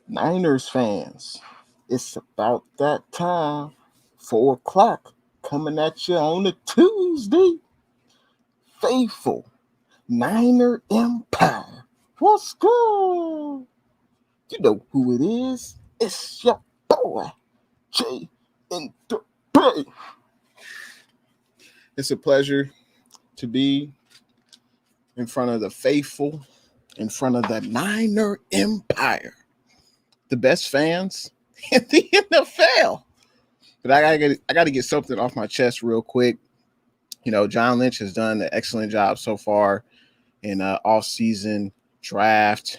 Niners fans, it's about that time. 4 o'clock coming at you on a Tuesday. Faithful Niner Empire. What's good? You know who it is. It's your boy, Jay in the Bay. It's a pleasure to be in front of the faithful, in front of the Niner Empire, the best fans in the NFL. But I gotta get something off my chest real quick. John Lynch has done an excellent job so far in off-season draft.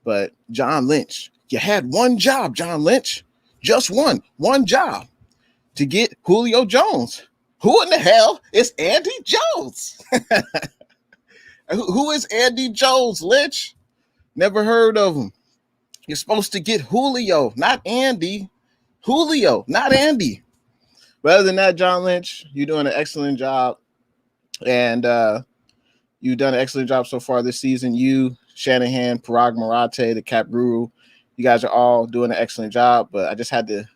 But John Lynch, you had one job, John Lynch, just one job to get Julio Jones. Who in the hell is Andy Jones? Who is Andy Jones, Lynch? Never heard of him. You're supposed to get Julio, not Andy. Julio, not Andy. But other than that, John Lynch, you're doing an excellent job. And you've done an excellent job so far this season. You, Shanahan, Parag Marate, the Cap Guru, you guys are all doing an excellent job. But I just had to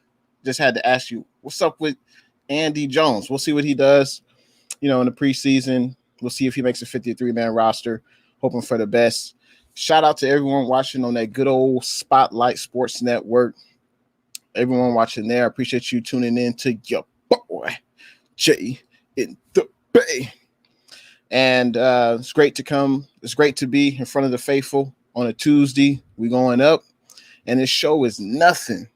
ask you, what's up with Andy Jones? We'll see what he does, in the preseason. We'll see if he makes a 53-man roster. Hoping for the best. Shout out to everyone watching on that good old Spotlight Sports Network. Everyone watching there, I appreciate you tuning in to your boy, Jay in the Bay. And it's great to be in front of the faithful on a Tuesday. We're going up. And this show is nothing.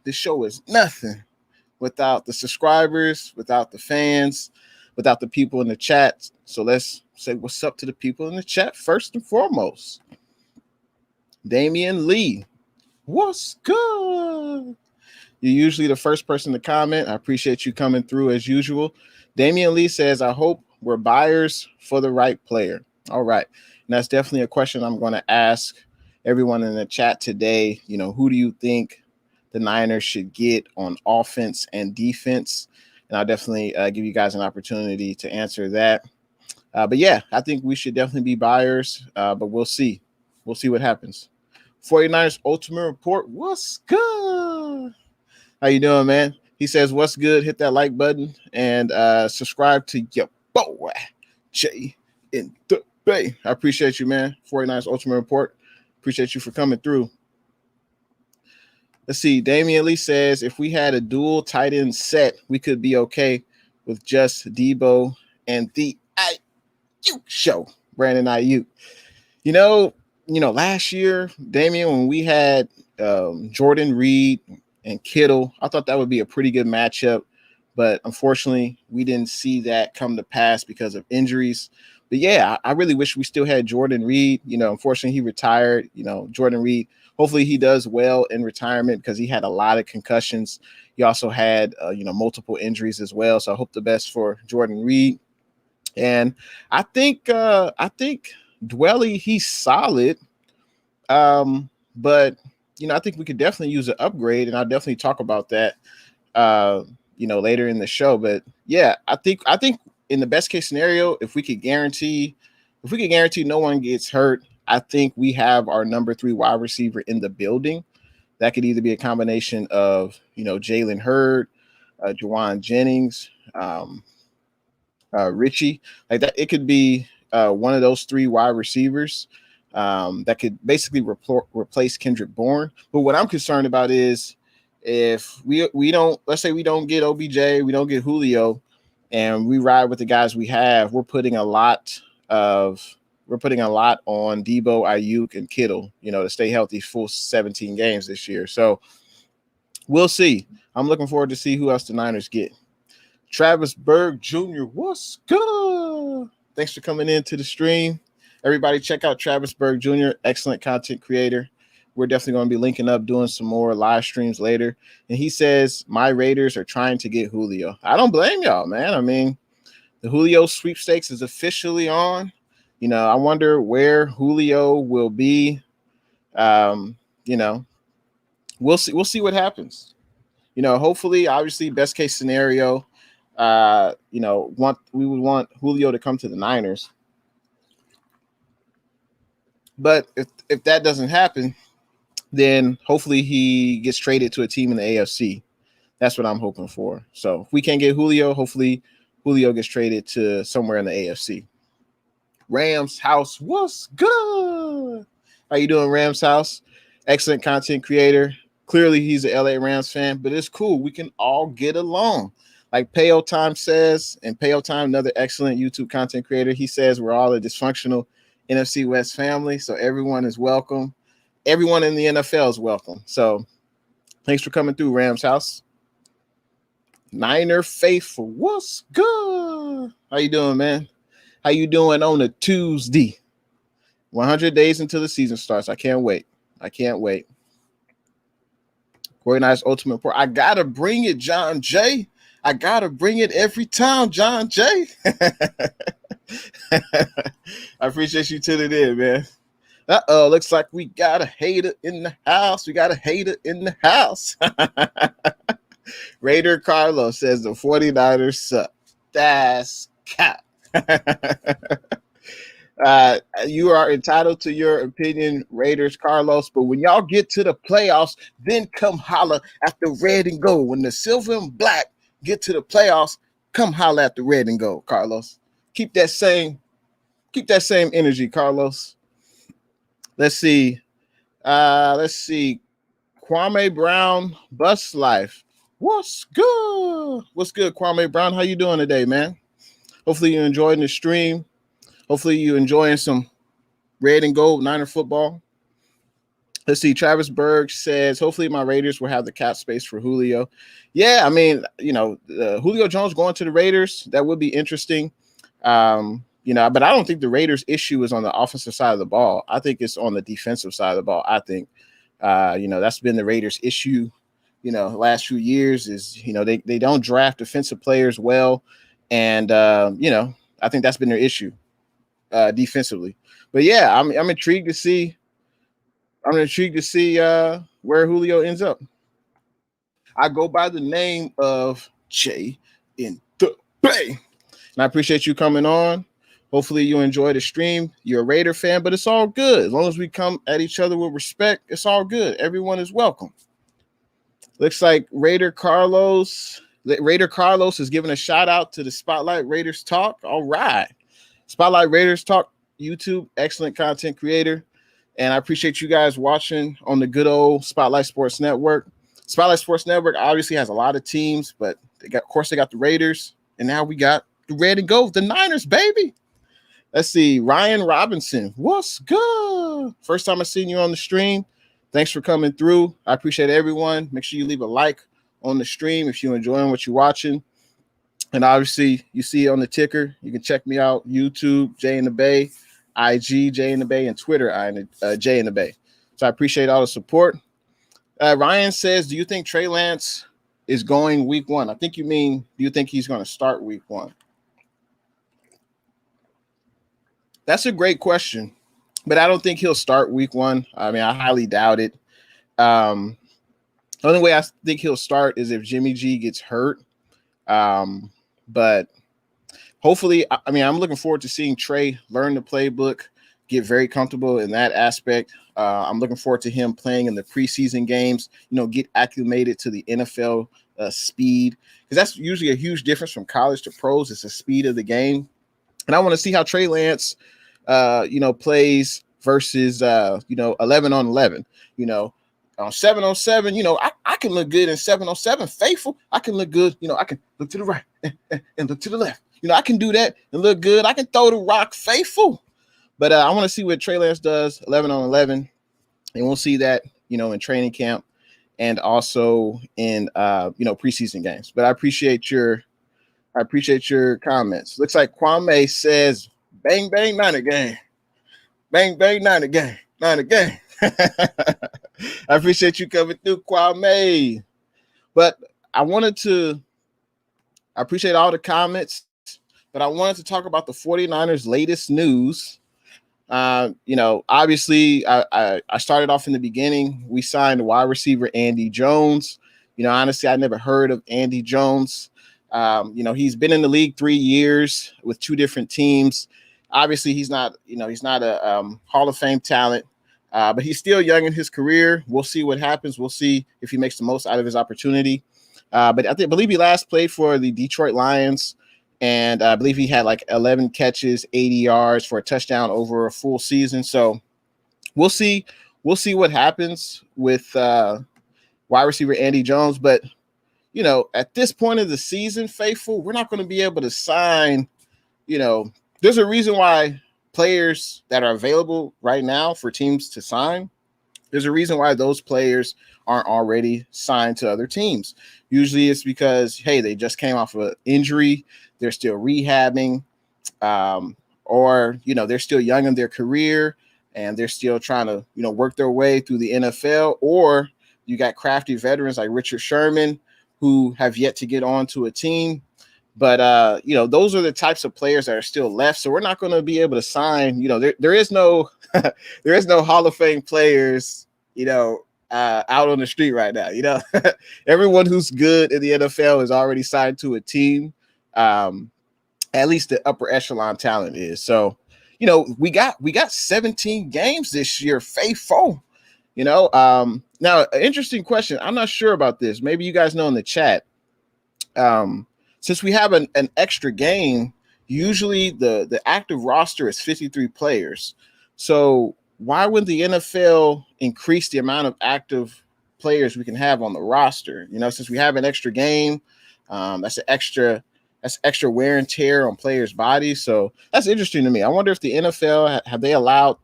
Without the subscribers, without the fans, without the people in the chat. So let's say what's up to the people in the chat first and foremost. Damian Lee, what's good? You're usually the first person to comment. I appreciate you coming through as usual. Damian Lee says, I hope we're buyers for the right player. All right. And that's definitely a question I'm going to ask everyone in the chat today. Who do you think the Niners should get on offense and defense? And I'll definitely give you guys an opportunity to answer that. But yeah, I think we should definitely be buyers, but we'll see. We'll see what happens. 49ers Ultimate Report, what's good? How you doing, man? He says, what's good? Hit that like button and subscribe to your boy, Jay in the Bay. I appreciate you, man. 49ers Ultimate Report. Appreciate you for coming through. Let's see. Damian Lee says, if we had a dual tight end set, we could be okay with just Debo and the Ayuk show. Brandon Ayuk. Last year, Damian, when we had Jordan Reed and Kittle, I thought that would be a pretty good matchup. But unfortunately, we didn't see that come to pass because of injuries. But yeah, I really wish we still had Jordan Reed. Unfortunately, he retired. Jordan Reed, hopefully he does well in retirement because he had a lot of concussions. He also had, multiple injuries as well. So I hope the best for Jordan Reed. And I think Dwelly, he's solid. But, I think we could definitely use an upgrade, and I'll definitely talk about that, later in the show. But yeah, I think in the best case scenario, if we could guarantee no one gets hurt, I think we have our number 3 wide receiver in the building. That could either be a combination of, Jalen Hurd, Juwan Jennings, Richie, like that. It could be one of those 3 wide receivers that could basically replace Kendrick Bourne. But what I'm concerned about is if we don't, let's say we don't get OBJ, we don't get Julio, and we ride with the guys we have, we're putting a lot on Debo, Ayuk, and Kittle, to stay healthy full 17 games this year. So we'll see. I'm looking forward to see who else the Niners get. Travis Berg Jr., what's good? Thanks for coming into the stream. Everybody check out Travis Berg Jr., excellent content creator. We're definitely going to be linking up, doing some more live streams later. And he says, my Raiders are trying to get Julio. I don't blame y'all, man. I mean, the Julio sweepstakes is officially on. I wonder where Julio will be. We'll see. We'll see what happens. Hopefully, obviously, best case scenario, we would want Julio to come to the Niners. But if that doesn't happen, then hopefully he gets traded to a team in the AFC. That's what I'm hoping for. So if we can't get Julio, hopefully Julio gets traded to somewhere in the AFC. Rams House, what's good? How you doing, Rams House? Excellent content creator. Clearly, he's an LA Rams fan, but it's cool. We can all get along. Like Payo Time says, and Payo Time, another excellent YouTube content creator, he says we're all a dysfunctional NFC West family, so everyone is welcome. Everyone in the NFL is welcome. So thanks for coming through, Rams House. Niner Faithful, what's good? How you doing, man? How you doing on a Tuesday? 100 days until the season starts. I can't wait. Corey Nice Ultimate Report. I got to bring it, John Jay. I got to bring it every time, John Jay. I appreciate you tuning in, man. Uh-oh, looks like we got a hater in the house. Raider Carlos says the 49ers suck. That's cap. You are entitled to your opinion, Raiders Carlos, but when y'all get to the playoffs, then come holler at the red and gold. When the silver and black get to the playoffs, come holler at the red and gold, Carlos. Keep that same energy, Carlos. Let's see. Kwame Brown, Bus Life. What's good, Kwame Brown? How you doing today, man? Hopefully you're enjoying the stream. Hopefully you're enjoying some red and gold Niner football. Let's see. Travis Berg says, hopefully my Raiders will have the cap space for Julio. Yeah, I mean, Julio Jones going to the Raiders, that would be interesting. But I don't think the Raiders' issue is on the offensive side of the ball. I think it's on the defensive side of the ball. I think, that's been the Raiders' issue, the last few years is, they don't draft defensive players well. And, I think that's been their issue defensively. But yeah, I'm intrigued to see. Where Julio ends up. I go by the name of Jay in the Bay. And I appreciate you coming on. Hopefully you enjoy the stream. You're a Raider fan, but it's all good. As long as we come at each other with respect, it's all good. Everyone is welcome. Looks like Raider Carlos is giving a shout out to the Spotlight Raiders Talk. All right. Spotlight Raiders Talk, YouTube, excellent content creator. And I appreciate you guys watching on the good old Spotlight Sports Network. Spotlight Sports Network obviously has a lot of teams, but they got the Raiders, and now we got the red and gold, the Niners, baby. Let's see. Ryan Robinson, what's good? First time I've seen you on the stream. Thanks for coming through. I appreciate everyone. Make sure you leave a like on the stream if you're enjoying what you're watching. And obviously, you see it on the ticker. You can check me out, YouTube, Jay in the Bay, IG, Jay in the Bay, and Twitter, Jay in the Bay. So I appreciate all the support. Ryan says, do you think Trey Lance is going week one? I think you mean, do you think he's going to start week one? That's a great question, but I don't think he'll start week one. I mean, I highly doubt it. The only way I think he'll start is if Jimmy G gets hurt. But hopefully, I mean, I'm looking forward to seeing Trey learn the playbook, get very comfortable in that aspect. I'm looking forward to him playing in the preseason games, get acclimated to the NFL speed, because that's usually a huge difference from college to pros. It's the speed of the game. And I want to see how Trey Lance, plays versus, 11 on 11, on 7-on-7, I can look good in 7-on-7, faithful. I can look good. I can look to the right and look to the left. I can do that and look good. I can throw the rock, faithful. But I want to see what Trey Lance does 11 on 11. And we'll see that, in training camp and also in, preseason games. But I appreciate your comments. Looks like Kwame says, bang, bang, Niner gang. Bang, bang, Niner gang. Niner gang. I appreciate you coming through, Kwame. But I appreciate all the comments, but I wanted to talk about the 49ers' latest news. Obviously, I started off in the beginning. We signed wide receiver Andy Jones. Honestly, I never heard of Andy Jones. He's been in the league 3 years with 2 different teams. Obviously, he's not a Hall of Fame talent. But he's still young in his career. We'll see what happens. We'll see if he makes the most out of his opportunity. But I believe he last played for the Detroit Lions, and I believe he had like 11 catches, 80 yards for a touchdown over a full season. So we'll see. We'll see what happens with wide receiver Andy Jones. But, at this point of the season, Faithful, we're not going to be able to sign, there's a reason why players that are available right now for teams to sign, there's a reason why those players aren't already signed to other teams. Usually it's because, hey, they just came off of an injury, they're still rehabbing, or, they're still young in their career and they're still trying to, work their way through the NFL. Or you got crafty veterans like Richard Sherman who have yet to get onto a team. But, those are the types of players that are still left. So we're not going to be able to sign, there is no there is no Hall of Fame players, out on the street right now. Everyone who's good in the NFL is already signed to a team. At least the upper echelon talent is. So, we got 17 games this year, Faithful. Now, an interesting question. I'm not sure about this. Maybe you guys know in the chat. Since we have an extra game, usually the active roster is 53 players. So why would the NFL increase the amount of active players we can have on the roster? Since we have an extra game, that's extra wear and tear on players' bodies. So that's interesting to me. I wonder if the NFL have they allowed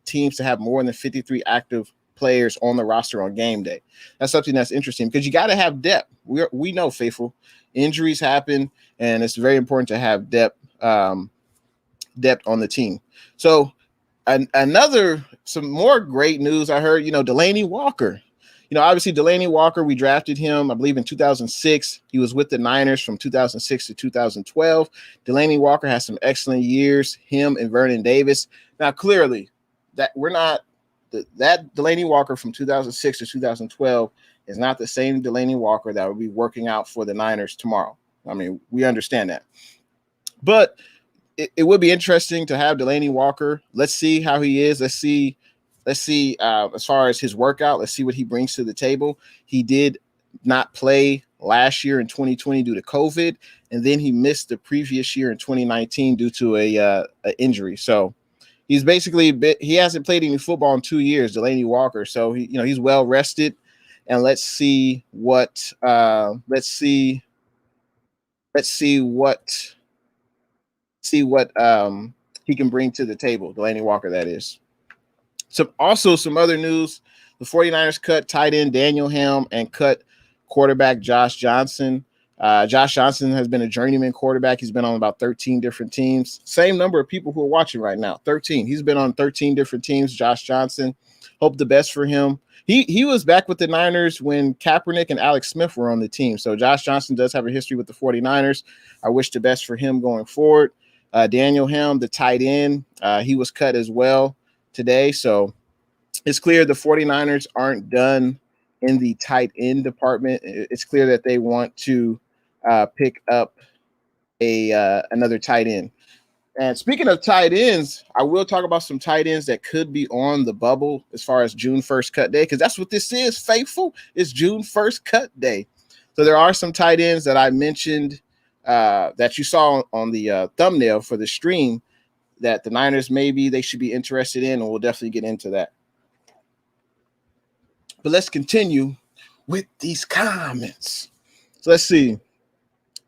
teams to have more than 53 active players on the roster on game day. That's something that's interesting because you got to have depth. We know, Faithful, injuries happen, and it's very important to have depth on the team. So some more great news I heard, Delaney Walker. Obviously Delaney Walker, we drafted him, I believe, in 2006. He was with the Niners from 2006 to 2012. Delaney Walker has some excellent years, him and Vernon Davis. Now, clearly, that Delaney Walker from 2006 to 2012 is not the same Delaney Walker that will be working out for the Niners tomorrow. I mean, we understand that. But it would be interesting to have Delaney Walker. Let's see how he is. Let's see as far as his workout. Let's see what he brings to the table. He did not play last year in 2020 due to COVID, and then he missed the previous year in 2019 due to a injury. So he's he hasn't played any football in 2 years, Delaney Walker. So he's well rested, and let's see what he can bring to the table, Delaney Walker, that is. Some other news. The 49ers cut tight end Daniel Helm and cut quarterback Josh Johnson. Josh Johnson has been a journeyman quarterback. He's been on about 13 different teams. Same number of people who are watching right now, 13. He's been on 13 different teams, Josh Johnson. Hope the best for him. He was back with the Niners when Kaepernick and Alex Smith were on the team. So Josh Johnson does have a history with the 49ers. I wish the best for him going forward. Daniel Helm, the tight end, he was cut as well today. So it's clear the 49ers aren't done in the tight end department. It's clear that they want to pick up another tight end. And speaking of tight ends, I will talk about some tight ends that could be on the bubble as far as June 1st cut day, because that's what this is, Faithful. It's June 1st cut day. So there are some tight ends that I mentioned that you saw on the thumbnail for the stream that the Niners maybe they should be interested in, and we'll definitely get into that. But let's continue with these comments. So let's see.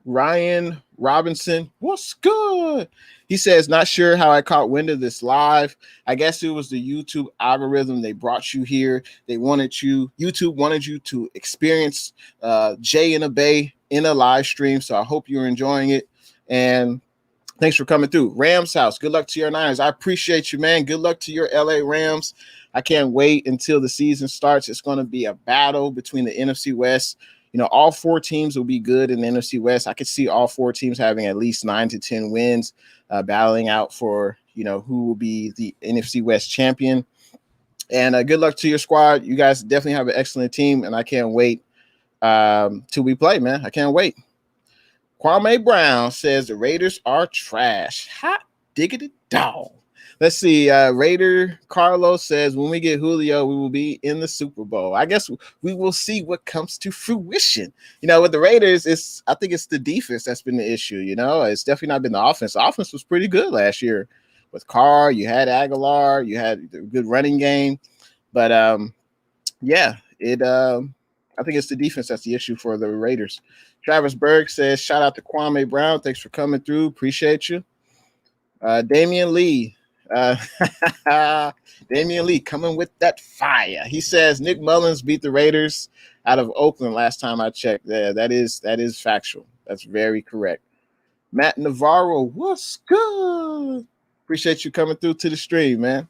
Ryan Robinson, what's good? He says, not sure how I caught wind of this live. I guess it was the YouTube algorithm. They brought you here. YouTube wanted you to experience Jay in a Bay in a live stream. So I hope you're enjoying it. And thanks for coming through. Rams house. Good luck to your Niners. I appreciate you, man. Good luck to your LA Rams. I can't wait until the season starts. It's going to be a battle between the NFC West. All four teams will be good in the NFC West. I could see all four teams having at least 9 to 10 wins, battling out for, who will be the NFC West champion. And good luck to your squad. You guys definitely have an excellent team, and I can't wait till we play, man. I can't wait. Kwame Brown says the Raiders are trash. Hot diggity dog. Let's see. Raider Carlos says, when we get Julio, we will be in the Super Bowl. I guess we will see what comes to fruition. With the Raiders, I think it's the defense that's been the issue. It's definitely not been the offense. The offense was pretty good last year with Carr. You had Aguilar. You had a good running game. But yeah, I think it's the defense that's the issue for the Raiders. Travis Berg says, shout out to Kwame Brown. Thanks for coming through. Appreciate you. Damian Lee. Uh, Damian Lee coming with that fire. He says Nick Mullins beat the Raiders out of Oakland last time I checked. Yeah, that is factual. That's very correct. Matt Navarro, what's good? Appreciate you coming through to the stream, man.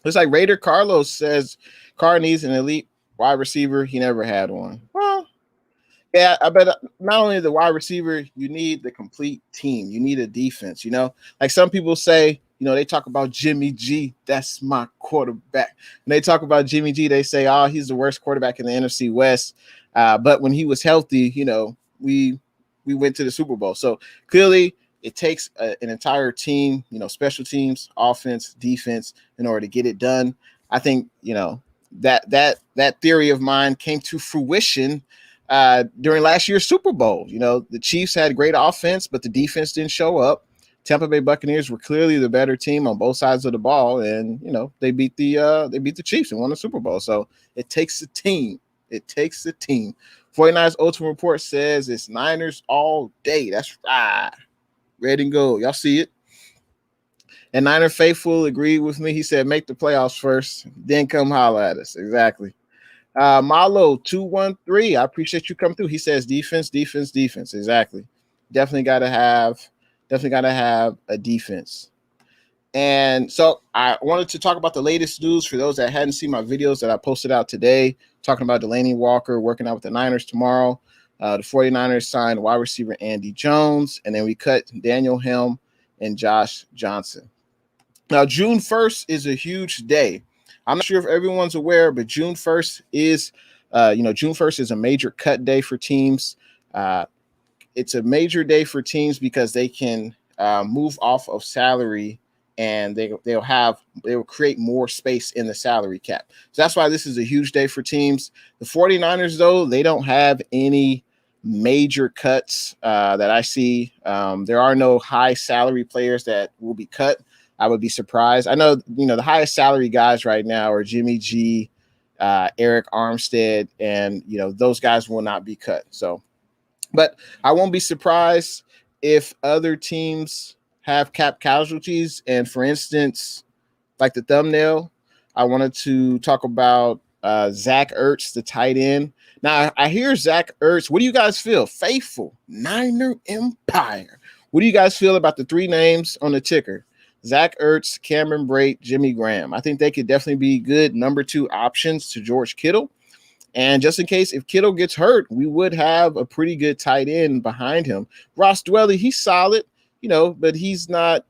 Looks like Raider Carlos says Carr needs an elite wide receiver. He never had one. Well, yeah, I bet not only the wide receiver, you need the complete team. You need a defense, Like some people say, they talk about Jimmy G. That's my quarterback. When they talk about Jimmy G, they say, oh, he's the worst quarterback in the NFC West. But when he was healthy, we went to the Super Bowl. So clearly it takes an entire team, special teams, offense, defense, in order to get it done. I think, that theory of mine came to fruition during last year's Super Bowl. The Chiefs had great offense, but the defense didn't show up. Tampa Bay Buccaneers were clearly the better team on both sides of the ball, and they beat the Chiefs and won the Super Bowl. So it takes a team. It takes a team. 49ers Ultimate Report says it's Niners all day. That's right. Red and gold. Y'all see it. And Niner Faithful agreed with me. He said, make the playoffs first, then come holler at us. Exactly. Malo 213. I appreciate you coming through. He says defense. Exactly. Definitely gotta have a defense. And so I wanted to talk about the latest news for those that hadn't seen my videos that I posted out today, talking about Delaney Walker working out with the Niners tomorrow. The 49ers signed wide receiver Andy Jones, and then we cut Daniel Helm and Josh Johnson. Now, June 1st is a huge day. I'm not sure if everyone's aware, but June 1st is, June 1st is a major cut day for teams. It's a major day for teams because they can move off of salary, and they will create more space in the salary cap. So that's why this is a huge day for teams. The 49ers, though, they don't have any major cuts that I see. There are no high salary players that will be cut. I would be surprised. I know, the highest salary guys right now are Jimmy G, Eric Armstead, and, those guys will not be cut. So, but I won't be surprised if other teams have cap casualties. And for instance, like the thumbnail, I wanted to talk about Zach Ertz, the tight end. Now, I hear Zach Ertz. What do you guys feel? Faithful Niner Empire. What do you guys feel about the three names on the ticker? Zach Ertz, Cameron Brate, Jimmy Graham. I think they could definitely be good number 2 options to George Kittle. And just in case if Kittle gets hurt, we would have a pretty good tight end behind him. Ross Dwelly, he's solid, but he's not,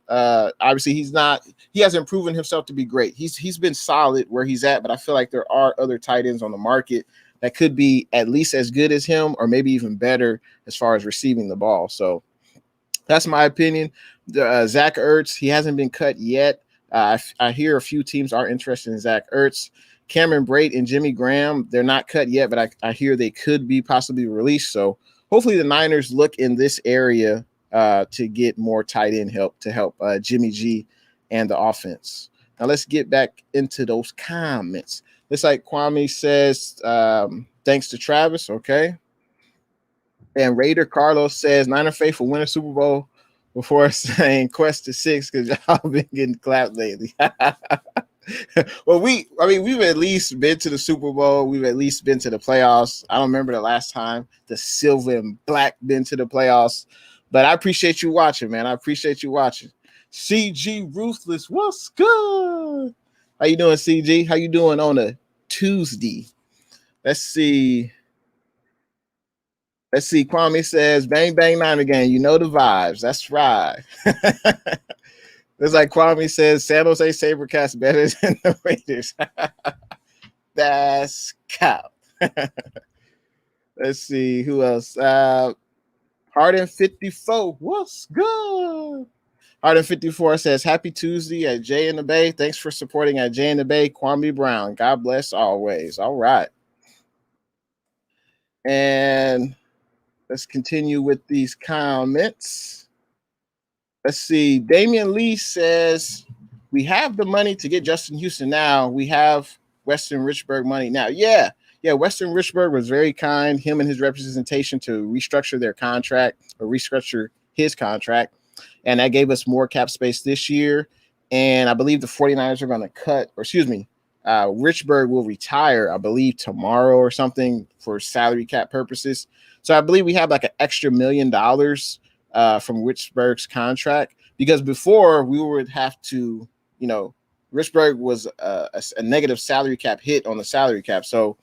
obviously he hasn't proven himself to be great. He's been solid where he's at, but I feel like there are other tight ends on the market that could be at least as good as him or maybe even better as far as receiving the ball. So that's my opinion. Zach Ertz, he hasn't been cut yet. I hear a few teams are interested in Zach Ertz. Cameron Brate and Jimmy Graham, they're not cut yet, but I hear they could be possibly released. So hopefully the Niners look in this area to get more tight end help to help Jimmy G and the offense. Now let's get back into those comments. Looks like Kwame says, thanks to Travis. Okay. And Raider Carlos says, Niner faithful win a Super Bowl before saying quest to 6 because y'all been getting clapped lately. Well, we've at least been to the Super Bowl. We've at least been to the playoffs. I don't remember the last time the silver and black been to the playoffs, but I appreciate you watching, man. I appreciate you watching. CG Ruthless, what's good? How you doing, CG? How you doing on a Tuesday? Let's see. Kwame says, bang, bang, Niner game. You know the vibes. That's right. It's like Kwame says, San Jose Sabercats better than the Raiders. That's cap. Let's see who else. Harden 54. What's good? Arden54 says, Happy Tuesday at Jay in the Bay. Thanks for supporting at Jay in the Bay. Kwame Brown. God bless always. All right. And let's continue with these comments. Let's see. Damian Lee says, we have the money to get Justin Houston now. We have Weston Richburg money now. Yeah. Weston Richburg was very kind, him and his representation, to restructure their contract or restructure his contract. And that gave us more cap space this year. And I believe the 49ers are going to cut, or excuse me, Richburg will retire, I believe, tomorrow or something for salary cap purposes. So I believe we have like an extra $1 million from Richburg's contract, because before we would have to, Richburg was a negative salary cap hit on the salary cap. So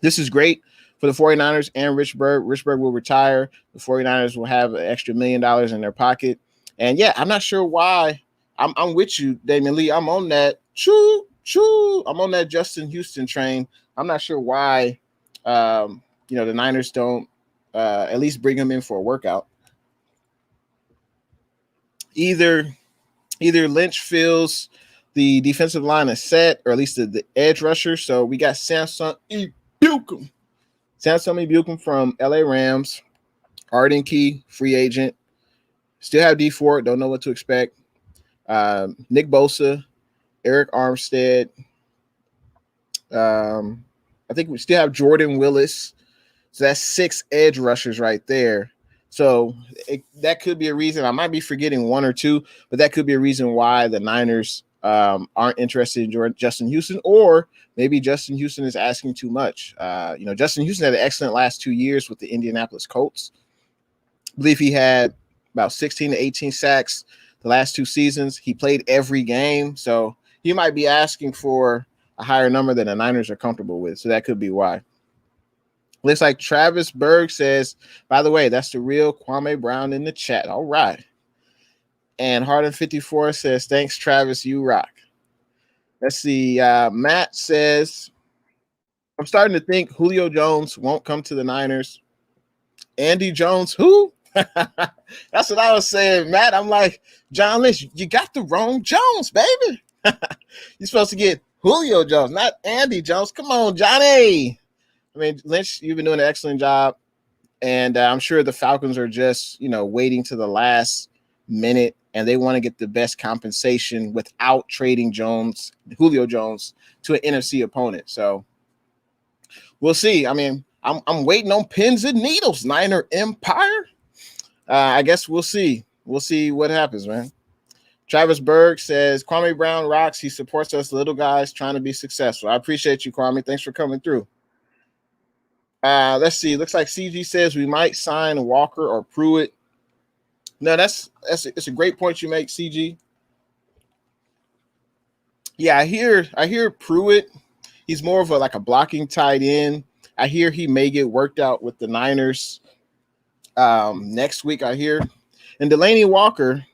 this is great for the 49ers and Richburg. Richburg will retire. The 49ers will have an extra $1 million in their pocket. And yeah, I'm not sure why. I'm with you, Damian Lee. I'm on that. I'm on that Justin Houston train. I'm not sure why, the Niners don't at least bring him in for a workout. Either Lynch feels the defensive line is set, or at least the edge rusher. So we got Samson Ebukam from LA Rams, Arden Key, free agent. Still have D Ford, don't know what to expect. Nick Bosa, Eric Armstead. I think we still have Jordan Willis. So that's 6 edge rushers right there. So that could be a reason. I might be forgetting 1 or 2, but that could be a reason why the Niners aren't interested in Justin Houston, or maybe Justin Houston is asking too much. Justin Houston had an excellent last 2 years with the Indianapolis Colts. I believe he had about 16 to 18 sacks the last 2 seasons. He played every game, so he might be asking for a higher number than the Niners are comfortable with. So that could be why. Looks like Travis Berg says, by the way, that's the real Kwame Brown in the chat. All right. And Harden54 says, thanks, Travis. You rock. Let's see. Matt says, I'm starting to think Julio Jones won't come to the Niners. Andy Jones, who? That's what I was saying, Matt. I'm like, John Lynch, you got the wrong Jones, baby. You're supposed to get Julio Jones, not Andy Jones. Come on, Johnny. I mean, Lynch, you've been doing an excellent job. And I'm sure the Falcons are just, waiting to the last minute, and they want to get the best compensation without trading Julio Jones, to an NFC opponent. So we'll see. I mean, I'm waiting on pins and needles, Niner Empire. I guess we'll see. We'll see what happens, man. Travis Berg says, Kwame Brown rocks. He supports us little guys trying to be successful. I appreciate you, Kwame. Thanks for coming through. Let's see. Looks like CG says we might sign Walker or Pruitt. No, it's a great point you make, CG. Yeah, I hear Pruitt. He's more of a blocking tight end. I hear he may get worked out with the Niners next week, I hear. And Delaney Walker,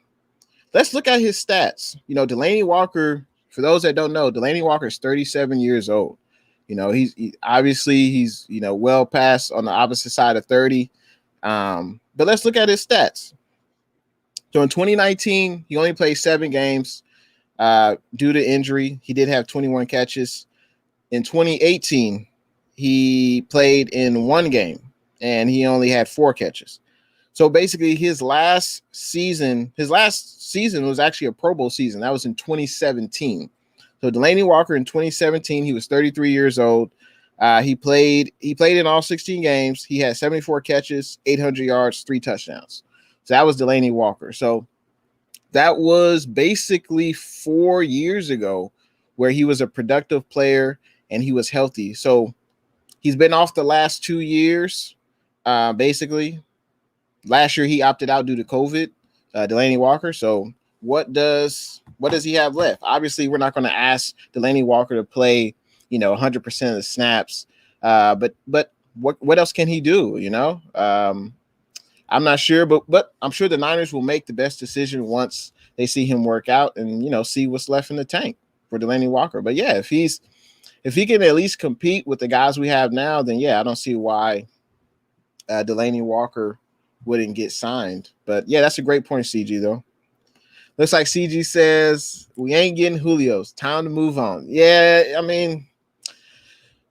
let's look at his stats. Delaney Walker, for those that don't know, Delaney Walker is 37 years old. He's well past on the opposite side of 30. But let's look at his stats. So in 2019, he only played 7 games due to injury. He did have 21 catches. In 2018, he played in 1 game, and he only had 4 catches. So basically, his last season was actually a Pro Bowl season. That was in 2017. So Delaney Walker in 2017, he was 33 years old. He played in all 16 games. He had 74 catches, 800 yards, 3 touchdowns. So that was Delaney Walker. So that was basically 4 years ago, where he was a productive player and he was healthy. So he's been off the last 2 years, basically. Last year he opted out due to COVID, Delaney Walker. So what does he have left? Obviously, we're not going to ask Delaney Walker to play, 100% of the snaps. But what else can he do? I'm not sure, but I'm sure the Niners will make the best decision once they see him work out and see what's left in the tank for Delaney Walker. But yeah, if he can at least compete with the guys we have now, then yeah, I don't see why Delaney Walker wouldn't get signed. But yeah, that's a great point, CG, though. Looks like CG says we ain't getting Julio's. Time to move on. Yeah, I mean,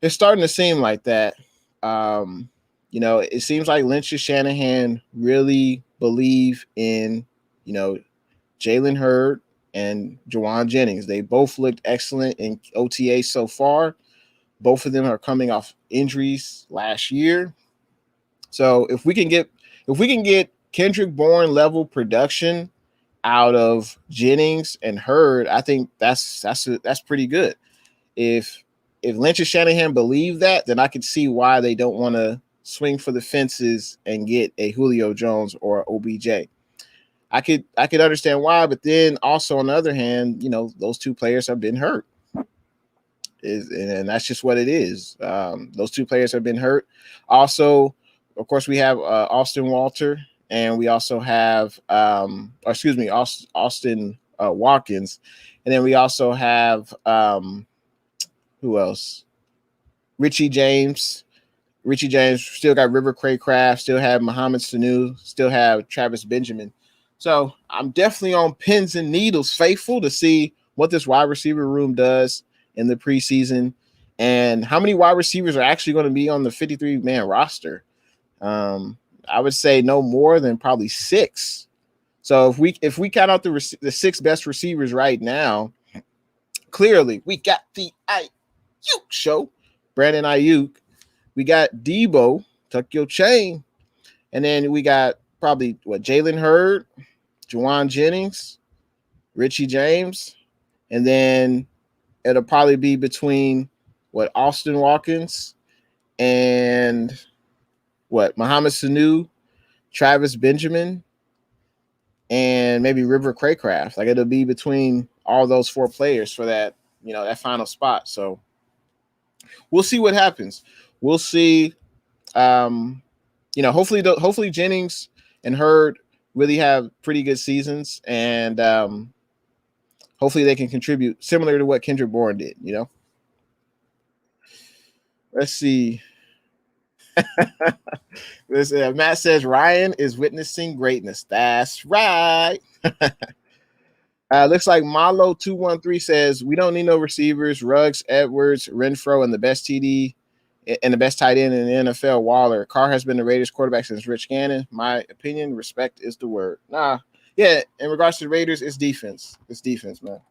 it's starting to seem like that. It seems like Lynch and Shanahan really believe in, Jalen Hurd and Juwan Jennings. They both looked excellent in OTA so far. Both of them are coming off injuries last year. So if we can get Kendrick Bourne level production out of Jennings and Hurd, I think that's pretty good. If Lynch and Shanahan believe that, then I could see why they don't want to swing for the fences and get a Julio Jones or OBJ. I could understand why, but then also on the other hand, those two players have been hurt. And that's just what it is. Those two players have been hurt. Also, of course, we have Austin Walter, and we also have Austin Watkins, and then we also have who else? Richie James. Richie James, still got River Craycraft, still have Muhammad Sanu, still have Travis Benjamin. So I'm definitely on pins and needles, faithful, to see what this wide receiver room does in the preseason and how many wide receivers are actually going to be on the 53-man roster. I would say no more than probably 6. So if we count out the 6 best receivers right now, clearly we got the Ayuk show, Brandon Ayuk. We got Debo, tuck your chain. And then we got probably Jalen Hurd, Juwan Jennings, Richie James. And then it'll probably be between Austin Watkins and Muhammad Sanu, Travis Benjamin, and maybe River Craycraft. Like it'll be between all those 4 players for that, that final spot. So we'll see what happens. We'll see. Hopefully Jennings and Hurd really have pretty good seasons, and hopefully they can contribute similar to what Kendrick Bourne did. Let's see. Matt says Ryan is witnessing greatness. That's right. Looks like Malo 213 says we don't need no receivers. Ruggs, Edwards, Renfro, and the best TD and the best tight end in the NFL, Waller. Carr has been the Raiders quarterback since Rich Gannon. My opinion, respect is the word. Yeah. In regards to the Raiders, it's defense. It's defense, man.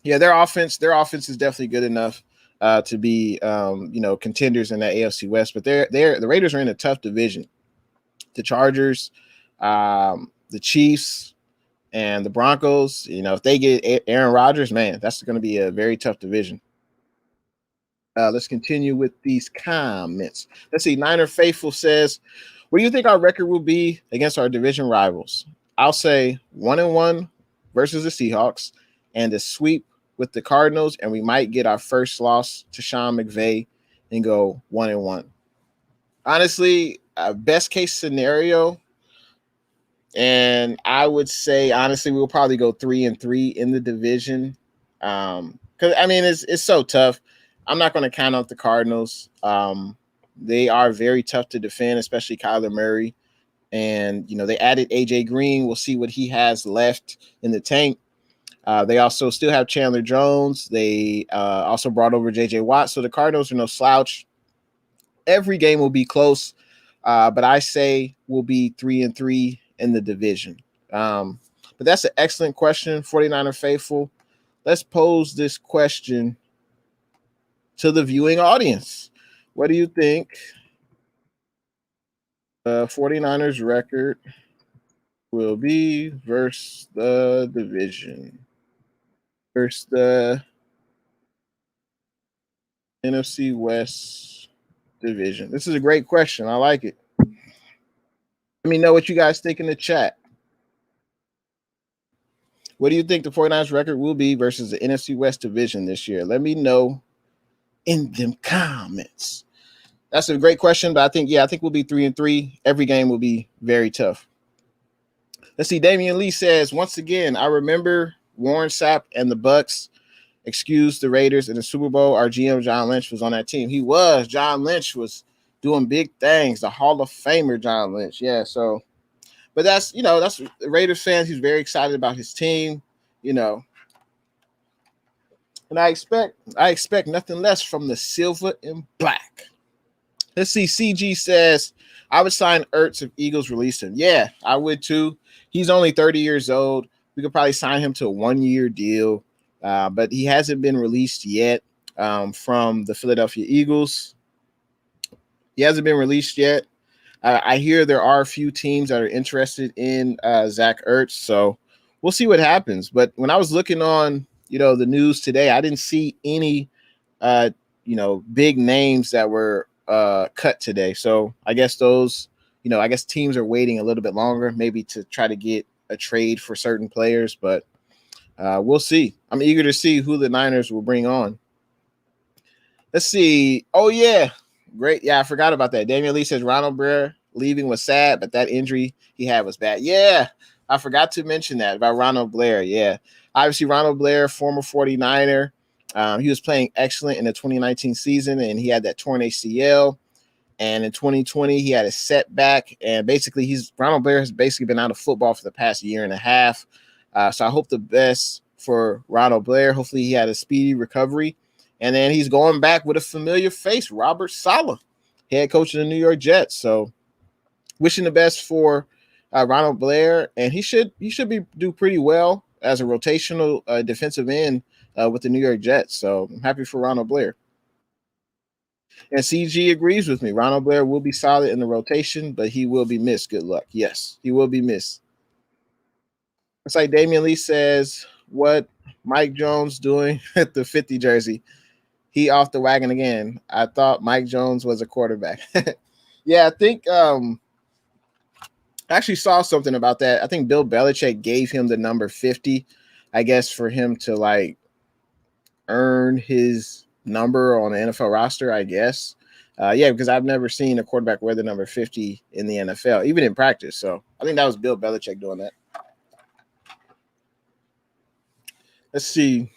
Yeah, their offense is definitely good enough to be contenders in that AFC West. But the Raiders are in a tough division. The Chargers, the Chiefs, and the Broncos. If they get Aaron Rodgers, man, that's going to be a very tough division. Let's continue with these comments. Let's see. Niner Faithful says, what do you think our record will be against our division rivals? I'll say 1-1 versus the Seahawks and a sweep with the Cardinals, and we might get our first loss to Sean McVay and go 1-1. Honestly, best case scenario, and I would say honestly we'll probably go 3-3 in the division. Because it's so tough. I'm not going to count out the Cardinals. They are very tough to defend, especially Kyler Murray. And, they added AJ Green. We'll see what he has left in the tank. They also still have Chandler Jones. They also brought over JJ Watt. So the Cardinals are no slouch. Every game will be close. But I say we'll be 3-3 in the division. But that's an excellent question, 49er Faithful. Let's pose this question to the viewing audience. What do you think 49ers record will be versus the division? Versus the NFC West division. This is a great question. I like it. Let me know what you guys think in the chat. What do you think the 49ers record will be versus the NFC West division this year? Let me know in them comments. That's a great question, but I think we'll be 3-3. Every game will be very tough. Let's see. Damian Lee says, once again, I remember Warren Sapp and the Bucks excused the Raiders in the Super Bowl. Our GM, John Lynch, was on that team. He was. John Lynch was doing big things. The Hall of Famer, John Lynch. Yeah, so But that's Raiders fans. He's very excited about his team, you know. And I expect nothing less from the silver and black. Let's see. CG says, I would sign Ertz if Eagles release him. Yeah, I would too. He's only 30 years old. We could probably sign him to a 1-year deal, but he hasn't been released yet from the Philadelphia Eagles. He hasn't been released yet. I hear there are a few teams that are interested in Zach Ertz, so we'll see what happens. But when I was looking on, the news today, I didn't see any, big names that were cut today. So I guess teams are waiting a little bit longer, maybe to try to get a trade for certain players. But we'll see. I'm eager to see who the Niners will bring on. Let's see. Oh, yeah. Great. Yeah, I forgot about that. Damian Lee says Ronald Blair leaving was sad, but that injury he had was bad. Yeah, I forgot to mention that about Ronald Blair. Yeah. Obviously, Ronald Blair, former 49er. He was playing excellent in the 2019 season, and he had that torn ACL. And in 2020, he had a setback. And basically, Ronald Blair has basically been out of football for the past year and a half. So I hope the best for Ronald Blair. Hopefully, he had a speedy recovery. And then he's going back with a familiar face, Robert Saleh, head coach of the New York Jets. So wishing the best for Ronald Blair. And he should do pretty well as a rotational defensive end with the New York Jets. So I'm happy for Ronald Blair. And CG agrees with me. Ronald Blair will be solid in the rotation, but he will be missed. Good luck. Yes, he will be missed. It's like Damian Lee says, what Mike Jones doing at the 50 jersey? He off the wagon again. I thought Mike Jones was a quarterback. Yeah, I think I actually saw something about that. I think Bill Belichick gave him the number 50, I guess, for him to like earn his number on the NFL roster, I guess. Yeah, because I've never seen a quarterback wear the number 50 in the NFL, even in practice. So I think that was Bill Belichick doing that. Let's see.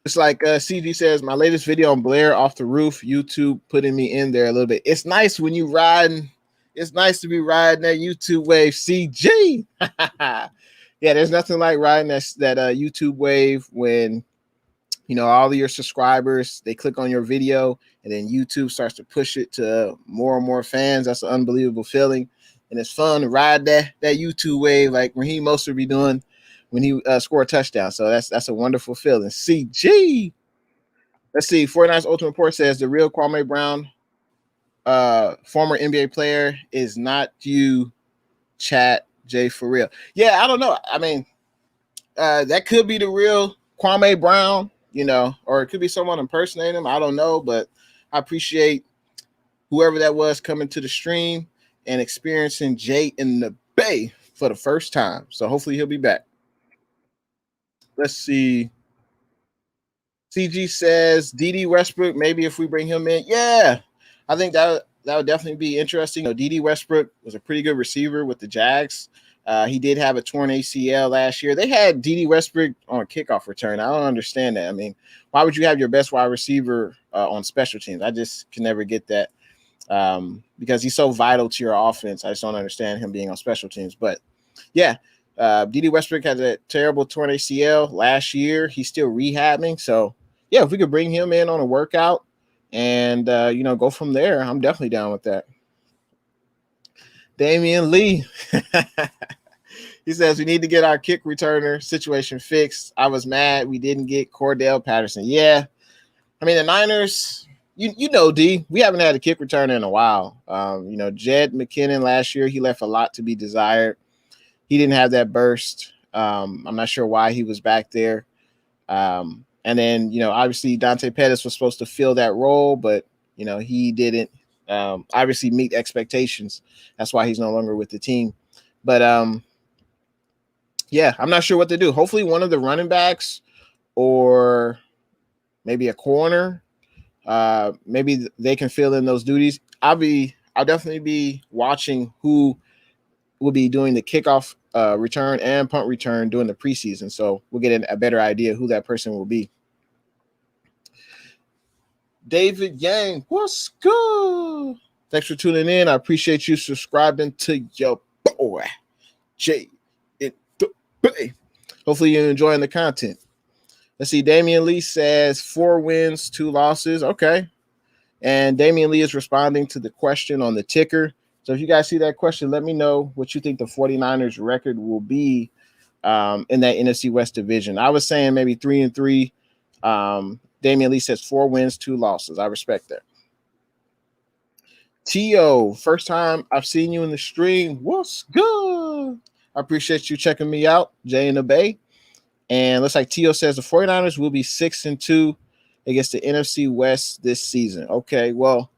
It's like CG says, my latest video on Blair off the roof, YouTube putting me in there a little bit. It's nice when you riding. It's nice to be riding that YouTube wave, CG. Yeah, there's nothing like riding that YouTube wave when, all of your subscribers, they click on your video and then YouTube starts to push it to more and more fans. That's an unbelievable feeling. And it's fun to ride that YouTube wave like Raheem Mostert be doing when he scored a touchdown. So that's a wonderful feeling. CG. Let's see. 49ers Ultimate Report says the real Kwame Brown, former NBA player, is not you, chat J, for real. Yeah, I don't know. I mean, that could be the real Kwame Brown, or it could be someone impersonating him. I don't know, but I appreciate whoever that was coming to the stream and experiencing Jay in the Bay for the first time. So hopefully he'll be back. Let's see. CG says DD Westbrook, maybe if we bring him in. Yeah, I think that would definitely be interesting. DD Westbrook was a pretty good receiver with the Jags. He did have a torn ACL last year. They had DD Westbrook on kickoff return. I don't understand that. I mean, why would you have your best wide receiver on special teams? I just can never get that because he's so vital to your offense. I just don't understand him being on special teams. But, yeah. DD Westbrook had a terrible torn ACL last year. He's still rehabbing. So, yeah, if we could bring him in on a workout and, go from there, I'm definitely down with that. Damian Lee. He says, we need to get our kick returner situation fixed. I was mad we didn't get Cordell Patterson. Yeah. I mean, the Niners, D, we haven't had a kick returner in a while. Jed McKinnon last year, he left a lot to be desired. He didn't have that burst. I'm not sure why he was back there. And then, obviously Dante Pettis was supposed to fill that role, but, he didn't obviously meet expectations. That's why he's no longer with the team. But, yeah, I'm not sure what to do. Hopefully one of the running backs or maybe a corner, maybe they can fill in those duties. I'll definitely be watching who will be doing the kickoff return and punt return during the preseason. So we'll get a better idea who that person will be. David Yang, what's good? Thanks for tuning in. I appreciate you subscribing to your boy, Jay in the Bay. Hopefully you're enjoying the content. Let's see. Damian Lee says 4 wins, 2 losses. Okay. And Damian Lee is responding to the question on the ticker. So if you guys see that question, let me know what you think the 49ers record will be in that NFC West division. I was saying maybe 3-3. Damian Lee says 4 wins, 2 losses. I respect that. T.O., first time I've seen you in the stream. What's good? I appreciate you checking me out, Jay in the Bay. And looks like T.O. says the 49ers will be 6-2 against the NFC West this season. Okay, well,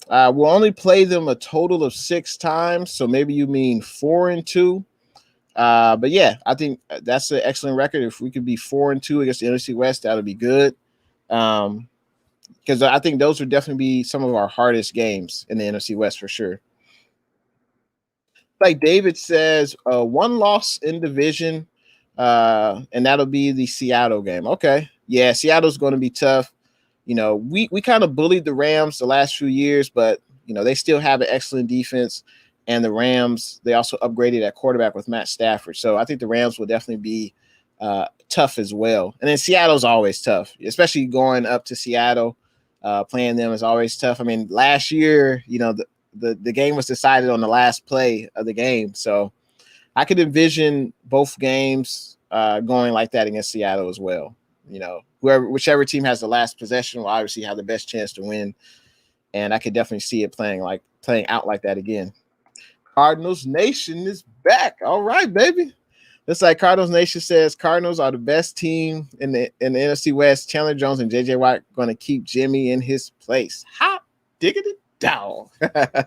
we'll only play them a total of 6 times, so maybe you mean 4-2. But yeah, I think that's an excellent record. If we could be 4-2 against the NFC West, that would be good. Because I think those would definitely be some of our hardest games in the NFC West for sure. Like David says, 1 loss in division, and that'll be the Seattle game. Okay. Yeah, Seattle's going to be tough. You know, we kind of bullied the Rams the last few years, but, you know, they still have an excellent defense. And the Rams, they also upgraded at quarterback with Matt Stafford. So I think the Rams will definitely be tough as well. And then Seattle's always tough, especially going up to Seattle. Playing them is always tough. I mean, last year, you know, the game was decided on the last play of the game. So I could envision both games going like that against Seattle as well. You know, whichever team has the last possession will obviously have the best chance to win. And I could definitely see it playing out like that again. Cardinals Nation is back. All right, baby. Looks like Cardinals Nation says Cardinals are the best team in the NFC West. Chandler Jones and J.J. Watt going to keep Jimmy in his place. Hot diggity down. I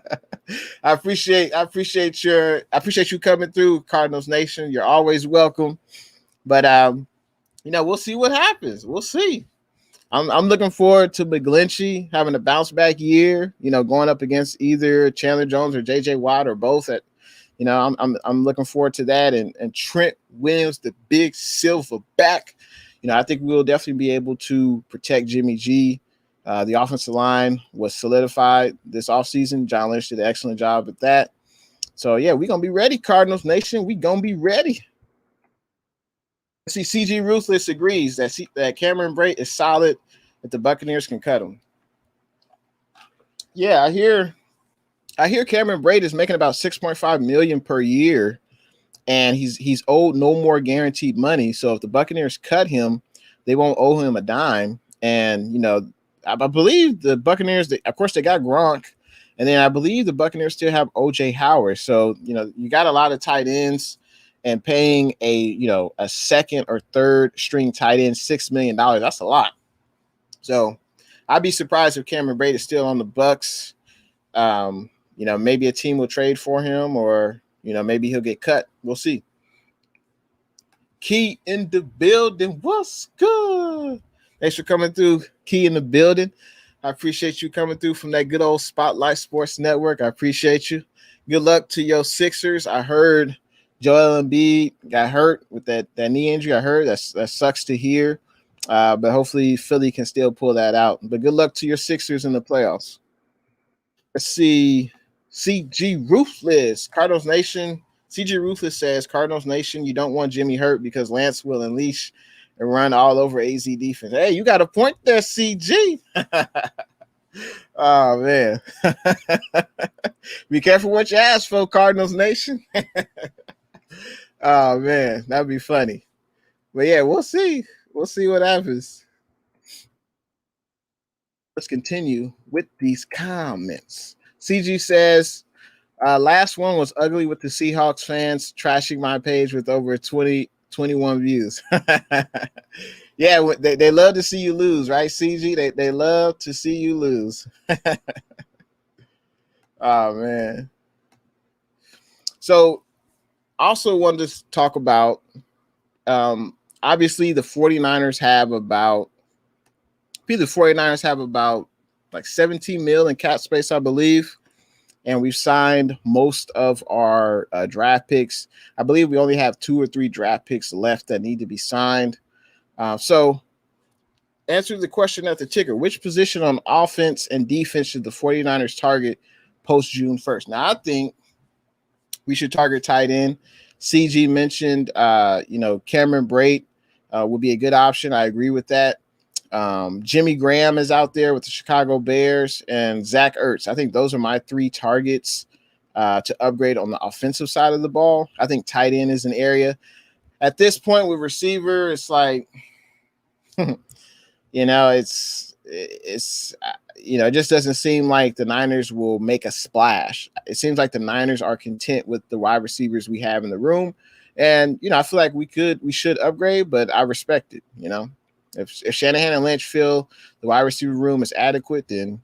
appreciate you coming through, Cardinals Nation. You're always welcome. But you know, we'll see what happens. We'll see. I'm looking forward to McGlinchey having a bounce back year. You know, going up against either Chandler Jones or J.J. Watt or both at. You know, I'm looking forward to that. And Trent Williams, the big silver back. You know, I think we'll definitely be able to protect Jimmy G. The offensive line was solidified this offseason. John Lynch did an excellent job at that. So, yeah, we're going to be ready, Cardinals Nation. We're going to be ready. See, CG Ruthless agrees that Cameron Brate is solid, that the Buccaneers can cut him. Yeah, I hear Cameron Brate is making about $6.5 million per year, and he's owed no more guaranteed money. So if the Buccaneers cut him, they won't owe him a dime. And you know, I believe the Buccaneers, of course, they got Gronk, and then I believe the Buccaneers still have OJ Howard. So you know, you got a lot of tight ends, and paying a second or third string tight end $6 million, that's a lot. So I'd be surprised if Cameron Brate is still on the Bucs. You know, maybe a team will trade for him, or, you know, maybe he'll get cut. We'll see. Key in the building. What's good? Thanks for coming through, Key in the building. I appreciate you coming through from that good old Spotlight Sports Network. I appreciate you. Good luck to your Sixers. I heard Joel Embiid got hurt with that knee injury. I heard that sucks to hear. But hopefully Philly can still pull that out. But good luck to your Sixers in the playoffs. Let's see. CG Ruthless, Cardinals Nation. CG Ruthless says, Cardinals Nation, you don't want Jimmy hurt because Lance will unleash and run all over AZ defense. Hey, you got a point there, CG. Oh, man. Be careful what you ask for, Cardinals Nation. Oh, man, that'd be funny. But, yeah, we'll see. We'll see what happens. Let's continue with these comments. CG says, last one was ugly with the Seahawks fans trashing my page with over 21 views. Yeah, they love to see you lose, right, CG? They love to see you lose. Oh, man. So, also wanted to talk about, obviously, the 49ers have about like 17 mil in cap space, I believe. And we've signed most of our draft picks. I believe we only have 2 or 3 draft picks left that need to be signed. So answer the question at the ticker. Which position on offense and defense should the 49ers target post June 1st. Now, I think we should target tight end. CG mentioned, Cameron Brate would be a good option. I agree with that. Jimmy Graham is out there with the Chicago Bears, and Zach Ertz. I think those are my three targets to upgrade on the offensive side of the ball. I think tight end is an area. At this point with receiver, it's like, it just doesn't seem like the Niners will make a splash. It seems like the Niners are content with the wide receivers we have in the room. And, I feel like we should upgrade, but I respect it. If Shanahan and Lynch feel the wide receiver room is adequate, then,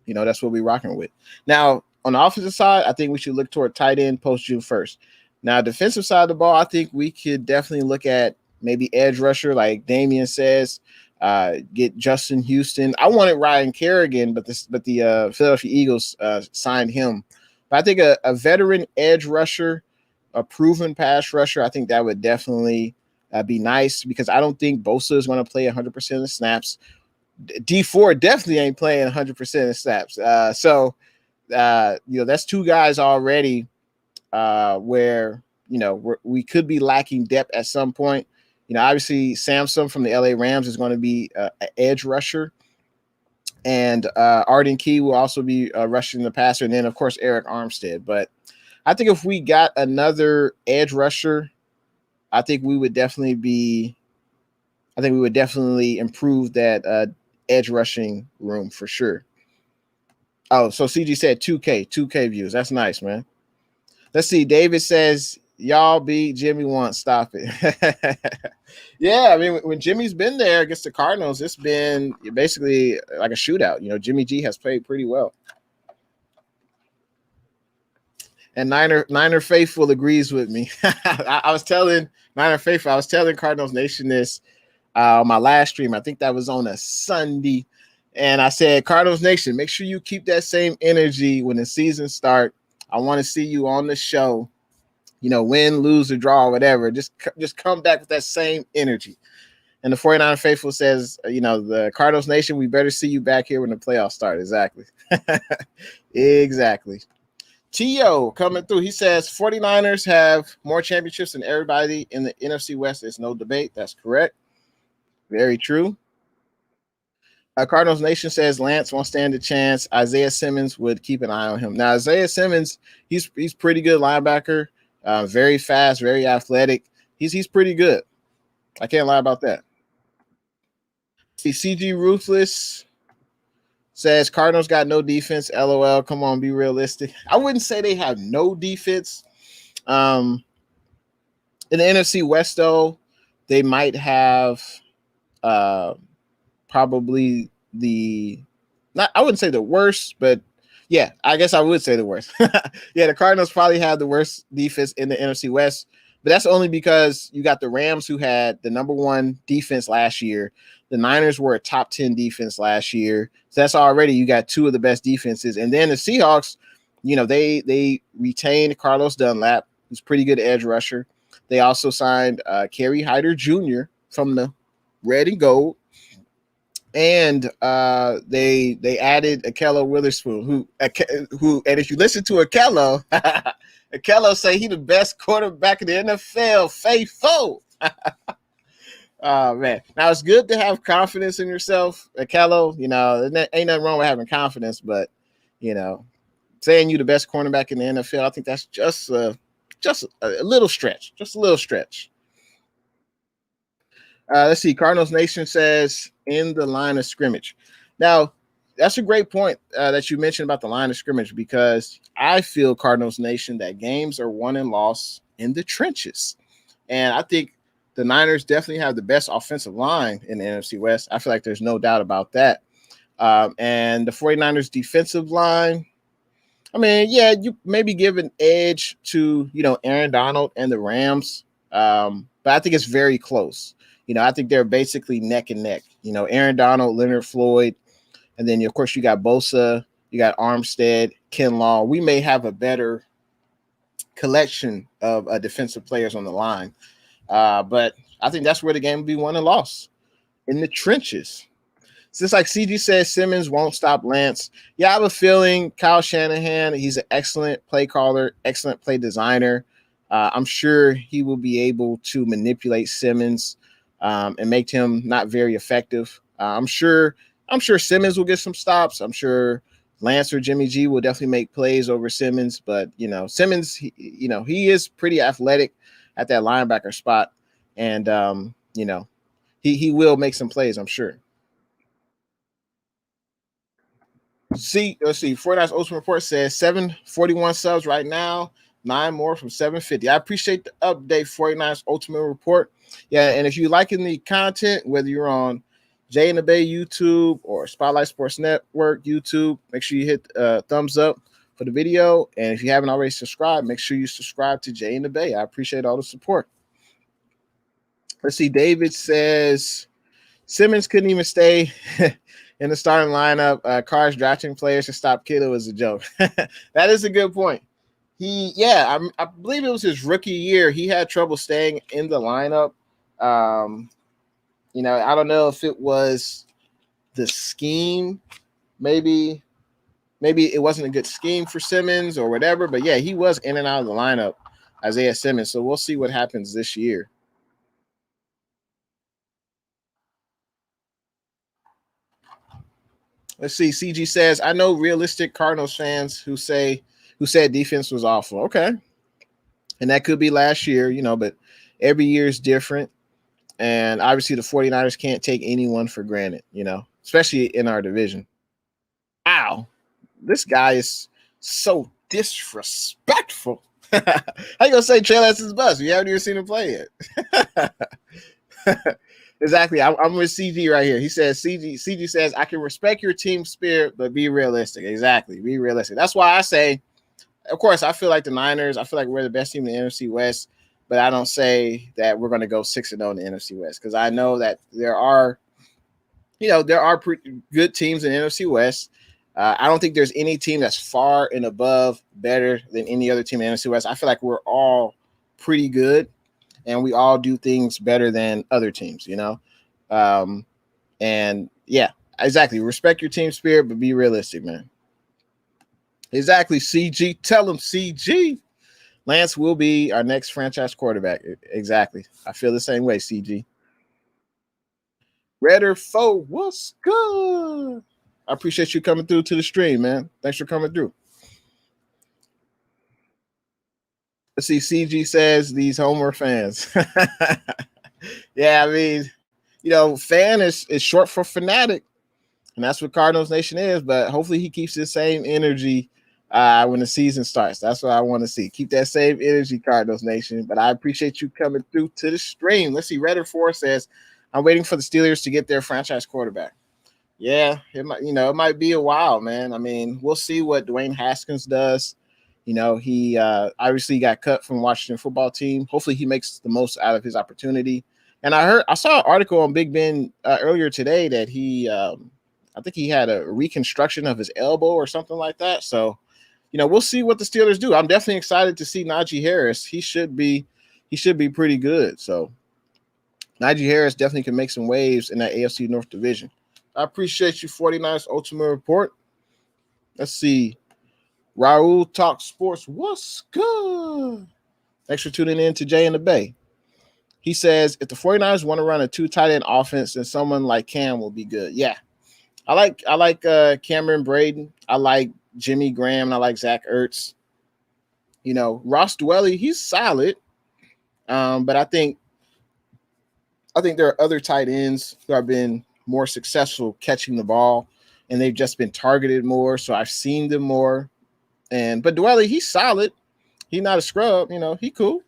that's what we're rocking with. Now, on the offensive side, I think we should look toward tight end post June 1st. Now, defensive side of the ball, I think we could definitely look at maybe edge rusher, like Damian says, get Justin Houston. I wanted Ryan Kerrigan, but the Philadelphia Eagles signed him. But I think a veteran edge rusher, a proven pass rusher, I think that would definitely be nice, because I don't think Bosa is going to play 100% of the snaps. D4 definitely ain't playing 100% of snaps. That's two guys already where, we could be lacking depth at some point. Obviously Samson from the LA Rams is going to be an edge rusher, and Arden Key will also be rushing the passer. And then of course, Eric Armstead. But I think if we got another edge rusher, I think we would definitely improve that edge rushing room for sure. Oh, so CG said 2K views. That's nice, man. Let's see. David says, y'all beat Jimmy once. Stop it. Yeah, I mean, when Jimmy's been there against the Cardinals, it's been basically like a shootout. Jimmy G has played pretty well. And Niner Faithful agrees with me. I was telling Niner Faithful, I was telling Cardinals Nation this on my last stream. I think that was on a Sunday. And I said, Cardinals Nation, make sure you keep that same energy when the season starts. I want to see you on the show, win, lose, or draw, or whatever. Just come back with that same energy. And the 49er Faithful says, the Cardinals Nation, we better see you back here when the playoffs start. Exactly. Exactly. T.O. coming through. He says 49ers have more championships than everybody in the NFC West. There's no debate. That's correct. Very true. Cardinals Nation says Lance won't stand a chance. Isaiah Simmons would keep an eye on him. Now, Isaiah Simmons, he's pretty good linebacker, very fast, very athletic. He's pretty good. I can't lie about that. See, CG Ruthless says Cardinals got no defense. LOL. Come on, be realistic. I wouldn't say they have no defense. In the NFC West, though, they might have probably I wouldn't say the worst, but yeah, I guess I would say the worst. Yeah, the Cardinals probably have the worst defense in the NFC West, but that's only because you got the Rams, who had the number one defense last year. The Niners were a top 10 defense last year. So that's already, you got two of the best defenses. And then the Seahawks, they retained Carlos Dunlap, who's pretty good edge rusher. They also signed Kerry Hyder Jr. from the Red and Gold. And they added Akello Witherspoon, who, and if you listen to Akello, Akello say he the best quarterback in the NFL. Faithful. Oh man, now it's good to have confidence in yourself, Akello. Ain't nothing wrong with having confidence, but saying you the best cornerback in the NFL, I think that's just a little stretch, Let's see. Cardinals Nation says in the line of scrimmage. Now, that's a great point that you mentioned about the line of scrimmage, because I feel, Cardinals Nation, that games are won and lost in the trenches. And I think the Niners definitely have the best offensive line in the NFC West. I feel like there's no doubt about that. And the 49ers defensive line, I mean, yeah, you maybe give an edge to, Aaron Donald and the Rams. But I think it's very close. I think they're basically neck and neck. Aaron Donald, Leonard Floyd, and then, of course, you got Bosa, you got Armstead, Kinlaw. We may have a better collection of defensive players on the line. But I think that's where the game will be won and lost, in the trenches. Just like CG says, Simmons won't stop Lance. Yeah, I have a feeling Kyle Shanahan, he's an excellent play caller, excellent play designer. I'm sure he will be able to manipulate Simmons and make him not very effective. I'm sure Simmons will get some stops. I'm sure Lance or Jimmy G will definitely make plays over Simmons, but Simmons, he is pretty athletic at that linebacker spot, and he will make some plays, I'm sure. Let's see. 49ers Ultimate Report says 741 subs right now, 9 more from 750. I appreciate the update, 49ers Ultimate Report. Yeah, and if you're liking the content, whether you're on Jay and the Bay YouTube or Spotlight Sports Network YouTube, make sure you hit thumbs up for the video. And if you haven't already subscribed, make sure you subscribe to Jay and the Bay. I appreciate all the support. Let's see. David says Simmons couldn't even stay in the starting lineup. Carr's drafting players to stop Kittle is a joke. That is a good point. I believe it was his rookie year. He had trouble staying in the lineup. I don't know if it was the scheme. Maybe it wasn't a good scheme for Simmons or whatever. But yeah, he was in and out of the lineup, Isaiah Simmons. So we'll see what happens this year. Let's see. CG says, I know realistic Cardinals fans who said defense was awful. Okay. And that could be last year, but every year is different. And obviously the 49ers can't take anyone for granted, especially in our division. Wow. This guy is so disrespectful. How you gonna say Trey Lance is bust? You haven't even seen him play yet. Exactly. I'm with CG right here. He says, CG says, I can respect your team spirit, but be realistic. Exactly. Be realistic. That's why I say, of course, I feel like the Niners, I feel like we're the best team in the NFC West, but I don't say that we're going to go 6-0 in the NFC West because I know that there are pretty good teams in the NFC West. I don't think there's any team that's far and above better than any other team in the NFC West. I feel like we're all pretty good. And we all do things better than other teams, and yeah, exactly. Respect your team spirit, but be realistic, man. Exactly, CG. Tell them, CG. Lance will be our next franchise quarterback. Exactly. I feel the same way, CG. Redder Foe, what's good? I appreciate you coming through to the stream, man. Thanks for coming through. Let's see, CG says these Homer fans. Yeah, I mean, fan is short for fanatic, and that's what Cardinals Nation is. But hopefully he keeps the same energy when the season starts. That's what I want to see. Keep that same energy, Cardinals Nation. But I appreciate you coming through to the stream. Let's see, Redder 4 says, I'm waiting for the Steelers to get their franchise quarterback. Yeah, it might be a while, man. I mean, we'll see what Dwayne Haskins does. He obviously got cut from Washington football team. Hopefully he makes the most out of his opportunity. And I saw an article on Big Ben earlier today that I think he had a reconstruction of his elbow or something like that. So, we'll see what the Steelers do. I'm definitely excited to see Najee Harris. He should be pretty good. So Najee Harris definitely can make some waves in that AFC North division. I appreciate you, 49ers Ultimate Report. Let's see. Raul Talk Sports. What's good? Thanks for tuning in to Jay and the Bay. He says, if the 49ers want to run a 2 tight end offense, then someone like Cam will be good. Yeah. I like Cameron Braden. I like Jimmy Graham, and I like Zach Ertz. Ross Dwelly, he's solid. But I think there are other tight ends who have been more successful catching the ball, and they've just been targeted more. So I've seen them more. But Dwelly, he's solid. He's not a scrub. He cool.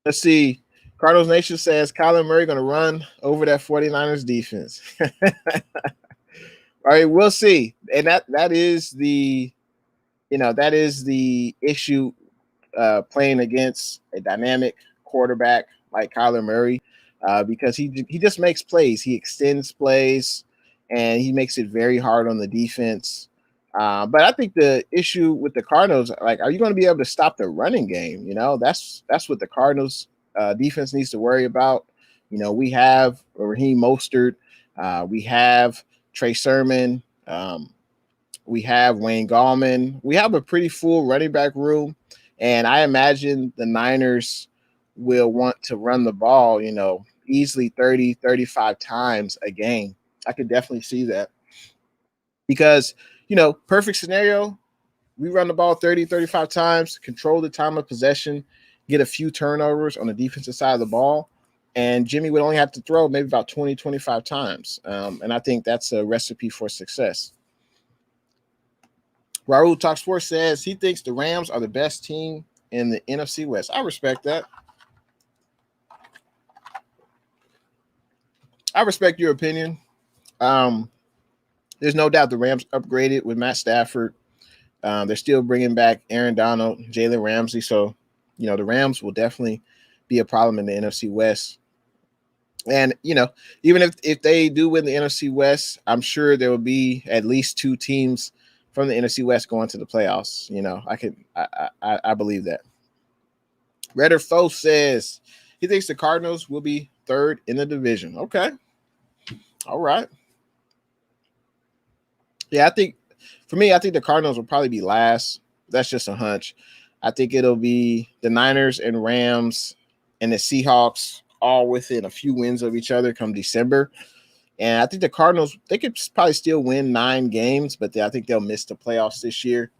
Let's see. Cardinals Nation says Kyler Murray going to run over that 49ers defense. All right, we'll see. And that is the issue playing against a dynamic quarterback like Kyler Murray because he just makes plays. He extends plays, and he makes it very hard on the defense. But I think the issue with the Cardinals, like, are you going to be able to stop the running game? That's what the Cardinals defense needs to worry about. We have Raheem Mostert, we have Trey Sermon, we have Wayne Gallman. We have a pretty full running back room, and I imagine the Niners will want to run the ball, easily 30, 35 times a game. I could definitely see that because, perfect scenario, we run the ball 30, 35 times, control the time of possession, get a few turnovers on the defensive side of the ball, and Jimmy would only have to throw maybe about 20, 25 times. And I think that's a recipe for success. Raul Talk Sports says he thinks the Rams are the best team in the NFC West. I respect that. I respect your opinion. There's no doubt the Rams upgraded with Matt Stafford. They're still bringing back Aaron Donald, Jalen Ramsey. So, the Rams will definitely be a problem in the NFC West. And, even if they do win the NFC West, I'm sure there will be at least two teams from the NFC West going to the playoffs. I believe that. Redder Foe says he thinks the Cardinals will be third in the division. Okay. All right. Yeah, I think the Cardinals will probably be last. That's just a hunch. I think it'll be the Niners and Rams and the Seahawks all within a few wins of each other come December. And I think the Cardinals, they could probably still win 9 games, but I think they'll miss the playoffs this year.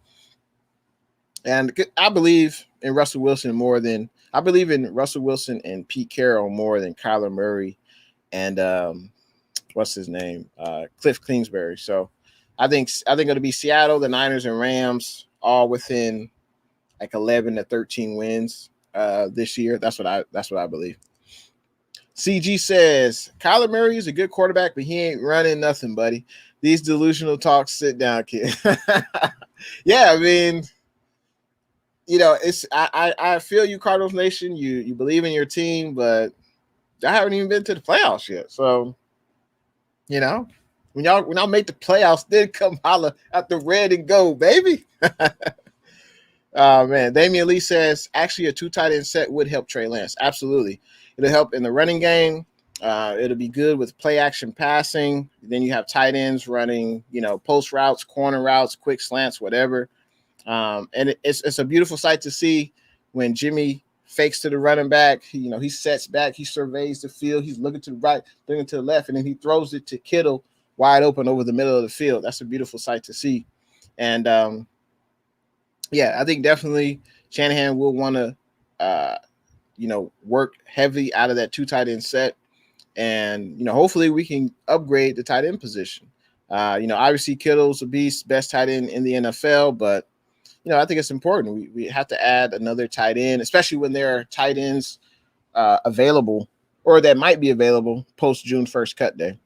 And I believe in Russell Wilson and Pete Carroll more than Kyler Murray and what's his name? Cliff Kingsbury. So I think it'll be Seattle, the Niners, and Rams all within like 11 to 13 wins this year. That's what I believe. CG says Kyler Murray is a good quarterback, but he ain't running nothing, buddy. These delusional talks. Sit down, kid. Yeah, I mean, it's I feel you, Cardinals Nation. You believe in your team, but I haven't even been to the playoffs yet. So, when y'all make the playoffs, then come holler at the red and gold, baby. Oh man, Damian Lee says actually a 2 tight end set would help Trey Lance. Absolutely. It'll help in the running game. It'll be good with play action passing. Then you have tight ends running, post routes, corner routes, quick slants, whatever. And it's a beautiful sight to see when Jimmy fakes to the running back. He sets back, he surveys the field, he's looking to the right, looking to the left, and then he throws it to Kittle wide open over the middle of the field. That's a beautiful sight to see. And I think definitely Shanahan will want to work heavy out of that 2 tight end set. And, hopefully we can upgrade the tight end position. Obviously Kittle's a beast, best tight end in the NFL, but, I think it's important. We have to add another tight end, especially when there are tight ends available or that might be available post June 1st cut day.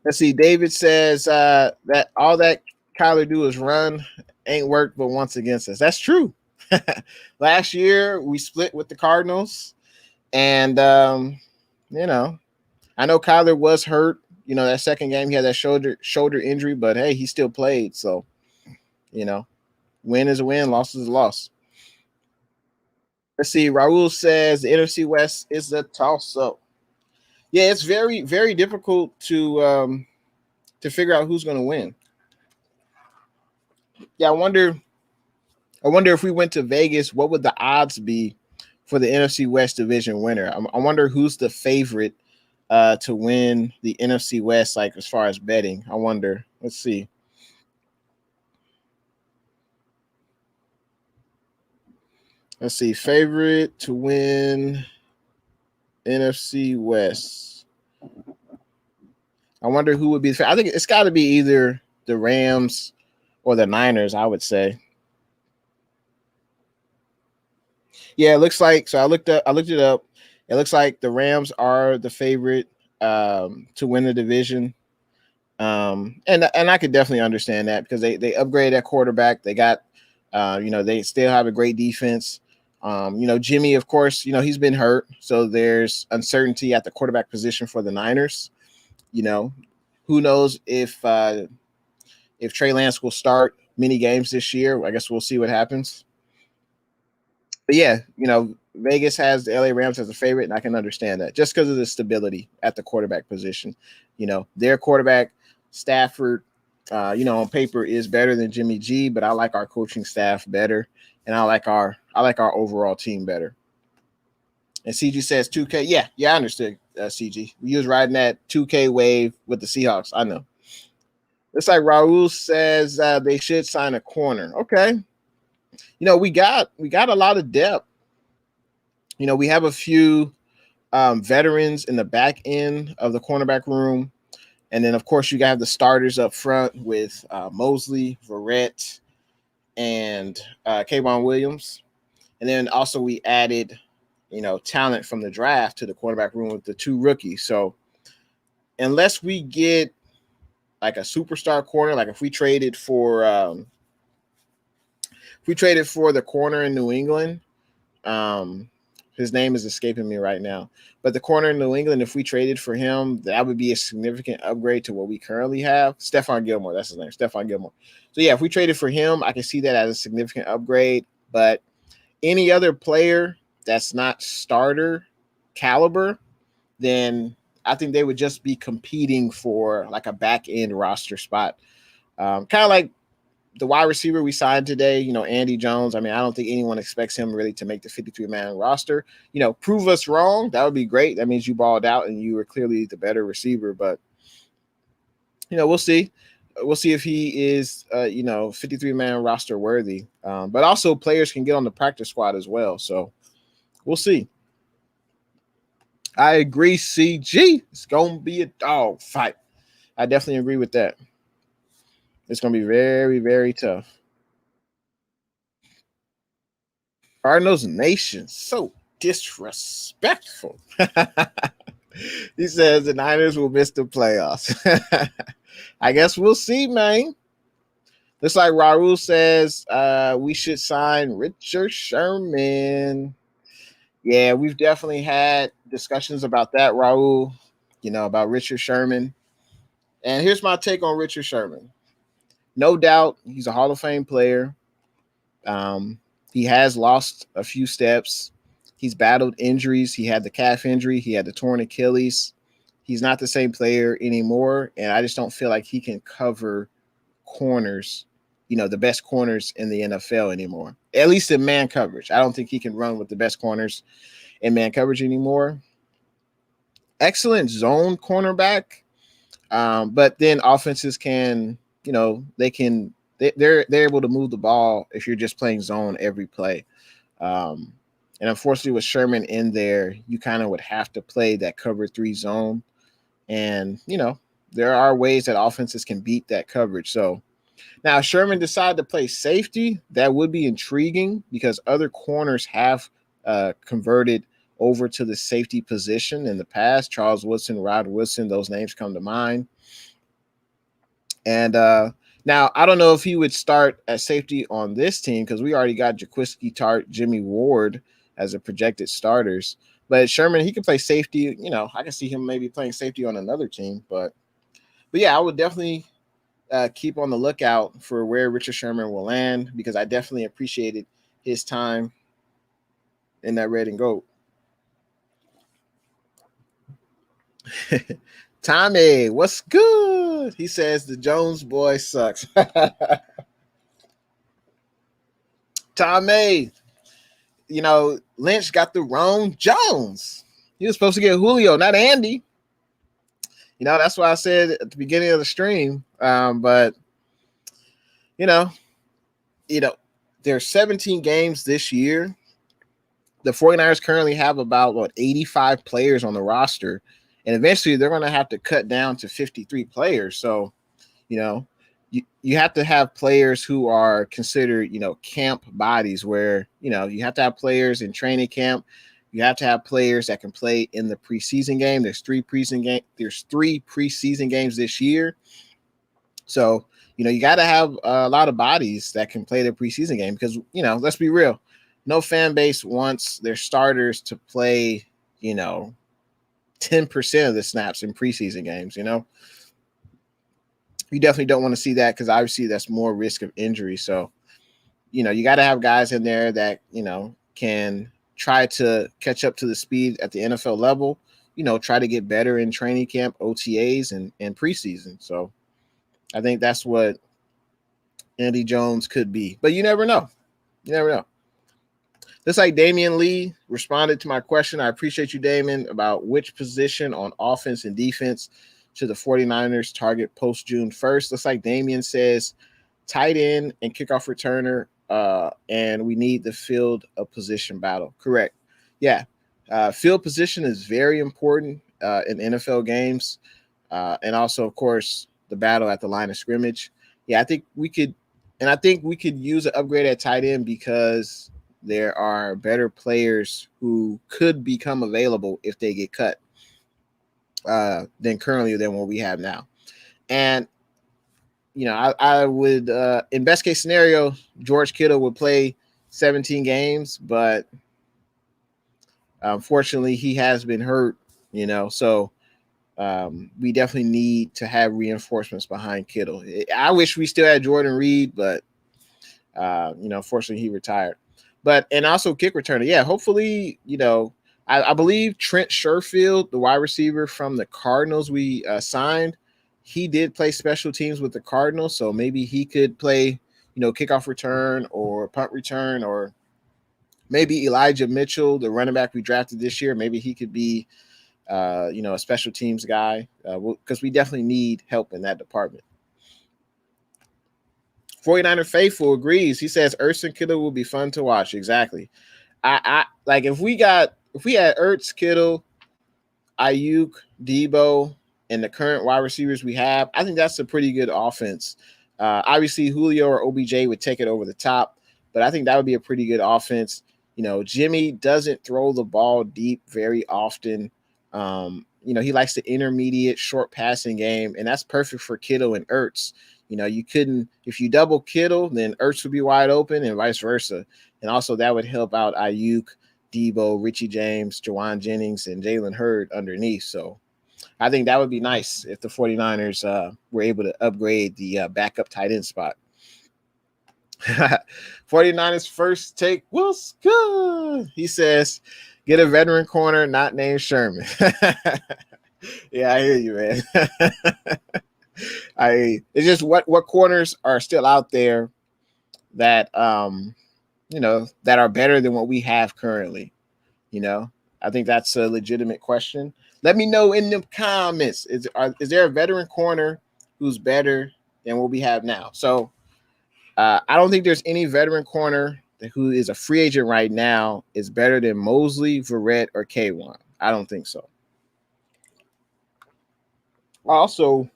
Let's see. David says that all that Kyler do is run, ain't worked but once against us. That's true. Last year we split with the Cardinals, and I know Kyler was hurt. That second game he had that shoulder injury, but hey, he still played. So, win is a win, loss is a loss. Let's see. Raul says the NFC West is a toss-up. Yeah, it's very, very difficult to figure out who's going to win. Yeah, I wonder if we went to Vegas, what would the odds be for the NFC West division winner? I wonder who's the favorite to win the NFC West, like as far as betting. I wonder. Let's see. Favorite to win NFC West. I wonder who would be. I think it's got to be either the Rams or the Niners, I would say. Yeah, it looks like. So I looked it up. It looks like the Rams are the favorite to win the division. And I could definitely understand that because they upgraded that quarterback. They got, they still have a great defense. Jimmy, of course, he's been hurt, so there's uncertainty at the quarterback position for the Niners. Who knows if Trey Lance will start many games this year. I guess we'll see what happens. But yeah, Vegas has the LA Rams as a favorite, and I can understand that just because of the stability at the quarterback position. Their quarterback, Stafford, on paper is better than Jimmy G, but I like our coaching staff better, and I like our overall team better. And CG says 2K. Yeah, I understood, CG. We was riding that 2K wave with the Seahawks. I know. It's like Raul says they should sign a corner. Okay. We got a lot of depth. We have a few veterans in the back end of the cornerback room. And then, of course, you have the starters up front with Mosley, Verrett, and Kayvon Williams. And then also we added, talent from the draft to the quarterback room with the 2 rookies. So unless we get like a superstar corner, like if we traded for the corner in New England, his name is escaping me right now, but the corner in New England, if we traded for him, that would be a significant upgrade to what we currently have. Stephon Gilmore, that's his name, Stephon Gilmore. So yeah, if we traded for him, I can see that as a significant upgrade. But any other player that's not starter caliber, then I think they would just be competing for like a back end roster spot. Kind of like the wide receiver we signed today, Andy Jones. I mean, I don't think anyone expects him really to make the 53-man roster. Prove us wrong. That would be great. That means you balled out and you were clearly the better receiver. But, we'll see. We'll see if he is, 53-man roster worthy. But also players can get on the practice squad as well. So we'll see. I agree, CG. It's going to be a dog fight. I definitely agree with that. It's going to be very, very tough. Cardinals Nation, so disrespectful. He says the Niners will miss the playoffs. I guess we'll see, man. Just like Raul says, we should sign Richard Sherman. Yeah, we've definitely had discussions about that, Raul, about Richard Sherman. And here's my take on Richard Sherman. No doubt, he's a Hall of Fame player. He has lost a few steps. He's battled injuries. He had the calf injury. He had the torn Achilles. He's not the same player anymore, and I just don't feel like he can cover corners, the best corners in the NFL anymore, at least in man coverage. I don't think he can run with the best corners in man coverage anymore. Excellent zone cornerback, but then offenses can – they're able to move the ball if you're just playing zone every play. And unfortunately with Sherman in there, you kind of would have to play that cover 3 zone. And, there are ways that offenses can beat that coverage. So now if Sherman decided to play safety, that would be intriguing because other corners have converted over to the safety position in the past. Charles Woodson, Rod Woodson, those names come to mind. And now I don't know if he would start at safety on this team because we already got Jaquiski Tart, Jimmy Ward as a projected starters. But Sherman, he can play safety. I can see him maybe playing safety on another team. But yeah, I would definitely keep on the lookout for where Richard Sherman will land because I definitely appreciated his time in that red and gold. Tommy, what's good? He says the Jones boy sucks. Tommy, Lynch got the wrong Jones. He was supposed to get Julio, not Andy. That's what I said at the beginning of the stream. But there's 17 games this year. The 49ers currently have about 85 players on the roster. And eventually they're going to have to cut down to 53 players. So, you have to have players who are considered, camp bodies where, you have to have players in training camp. You have to have players that can play in the preseason game. There's 3 preseason games this year. So, you got to have a lot of bodies that can play the preseason game because, let's be real. No fan base wants their starters to play, 10% of the snaps in preseason games, you definitely don't want to see that because obviously that's more risk of injury. So, you got to have guys in there that, can try to catch up to the speed at the NFL level, try to get better in training camp, OTAs, and preseason. So I think that's what Andy Jones could be. But you never know. You never know. Just like Damian Lee responded to my question. I appreciate you, Damon, about which position on offense and defense should the 49ers target post-June 1st. Looks like Damian says tight end and kickoff returner, and we need the field of position battle. Correct. Yeah. Field position is very important in NFL games. And also, of course, the battle at the line of scrimmage. Yeah, I think we could use an upgrade at tight end because there are better players who could become available if they get cut than what we have now. And, I would, in best case scenario, George Kittle would play 17 games, but unfortunately he has been hurt, so we definitely need to have reinforcements behind Kittle. I wish we still had Jordan Reed, but, unfortunately he retired. And also kick returner. Yeah, hopefully, I believe Trent Sherfield, the wide receiver from the Cardinals we signed, he did play special teams with the Cardinals. So maybe he could play, kickoff return or punt return, or maybe Elijah Mitchell, the running back we drafted this year. Maybe he could be, a special teams guy because we definitely need help in that department. 49er Faithful agrees. He says Ertz and Kittle will be fun to watch. Exactly. I like if we had Ertz, Kittle, Ayuk, Debo, and the current wide receivers we have, I think that's a pretty good offense. Obviously, Julio or OBJ would take it over the top, but I think that would be a pretty good offense. Jimmy doesn't throw the ball deep very often. He likes the intermediate short passing game, and that's perfect for Kittle and Ertz. If you double Kittle, then Ertz would be wide open and vice versa. And also that would help out Ayuk, Debo, Richie James, Jawan Jennings, and Jalen Hurd underneath. So I think that would be nice if the 49ers were able to upgrade the backup tight end spot. 49ers first take was good. He says, get a veteran corner not named Sherman. Yeah, I hear you, man. It's just what corners are still out there that that are better than what we have currently. I think that's a legitimate question. Let me know in the comments. Is there a veteran corner who's better than what we have now? So I don't think there's any veteran corner who is a free agent right now is better than Mosley, Verrett, or K1. I don't think so. Also,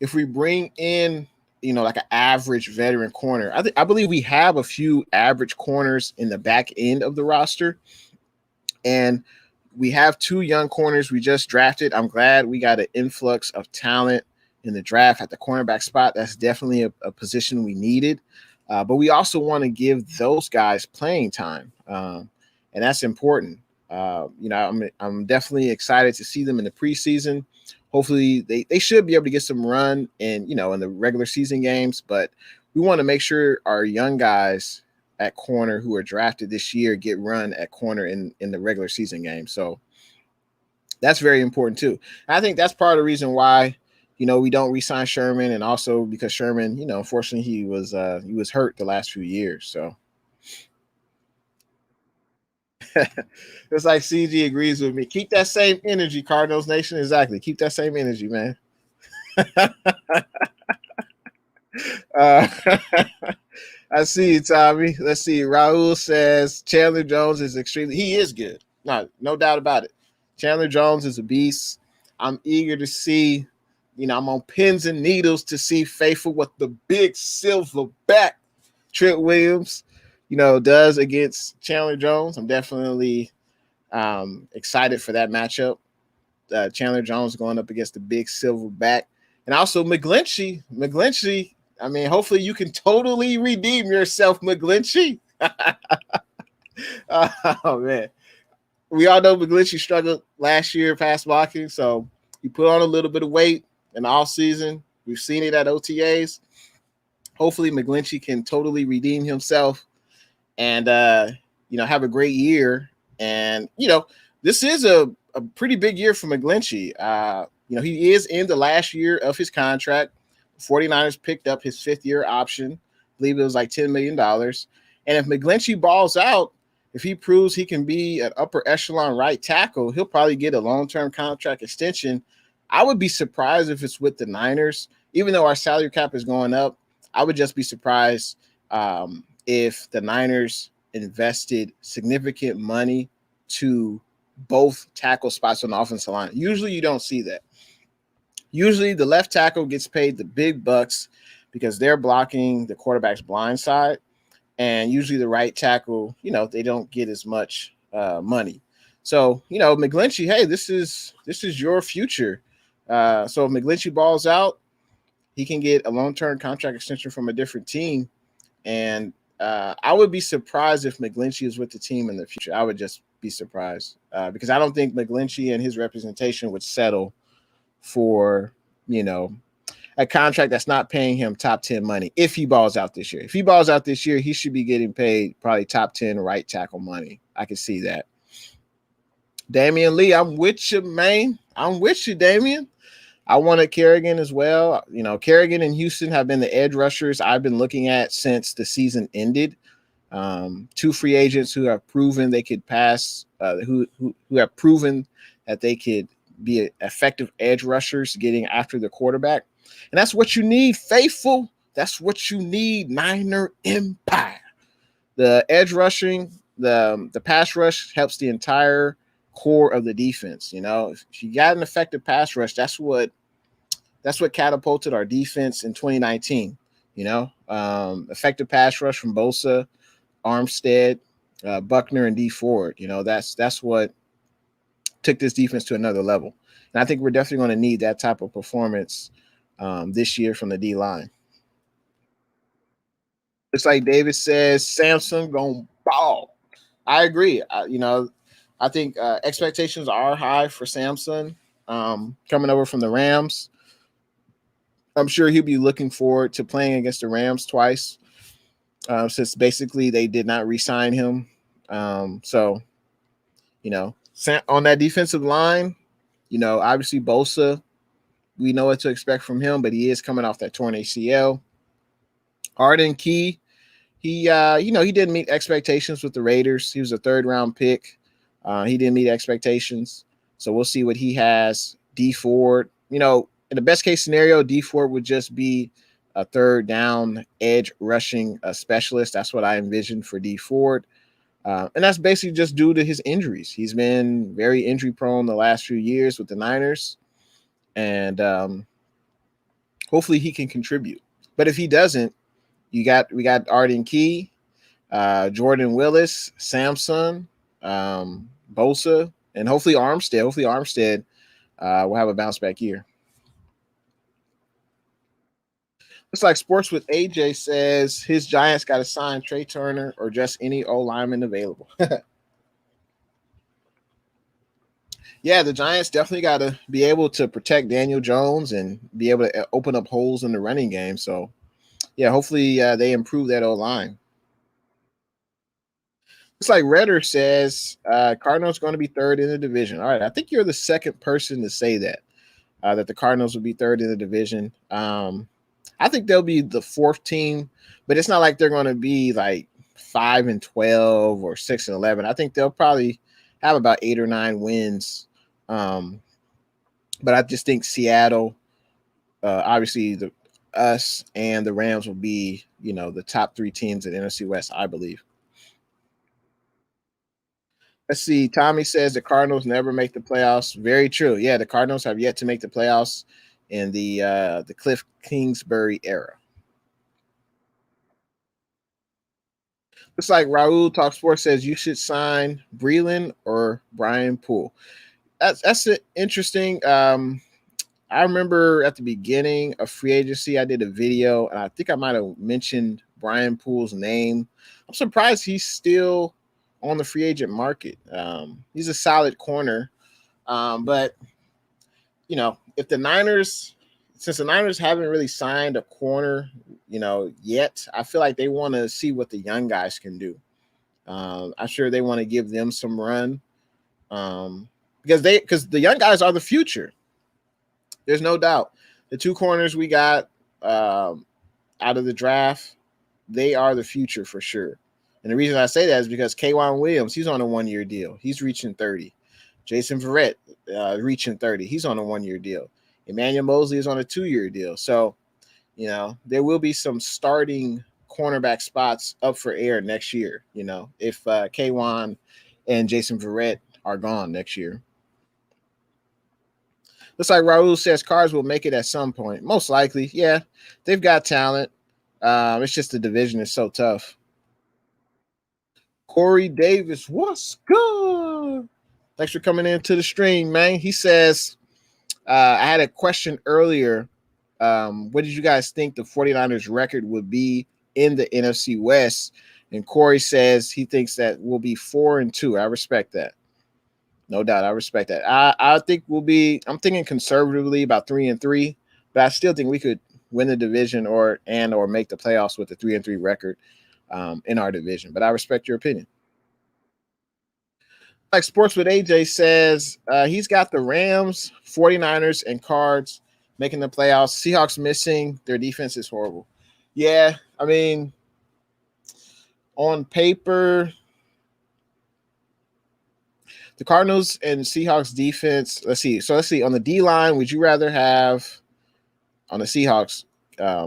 if we bring in, like an average veteran corner, I believe we have a few average corners in the back end of the roster. And we have 2 young corners we just drafted. I'm glad we got an influx of talent in the draft at the cornerback spot. That's definitely a position we needed. But we also want to give those guys playing time. And that's important. I'm definitely excited to see them in the preseason. Hopefully they should be able to get some run in the regular season games, but we want to make sure our young guys at corner who are drafted this year get run at corner in the regular season game. So that's very important too. I think that's part of the reason why, we don't re-sign Sherman, and also because Sherman, unfortunately he was hurt the last few years. So it's like CG agrees with me. Keep that same energy, Cardinals Nation. Exactly. Keep that same energy, man. I see you, Tommy. Let's see. Raul says Chandler Jones is he is good. No doubt about it. Chandler Jones is a beast. I'm eager to see, I'm on pins and needles to see Faithful what the big silver back Trent Williams, does against Chandler Jones. I'm definitely excited for that matchup. Chandler Jones going up against the big silver back. And also McGlinchey. I mean, hopefully you can totally redeem yourself, McGlinchey. Oh, man. We all know McGlinchey struggled last year pass blocking, so he put on a little bit of weight in the offseason. We've seen it at OTAs. Hopefully McGlinchey can totally redeem himself and, have a great year And, this is a pretty big year for McGlinchey. He is in the last year of his contract. 49ers picked up his fifth year option. I believe it was like $10 million. And if McGlinchey balls out, if he proves he can be an upper echelon right tackle, he'll probably get a long-term contract extension. I would be surprised if it's with the Niners. Even though our salary cap is going up, I would just be surprised if the Niners invested significant money to both tackle spots on the offensive line. Usually you don't see that. Usually the left tackle gets paid the big bucks because they're blocking the quarterback's blind side. And usually the right tackle, they don't get as much money. So, McGlinchey, hey, this is your future. So if McGlinchey balls out, he can get a long-term contract extension from a different team. And I would be surprised if McGlinchey is with the team in the future. I would just be surprised because I don't think McGlinchey and his representation would settle for, a contract that's not paying him top 10 money if he balls out this year. If he balls out this year, he should be getting paid probably top 10 right tackle money. I can see that. Damian Lee, I'm with you, man. I'm with you, Damian. I wanted Kerrigan as well. Kerrigan and Houston have been the edge rushers I've been looking at since the season ended. Two free agents who have proven they could pass, who have proven that they could be effective edge rushers getting after the quarterback. And that's what you need, faithful. That's what you need, Niner Empire. The edge rushing, the pass rush helps the entire core of the defense. If you got an effective pass rush, that's what catapulted our defense in 2019. Effective pass rush from Bosa, Armstead, Buckner, and D Ford. That's what took this defense to another level. And I think we're definitely going to need that type of performance this year from the D line. It's like David says, Samson gonna ball. I agree. I think expectations are high for Samson coming over from the Rams. I'm sure he'll be looking forward to playing against the Rams twice, since basically they did not re-sign him. So, on that defensive line, obviously Bosa, we know what to expect from him, but he is coming off that torn ACL. Arden Key, he didn't meet expectations with the Raiders. He was a third-round pick. He didn't meet expectations. So we'll see what he has. D Ford, in the best case scenario, D Ford would just be a third down edge rushing specialist. That's what I envisioned for D Ford. And that's basically just due to his injuries. He's been very injury prone the last few years with the Niners. And hopefully he can contribute. But if he doesn't, we got Arden Key, Jordan Willis, Samson, Bosa, and hopefully Armstead. Hopefully Armstead will have a bounce back year. Looks like Sports with AJ says his Giants got to sign Trey Turner or just any O lineman available. Yeah, the Giants definitely got to be able to protect Daniel Jones and be able to open up holes in the running game. So, yeah, hopefully they improve that O line. It's like Redder says, Cardinals going to be third in the division. All right, I think you're the second person to say that the Cardinals will be third in the division. I think they'll be the fourth team, but it's not like they're going to be like 5-12 or 6-11. I think they'll probably have about 8 or 9 wins. But I just think Seattle, obviously us and the Rams will be, the top 3 teams in NFC West, I believe. Let's see. Tommy says the Cardinals never make the playoffs. Very true. Yeah, the Cardinals have yet to make the playoffs in the Cliff Kingsbury era. Looks like Raul Talk Sports says you should sign Breland or Brian Poole. That's interesting. I remember at the beginning of free agency, I did a video, and I think I might have mentioned Brian Poole's name. I'm surprised he's still on the free agent market. He's a solid corner, but if the Niners, since the Niners haven't really signed a corner, yet, I feel like they want to see what the young guys can do. I'm sure they want to give them some run, because the young guys are the future. There's no doubt. The two corners we got out of the draft, they are the future for sure. And the reason I say that is because K'Wan Williams, he's on a 1 year deal. He's reaching 30. Jason Verrett, reaching 30. He's on a 1 year deal. Emmanuel Mosley is on a 2 year deal. So, there will be some starting cornerback spots up for air next year, if K'Wan and Jason Verrett are gone next year. Looks like Raul says Cards will make it at some point. Most likely, yeah. They've got talent. It's just the division is so tough. Corey Davis, what's good? Thanks for coming into the stream, man. He says, I had a question earlier. What did you guys think the 49ers record would be in the NFC West? And Corey says he thinks that we'll be 4-2. I respect that. No doubt. I respect that. I think I'm thinking conservatively about 3-3, but I still think we could win the division or make the playoffs with a 3-3 record in our division. But I respect your opinion. Like Sports with AJ says, he's got the Rams, 49ers, and Cards making the playoffs. Seahawks missing. Their defense is horrible. Yeah, I mean, on paper, the Cardinals and Seahawks defense. Let's see. On the D line, would you rather have on the Seahawks,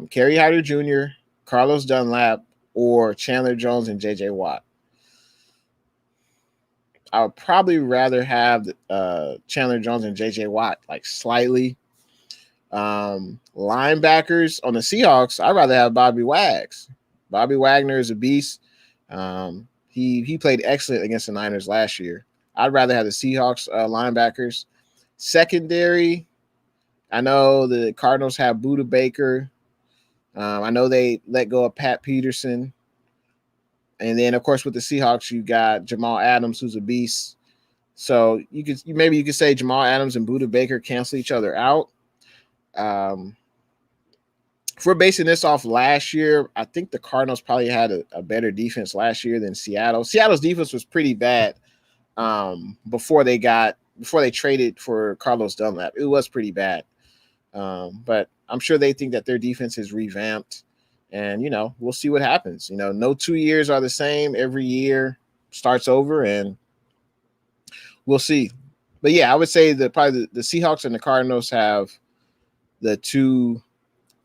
Kerry Hyder Jr., Carlos Dunlap, or Chandler Jones and J.J. Watt? I would probably rather have Chandler Jones and J.J. Watt, like slightly. Linebackers on the Seahawks, I'd rather have Bobby Wags. Bobby Wagner is a beast. He played excellent against the Niners last year. I'd rather have the Seahawks linebackers. Secondary, I know the Cardinals have Buda Baker. I know they let go of Pat Peterson. And then, of course, with the Seahawks, you got Jamal Adams, who's a beast. So you could say Jamal Adams and Buda Baker cancel each other out. If we're basing this off last year, I think the Cardinals probably had a better defense last year than Seattle. Seattle's defense was pretty bad before they traded for Carlos Dunlap. It was pretty bad. But I'm sure they think that their defense is revamped. And, we'll see what happens. No 2 years are the same. Every year starts over, and we'll see. But, yeah, I would say that probably the Seahawks and the Cardinals have the two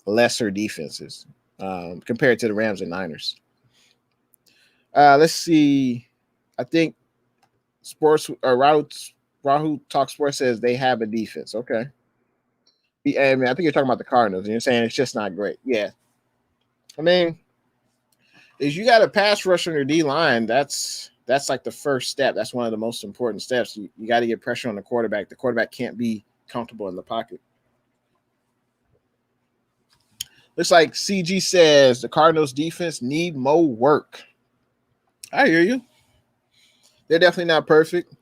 lesser defenses compared to the Rams and Niners. Let's see. I think Rahul Talk Sports says they have a defense. Okay. I think you're talking about the Cardinals, and you're saying it's just not great. Yeah. I mean, if you got a pass rush on your D line, that's like the first step. That's one of the most important steps. You got to get pressure on the quarterback. The quarterback can't be comfortable in the pocket. Looks like CG says the Cardinals defense need more work. I hear you. They're definitely not perfect,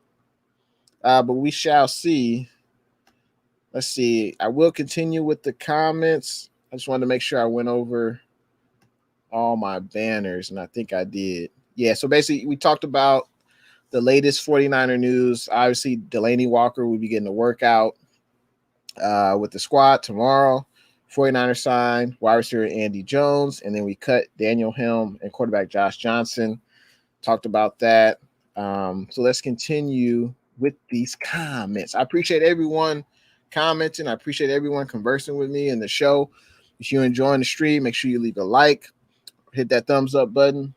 but we shall see. Let's see. I will continue with the comments. I just wanted to make sure I went over all my banners, and I think I did. Yeah, so basically we talked about the latest 49er news. Obviously, Delaney Walker will be getting a workout with the squad tomorrow. 49er signed wide receiver Andy Jones, and then we cut Daniel Helm and quarterback Josh Johnson. Talked about that. So let's continue with these comments. I appreciate everyone commenting. I appreciate everyone conversing with me in the show. If you're enjoying the stream, make sure you leave a like, hit that thumbs up button,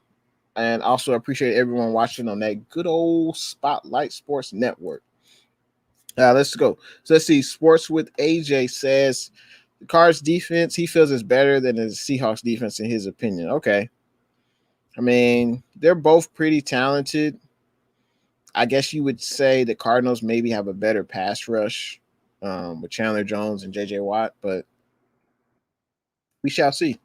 and also appreciate everyone watching on that good old Spotlight Sports Network. Let's go. So let's see. Sports with AJ says the Cards defense he feels is better than the Seahawks defense in his opinion. Okay. I mean, they're both pretty talented. I guess you would say the Cardinals maybe have a better pass rush with Chandler Jones and J.J. Watt, but we shall see.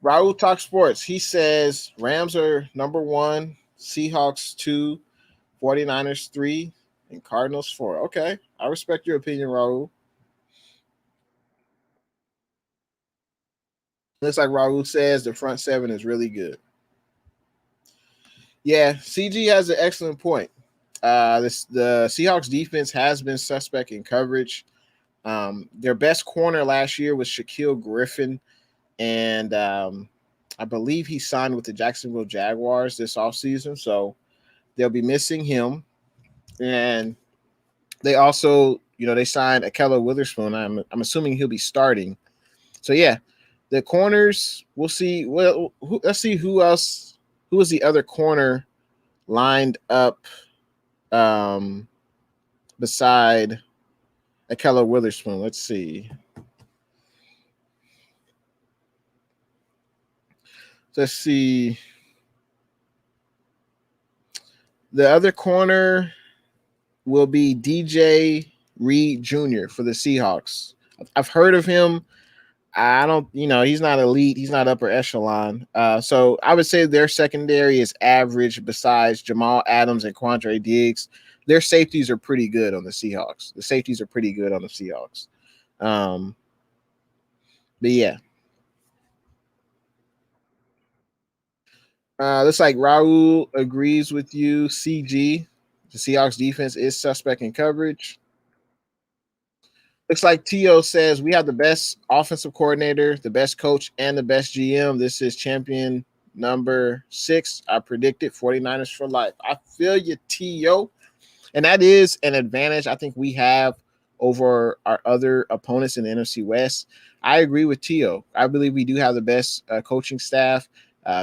Raul Talk Sports, he says Rams are number 1, Seahawks 2, 49ers 3, and Cardinals 4. Okay, I respect your opinion, Raul. Looks like Raul says the front seven is really good. Yeah, CG has an excellent point. The Seahawks defense has been suspect in coverage. Their best corner last year was Shaquille Griffin, and I believe he signed with the Jacksonville Jaguars this offseason, so they'll be missing him. And they also, they signed Akello Witherspoon. I'm assuming he'll be starting. So yeah, the corners, we'll see. Well, let's see who else. Who is the other corner lined up beside Akello Witherspoon? Let's see. Let's see. The other corner will be DJ Reed Jr. for the Seahawks. I've heard of him. I don't, he's not elite. He's not upper echelon. So I would say their secondary is average besides Jamal Adams and Quandre Diggs. Their safeties are pretty good on the Seahawks. But yeah. Looks like Raul agrees with you. CG, the Seahawks defense is suspect in coverage. Looks like T.O. says we have the best offensive coordinator, the best coach, and the best GM. This is champion number 6. I predicted 49ers for life. I feel you, T.O. And that is an advantage I think we have over our other opponents in the NFC West. I agree with T.O. I believe we do have the best coaching staff,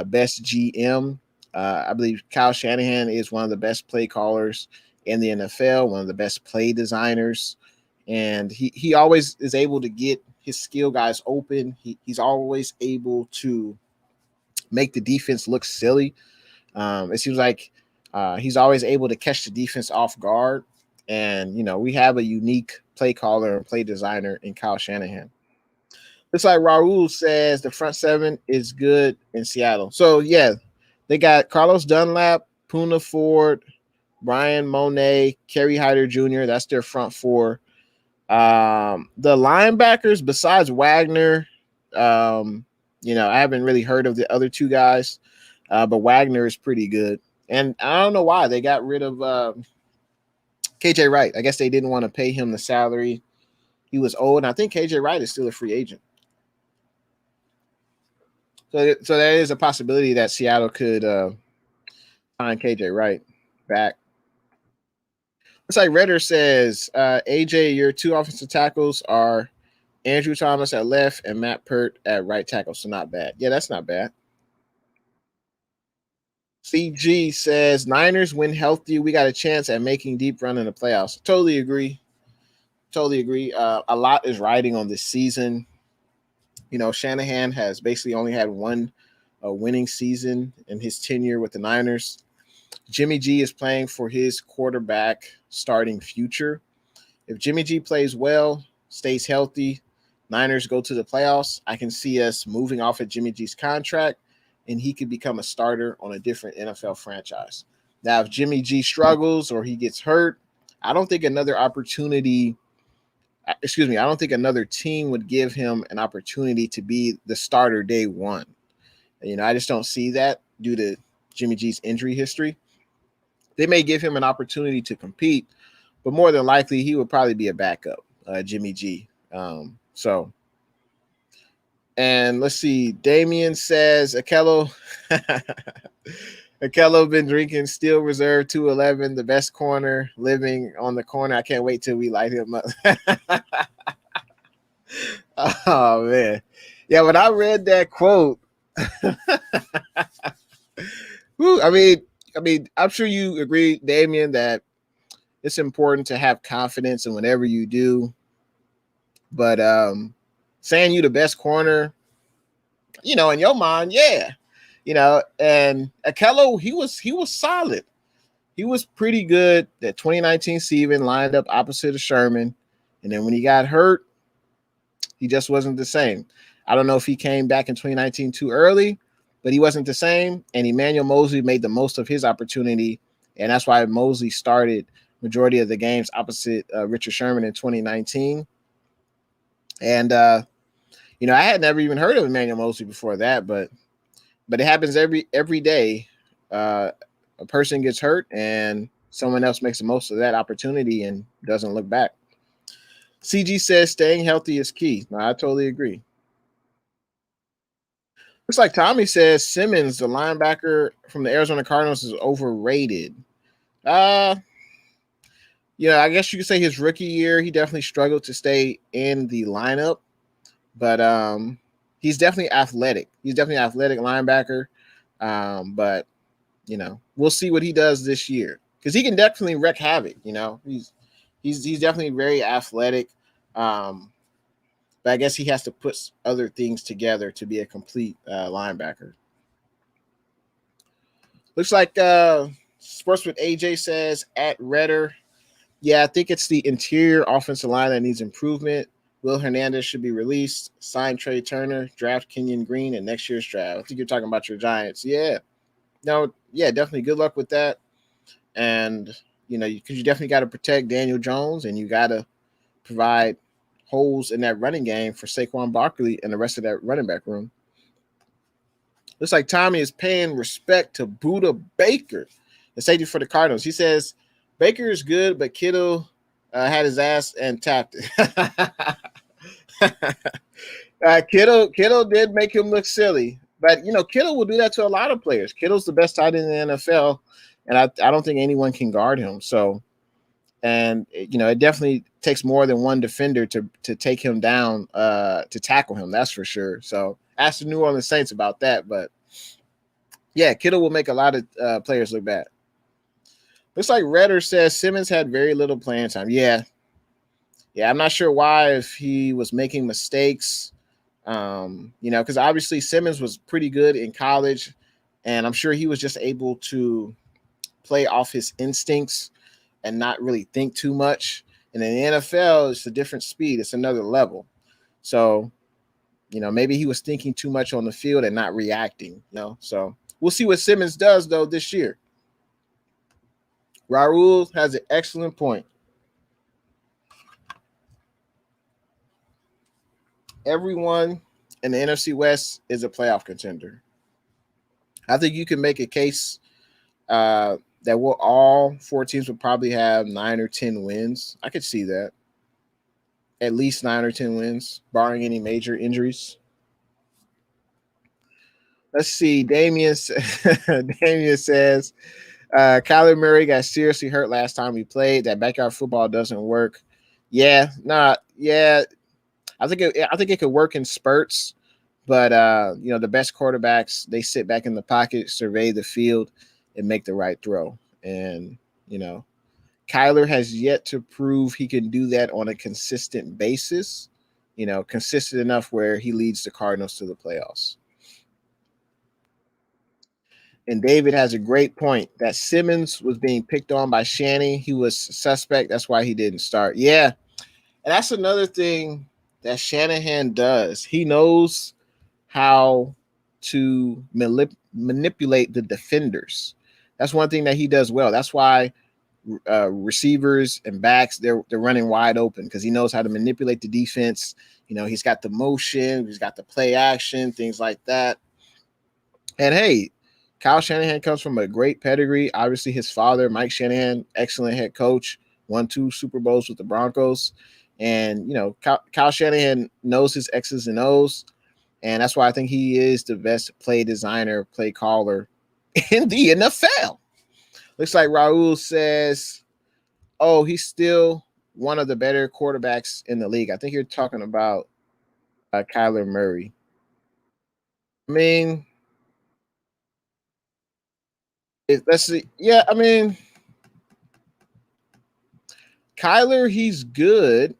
best GM. I believe Kyle Shanahan is one of the best play callers in the NFL, one of the best play designers. And he always is able to get his skill guys open. He's always able to make the defense look silly. It seems like he's always able to catch the defense off guard. And, we have a unique play caller and play designer in Kyle Shanahan. It's like Raul says the front 7 is good in Seattle. So, yeah, they got Carlos Dunlap, Poona Ford, Brian Monet, Kerry Hyder Jr. That's their front 4. The linebackers, besides Wagner, I haven't really heard of the other 2 guys, but Wagner is pretty good. And I don't know why they got rid of KJ Wright. I guess they didn't want to pay him the salary. He was old, and I think KJ Wright is still a free agent. So there is a possibility that Seattle could sign KJ Wright back. It's like Redder says, AJ, your 2 offensive tackles are Andrew Thomas at left and Matt Pert at right tackle. So not bad. Yeah, that's not bad. CG says, Niners when healthy, we got a chance at making deep run in the playoffs. Totally agree. A lot is riding on this season. Shanahan has basically only had one winning season in his tenure with the Niners. Jimmy G is playing for his quarterback starting future. If Jimmy G plays well, stays healthy, Niners go to the playoffs, I can see us moving off of Jimmy G's contract, and he could become a starter on a different NFL franchise. Now, if Jimmy G struggles or he gets hurt, I don't think another team would give him an opportunity to be the starter day one. I just don't see that due to Jimmy G's injury history. They may give him an opportunity to compete, but more than likely he would probably be a backup, Jimmy G. And let's see. Damian says Akello been drinking Steel Reserve 211, the best corner living on the corner. I can't wait till we light him up. Oh man. Yeah, when I read that quote, I mean, I'm sure you agree, Damian, that it's important to have confidence in whatever you do. But saying you the best corner, in your mind, yeah. And Akello, he was solid. He was pretty good. That 2019 season lined up opposite of Sherman. And then when he got hurt, he just wasn't the same. I don't know if he came back in 2019 too early, but he wasn't the same. And Emmanuel Mosley made the most of his opportunity. And that's why Mosley started majority of the games opposite Richard Sherman in 2019. And, I had never even heard of Emmanuel Mosley before that, but it happens every day. a person gets hurt and someone else makes the most of that opportunity and doesn't look back. CG says staying healthy is key. No, I totally agree. Looks like Tommy says Simmons, the linebacker from the Arizona Cardinals, is overrated. Uh, I guess you could say his rookie year, he definitely struggled to stay in the lineup, but he's definitely athletic. He's definitely an athletic linebacker. But we'll see what he does this year because he can definitely wreak havoc. He's definitely very athletic. But I guess he has to put other things together to be a complete linebacker. Looks like Sports with AJ says at Redder. Yeah, I think it's the interior offensive line that needs improvement. Will Hernandez should be released. Sign Trey Turner. Draft Kenyon Green in next year's draft. I think you're talking about your Giants. Yeah. No, yeah, definitely good luck with that. And, because you definitely got to protect Daniel Jones and you got to provide holes in that running game for Saquon Barkley and the rest of that running back room. Looks like Tommy is paying respect to Buda Baker, the safety for the Cardinals. He says, Baker is good, but Kittle had his ass and tapped it. Kittle did make him look silly. But, Kittle will do that to a lot of players. Kittle's the best tight end in the NFL, and I don't think anyone can guard him. So, and, it definitely takes more than one defender to take him down, to tackle him. That's for sure. So, ask the New Orleans Saints about that. But, yeah, Kittle will make a lot of players look bad. Looks like Redder says Simmons had very little playing time. Yeah, I'm not sure why, if he was making mistakes. Because obviously Simmons was pretty good in college, and I'm sure he was just able to play off his instincts and not really think too much. And in the NFL, it's a different speed. It's another level. So, maybe he was thinking too much on the field and not reacting, So we'll see what Simmons does, though, this year. Raul has an excellent point. Everyone in the NFC West is a playoff contender. I think you can make a case that all 4 teams will probably have 9 or 10 wins. I could see that. At least 9 or 10 wins, barring any major injuries. Let's see. Damian says, Kyler Murray got seriously hurt last time we played. That backyard football doesn't work. Yeah, I think it could work in spurts, but the best quarterbacks, they sit back in the pocket, survey the field, and make the right throw. And Kyler has yet to prove he can do that on a consistent basis. Consistent enough where he leads the Cardinals to the playoffs. And David has a great point that Simmons was being picked on by Shanny. He was suspect. That's why he didn't start. Yeah. And that's another thing that Shanahan does. He knows how to manipulate the defenders. That's one thing that he does well. That's why receivers and backs, they're running wide open because he knows how to manipulate the defense. He's got the motion, he's got the play action, things like that. And hey, Kyle Shanahan comes from a great pedigree. Obviously, his father, Mike Shanahan, excellent head coach, won 2 Super Bowls with the Broncos. And, Kyle Shanahan knows his X's and O's. And that's why I think he is the best play designer, play caller in the NFL. Looks like Raul says, he's still one of the better quarterbacks in the league. I think you're talking about Kyler Murray. I mean, let's see. Yeah, I mean, Kyler, he's good,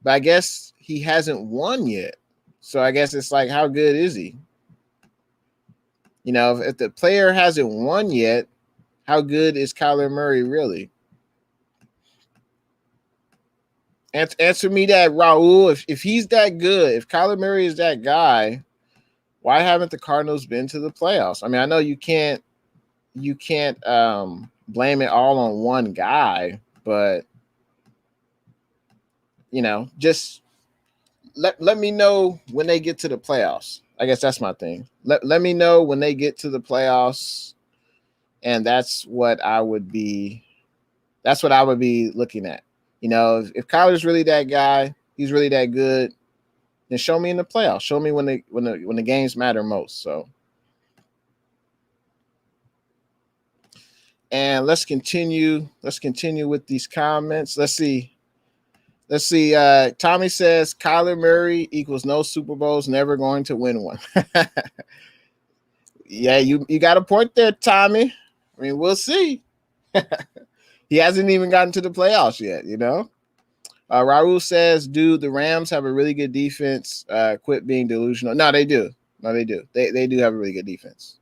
but I guess he hasn't won yet. So I guess it's like, how good is he? If the player hasn't won yet, how good is Kyler Murray really? Answer me that, Raul. If he's that good, if Kyler Murray is that guy, why haven't the Cardinals been to the playoffs? I mean, I know you can't blame it all on one guy, but just let me know when they get to the playoffs. I guess that's my thing. Let me know when they get to the playoffs, and that's what I would be. That's what I would be looking at. You know, if Kyler's really that guy, he's really that good. Then show me in the playoffs. Show me when the games matter most. So, and let's continue. Let's continue with these comments. Let's see. Let's see. Tommy says Kyler Murray equals no Super Bowls, never going to win one. Yeah, you got a point there, Tommy. I mean, we'll see. He hasn't even gotten to the playoffs yet, you know. Raul says, "Dude, the Rams have a really good defense. Quit being delusional." No, they do. No, they do. They do have a really good defense.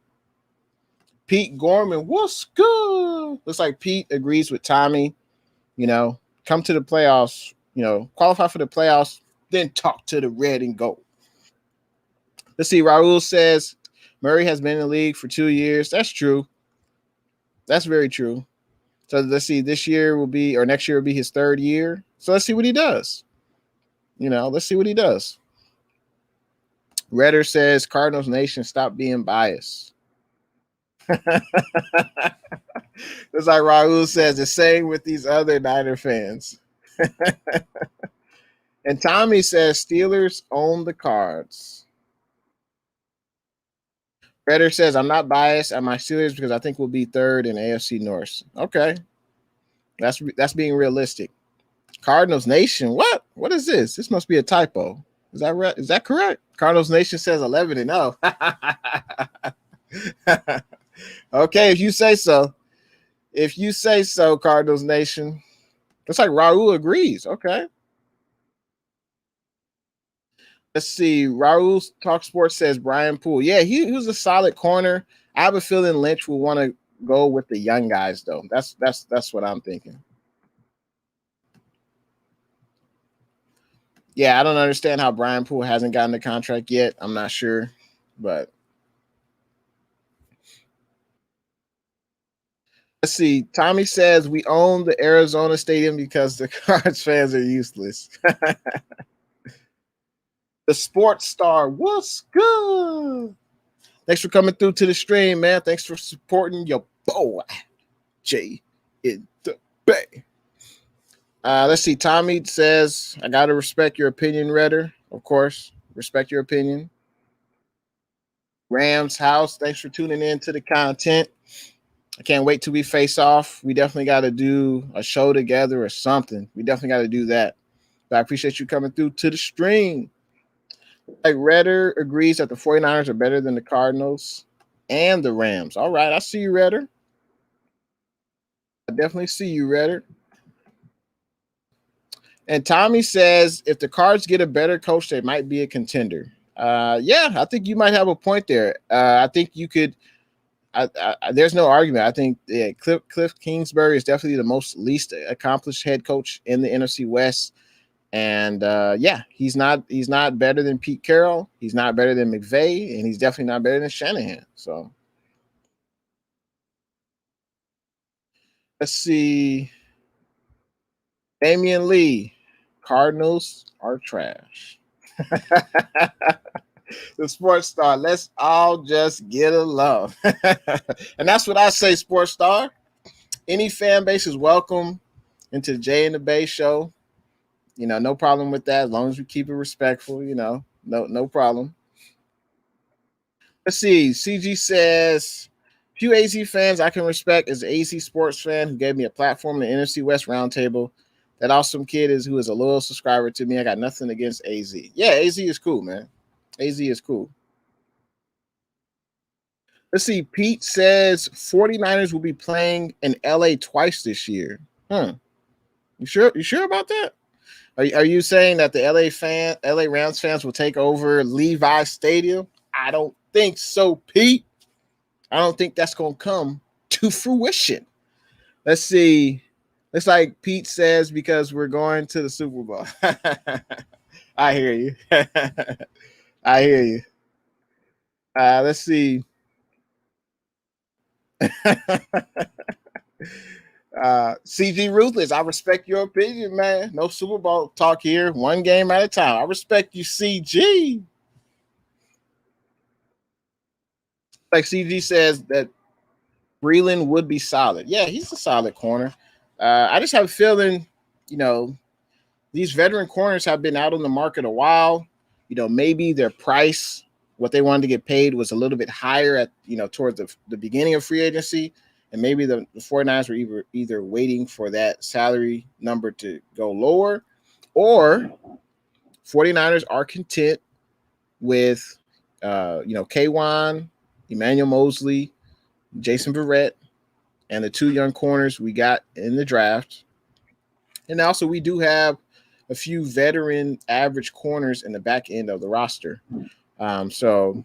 Pete Gorman, what's good? Looks like Pete agrees with Tommy. You know, come to the playoffs. You know, qualify for the playoffs, then talk to the red and gold. Let's see. Raul says Murray has been in the league for 2 years. That's true. That's very true. So let's see. This year will be, or next year will be his 3rd year. So let's see what he does. You know, let's see what he does. Redder says Cardinals Nation, stop being biased. It's like Raul says, the same with these other Niner fans. And Tommy says Steelers own the Cards. Redder says I'm not biased at my Steelers because I think we'll be 3rd in AFC North. Okay, that's being realistic. Cardinals Nation, what? What is this? This must be a typo. Is that right? Is that correct? Cardinals Nation says 11-0. Okay, if you say so. If you say so, Cardinals Nation. Looks like Raul agrees. Okay. Let's see. Raul Talk Sports says Brian Poole. Yeah, he was a solid corner. I have a feeling Lynch will want to go with the young guys, though. That's what I'm thinking. Yeah, I don't understand how Brian Poole hasn't gotten the contract yet. I'm not sure, but let's see. Tommy says we own the Arizona Stadium because the Cards fans are useless. The Sports Star, what's good? Thanks for coming through to the stream, man. Thanks for supporting your boy, Jay in the Bay. Let's see. Tommy says, I got to respect your opinion, Redder. Of course, respect your opinion. Rams House, thanks for tuning in to the content. I can't wait till we face off. We definitely got to do a show together or something. We definitely got to do that. But I appreciate you coming through to the stream. Like Redder agrees that the 49ers are better than the Cardinals and the Rams. All right, I see you, Redder. I definitely see you, Redder. And Tommy says if the Cards get a better coach, they might be a contender. Yeah, I think you might have a point there. I think you could. There's no argument. I think Cliff Kingsbury is definitely the most least accomplished head coach in the NFC West. And yeah, he's not better than Pete Carroll. He's not better than McVay, and he's definitely not better than Shanahan. So let's see. Damian Lee, Cardinals are trash. The Sports Star, let's all just get along. And that's what I say, Sports Star. Any fan base is welcome into the Jay and the Bay show. You know, no problem with that as long as we keep it respectful, you know, no problem. Let's see. CG says, few AZ fans I can respect as an AZ sports fan who gave me a platform in the NFC West Roundtable. That awesome kid who is a loyal subscriber to me. I got nothing against AZ. Yeah, AZ is cool, man. AZ is cool. Let's see. Pete says 49ers will be playing in LA twice this year. You sure about that? Are you saying that the LA Rams fans will take over Levi Stadium? I don't think so, Pete. I don't think that's going to come to fruition. Let's see. It's like Pete says because we're going to the Super Bowl. I hear you. I hear you. Let's see. CG Ruthless, I respect your opinion, man. No Super Bowl talk here. One game at a time. I respect you, CG. Like CG says that Breland would be solid. Yeah, he's a solid corner. I just have a feeling, you know, these veteran corners have been out on the market a while. You know, maybe their price, what they wanted to get paid, was a little bit higher at, you know, towards the beginning of free agency. And maybe the 49ers were either waiting for that salary number to go lower, or 49ers are content with, you know, Kwan, Emmanuel Mosley, Jason Verrett, and the two young corners we got in the draft. And also, we do have a few veteran average corners in the back end of the roster. So,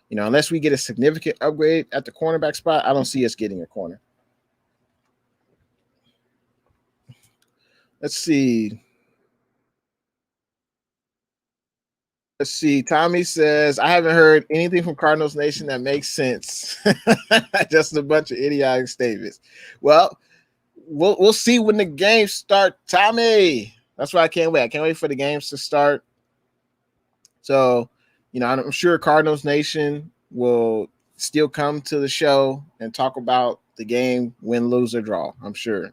you know, unless we get a significant upgrade at the cornerback spot, I don't see us getting a corner. Let's see. Tommy says, I haven't heard anything from Cardinals Nation that makes sense. Just a bunch of idiotic statements. Well, we'll see when the games start, Tommy. That's why I can't wait. I can't wait for the games to start. So, you know, I'm sure Cardinals Nation will still come to the show and talk about the game, win, lose, or draw. I'm sure.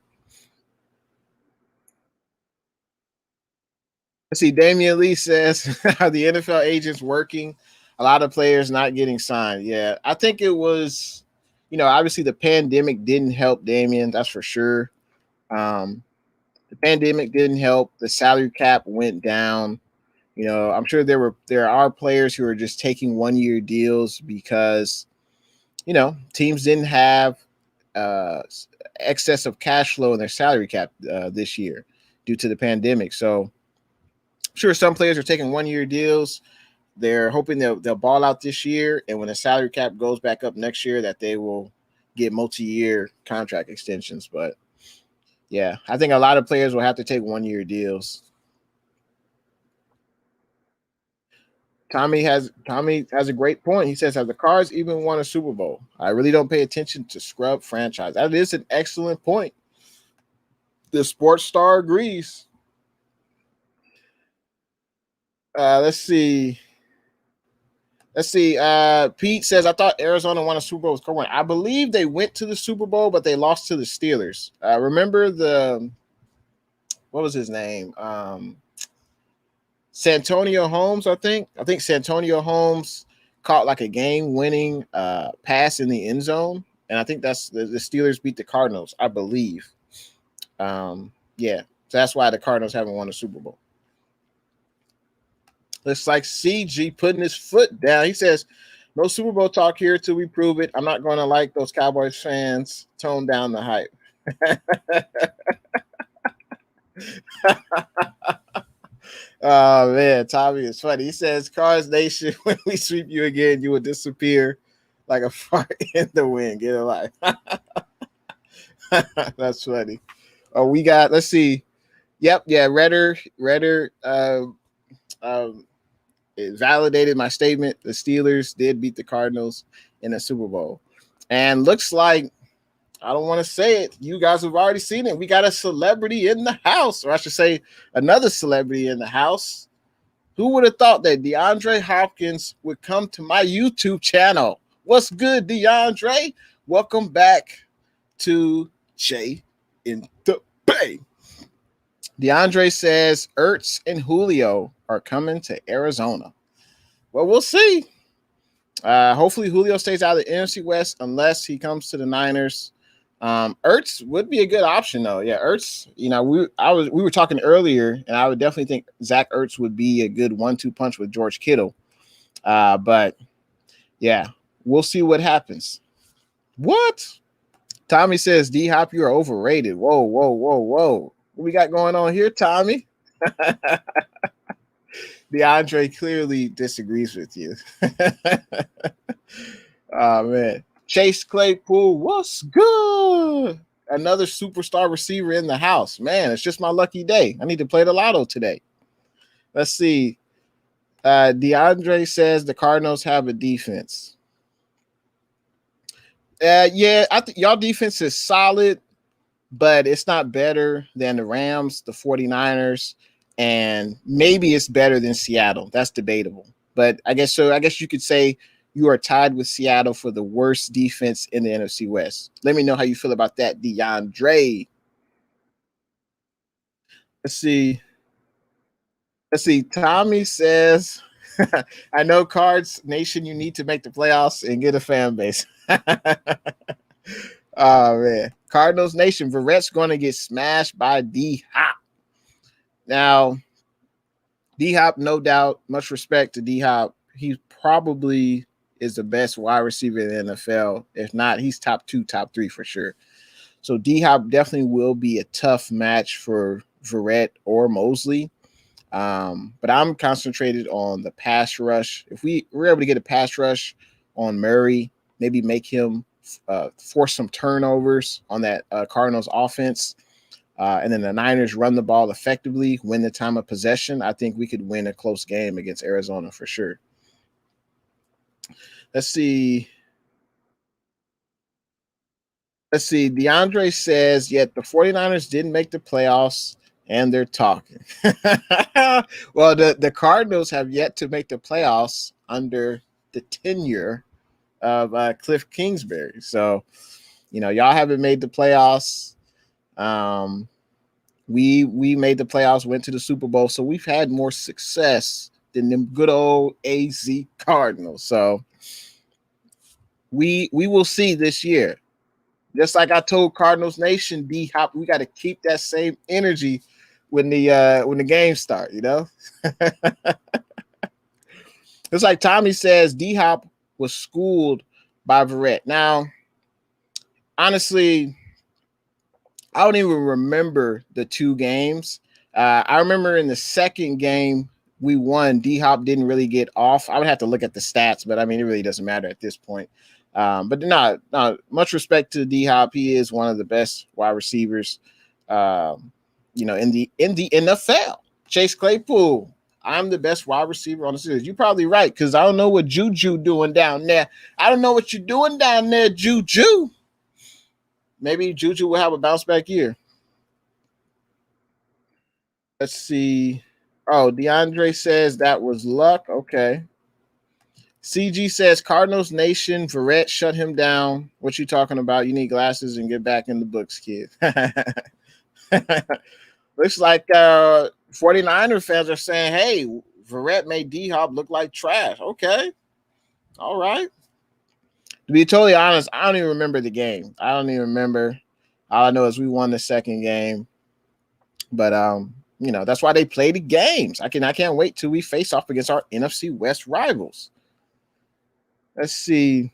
Let's see. Damian Lee says, are the NFL agents working? A lot of players not getting signed. Yeah, I think it was, you know, obviously the pandemic didn't help Damian. That's for sure. The pandemic didn't help. The salary cap went down. You know, I'm sure there are players who are just taking 1-year deals because, you know, teams didn't have excess of cash flow in their salary cap this year due to the pandemic. So I'm sure some players are taking 1-year deals. They're hoping they'll ball out this year, and when the salary cap goes back up next year, that they will get multi-year contract extensions. But yeah, I think a lot of players will have to take 1-year deals. Tommy has a great point. He says, have the Cards even won a Super Bowl? I really don't pay attention to scrub franchise. That is an excellent point. The Sports Star agrees. Let's see. Pete says, I thought Arizona won a Super Bowl with Cohen. I believe they went to the Super Bowl, but they lost to the Steelers. Remember what was his name? Santonio Holmes, I think Santonio Holmes caught like a game-winning pass in the end zone, and I think that's the Steelers beat the Cardinals, I believe. Yeah, so that's why the Cardinals haven't won a Super Bowl. Looks like CG putting his foot down. He says, no Super Bowl talk here till we prove it. I'm not going to like those Cowboys fans. Tone down the hype. Oh, man, Tommy is funny. He says, Cards Nation, when we sweep you again, you will disappear like a fart in the wind. Get a life. That's funny. Oh, we got, let's see. Yep, yeah, Redder it validated my statement. The Steelers did beat the Cardinals in the Super Bowl. And looks like, I don't want to say it, you guys have already seen it. We got a celebrity in the house, or I should say another celebrity in the house. Who would have thought that DeAndre Hopkins would come to my YouTube channel? What's good, DeAndre? Welcome back to Jay in the Bay. DeAndre says Ertz and Julio are coming to Arizona. Well, we'll see. Hopefully Julio stays out of the NFC West unless he comes to the Niners. Ertz would be a good option though. Yeah, Ertz, you know, we were talking earlier, and I would definitely think Zach Ertz would be a good 1-2 punch with George Kittle. But yeah, we'll see what happens. What? Tommy says, D-Hop, you are overrated. Whoa. What we got going on here, Tommy? DeAndre clearly disagrees with you. Oh, man. Chase Claypool, what's good? Another superstar receiver in the house. Man, it's just my lucky day. I need to play the lotto today. Let's see. DeAndre says the Cardinals have a defense. Yeah, I think y'all defense is solid, but it's not better than the Rams, the 49ers, and maybe it's better than Seattle. That's debatable. But I guess you could say you are tied with Seattle for the worst defense in the NFC West. Let me know how you feel about that, DeAndre. Let's see. Let's see. Tommy says, I know Cards Nation, you need to make the playoffs and get a fan base. Oh, man. Cardinals Nation, Verrett's going to get smashed by D-Hop. Now, D-Hop, no doubt, much respect to D-Hop. He probably is the best wide receiver in the NFL. If not, he's top 2, top 3 for sure. So D-Hop definitely will be a tough match for Verrett or Mosley. But I'm concentrated on the pass rush. If we're able to get a pass rush on Murray, maybe make him force some turnovers on that Cardinals offense, and then the Niners run the ball effectively, win the time of possession, I think we could win a close game against Arizona for sure. Let's see. DeAndre says, yet the 49ers didn't make the playoffs, and they're talking. Well, the Cardinals have yet to make the playoffs under the tenure of Cliff Kingsbury. So, y'all haven't made the playoffs. We made the playoffs, went to the Super Bowl, so we've had more success than them good old AZ Cardinals. So we will see this year. Just like I told Cardinals Nation, D-Hop, we got to keep that same energy when the games start, It's like Tommy says, D-Hop was schooled by Verrett. Now, honestly, I don't even remember the 2 games. I remember in the second game we won, D-Hop didn't really get off. I would have to look at the stats, but I mean, it really doesn't matter at this point. But no, much respect to D-Hop. He is one of the best wide receivers, in the NFL. Chase Claypool, I'm the best wide receiver on the series. You're probably right, because I don't know what Juju doing down there. I don't know what you're doing down there, Juju. Maybe Juju will have a bounce back year. Let's see. Oh, DeAndre says that was luck. Okay. CG says Cardinals Nation, Verrett shut him down. What you talking about? You need glasses and get back in the books, kid. Looks like 49er fans are saying, hey, Verrett made D-Hop look like trash. Okay. All right. To be totally honest, I don't even remember the game. I don't even remember. All I know is we won the second game. But that's why they play the games. I can't wait till we face off against our NFC West rivals. Let's see.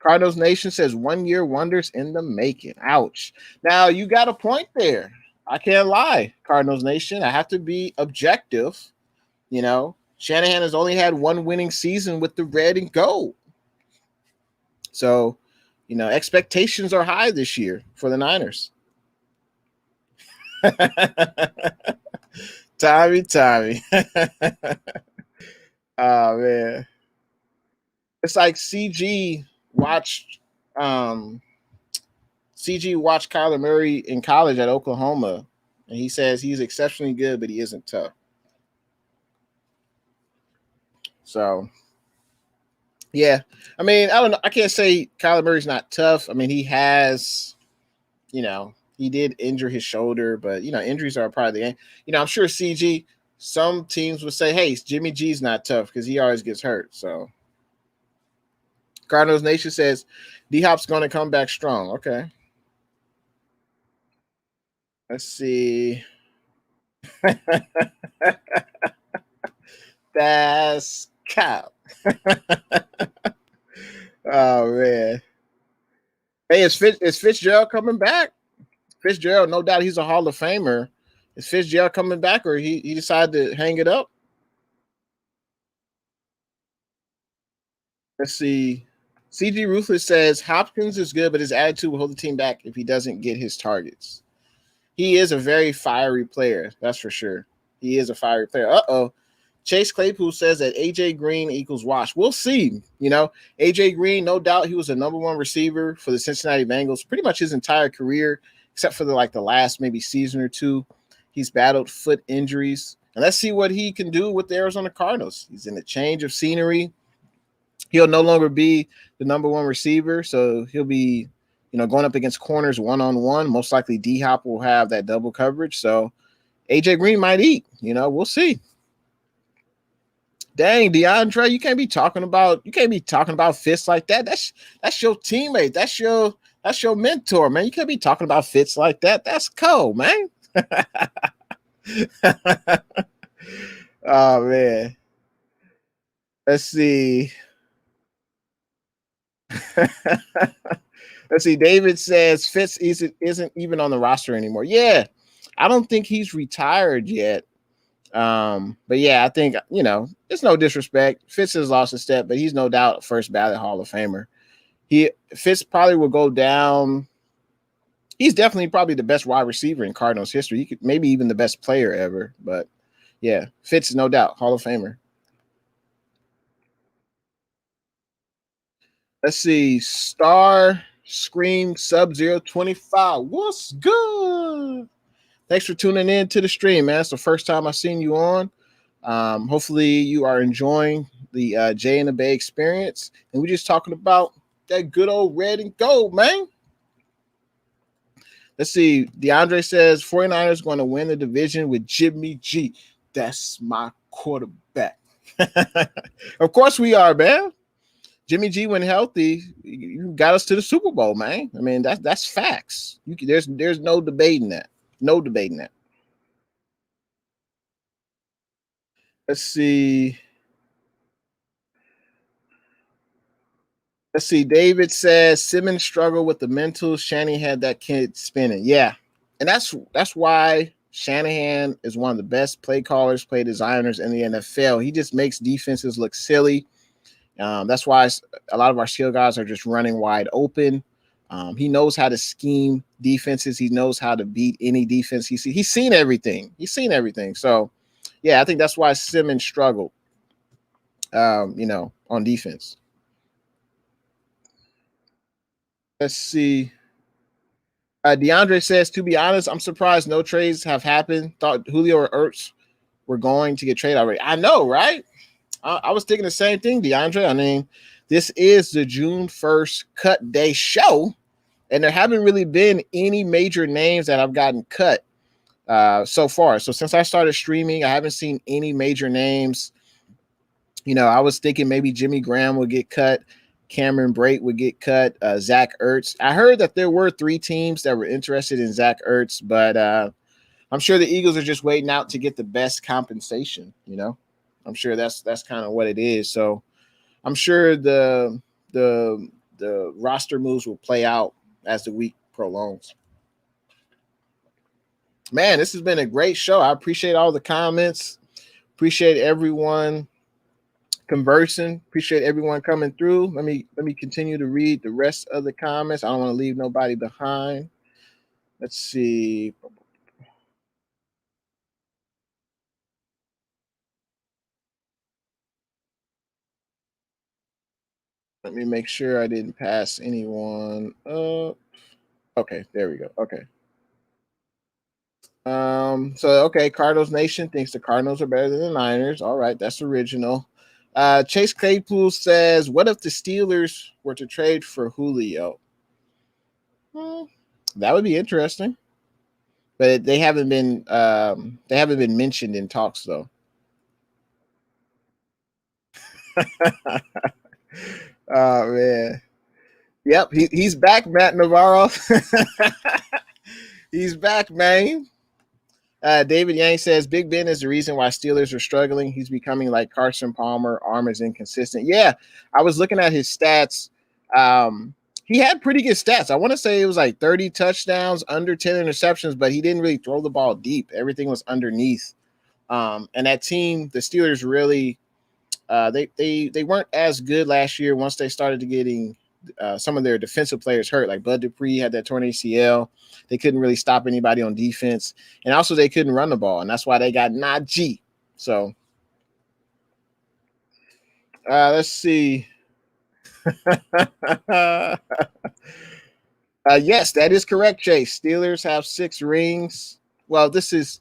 Cardinals Nation says 1 year wonders in the making. Ouch. Now you got a point there. I can't lie, Cardinals Nation. I have to be objective. Shanahan has only had 1 winning season with the red and gold. So, expectations are high this year for the Niners. Tommy. Oh, man. It's like CG watched Kyler Murray in college at Oklahoma, and he says he's exceptionally good, but he isn't tough. So, yeah. I mean, I don't know. I can't say Kyler Murray's not tough. I mean, he has, he did injure his shoulder, but, injuries are a part of the game. I'm sure CG, some teams would say, hey, Jimmy G's not tough because he always gets hurt. So, Cardinals Nation says D-Hop's going to come back strong. Okay. Let's see. That's cap. Oh, man. Hey, is Fitzgerald coming back? Fitzgerald, no doubt he's a Hall of Famer. Is Fitzgerald coming back, or he decided to hang it up? Let's see. CG Ruthless says Hopkins is good, but his attitude will hold the team back if he doesn't get his targets. He is a very fiery player, that's for sure. He is a fiery player. Uh-oh. Chase Claypool says that AJ Green equals wash. We'll see. AJ Green, no doubt he was the number 1 receiver for the Cincinnati Bengals pretty much his entire career, except for the last maybe season or 2. He's battled foot injuries. And let's see what he can do with the Arizona Cardinals. He's in a change of scenery. He'll no longer be the number one receiver, so he'll be, going up against corners one-on-one. Most likely D-Hop will have that double coverage, so AJ Green might eat. We'll see. Dang, DeAndre, you can't be talking about Fitz like that. That's your teammate. That's your mentor, man. You can't be talking about Fitz like that. That's cold, man. Oh man. Let's see. Let's see. David says Fitz isn't even on the roster anymore. Yeah, I don't think he's retired yet. But yeah, I think it's no disrespect. Fitz has lost a step, but he's no doubt a first ballot Hall of Famer. Fitz probably will go down. He's definitely probably the best wide receiver in Cardinals history. He could maybe even the best player ever. But yeah, Fitz is no doubt Hall of Famer. Let's see. Star Scream Sub 025. What's good? Thanks for tuning in to the stream, man. It's the first time I've seen you on. Hopefully you are enjoying the Jay and the Bay experience. And we're just talking about that good old red and gold, man. Let's see. DeAndre says 49ers going to win the division with Jimmy G. That's my quarterback. Of course we are, man. Jimmy G, when healthy, you got us to the Super Bowl, man. I mean, that's facts. There's no debating that. No debating that. Let's see. David says Simmons struggled with the mental. Shanahan had that kid spinning. Yeah, and that's why Shanahan is one of the best play callers, play designers in the NFL. He just makes defenses look silly. That's why a lot of our skill guys are just running wide open. He knows how to scheme defenses. He knows how to beat any defense. He's seen everything. So, yeah, I think that's why Simmons struggled, on defense. Let's see. DeAndre says, to be honest, I'm surprised no trades have happened. Thought Julio or Ertz were going to get traded already. I know, right? I was thinking the same thing, DeAndre. I mean, this is the June 1st cut day show, and there haven't really been any major names that have gotten cut so far. So since I started streaming, I haven't seen any major names. I was thinking maybe Jimmy Graham would get cut. Cameron Brate would get cut. Zach Ertz. I heard that there were 3 teams that were interested in Zach Ertz, but I'm sure the Eagles are just waiting out to get the best compensation. I'm sure that's kind of what it is. So I'm sure the roster moves will play out as the week prolongs. Man, this has been a great show. I appreciate all the comments. Appreciate everyone conversing. Appreciate everyone coming through. Let me continue to read the rest of the comments. I don't want to leave nobody behind. Let's see. Let me make sure I didn't pass anyone up. Okay, there we go. Okay. Cardinals Nation thinks the Cardinals are better than the Niners. All right, that's original. Chase Claypool says, what if the Steelers were to trade for Julio? That would be interesting. But they haven't been mentioned in talks though. Oh man. Yep, he's back, Matt Navarro. He's back, man. David Yang says Big Ben is the reason why Steelers are struggling. He's becoming like Carson Palmer. Arm is inconsistent. Yeah, I was looking at his stats. He had pretty good stats. I want to say it was like 30 touchdowns, under 10 interceptions, but he didn't really throw the ball deep. Everything was underneath. And that team, the Steelers, really they weren't as good last year once they started to getting some of their defensive players hurt. Like Bud Dupree had that torn ACL. They couldn't really stop anybody on defense. And also they couldn't run the ball. And that's why they got Najee. So let's see. Yes, that is correct, Chase. Steelers have 6 rings. Well, this is,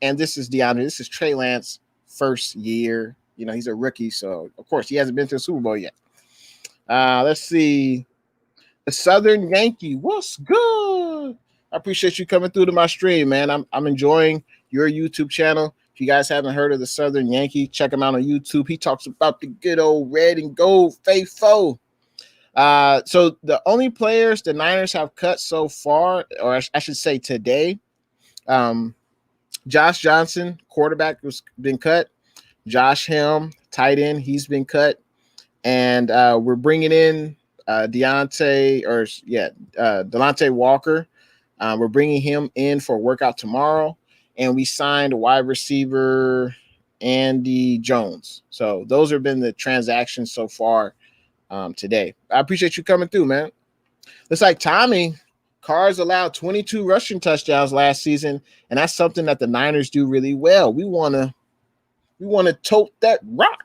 and this is DeAndre. This is Trey Lance first year. He's a rookie. So, of course, he hasn't been to the Super Bowl yet. Let's see. The Southern Yankee. What's good? I appreciate you coming through to my stream, man. I'm enjoying your YouTube channel. If you guys haven't heard of the Southern Yankee, check him out on YouTube. He talks about the good old red and gold faithful. So the only players the Niners have cut so far, or I should say today, Josh Johnson, quarterback, was been cut. Josh Helm, tight end, he's been cut. And we're bringing in Delaney Walker. We're bringing him in for a workout tomorrow. And we signed a wide receiver, Andy Jones. So those have been the transactions so far today. I appreciate you coming through, man. Looks like Tommy Carrs allowed 22 rushing touchdowns last season, and that's something that the Niners do really well. We want to tote that rock.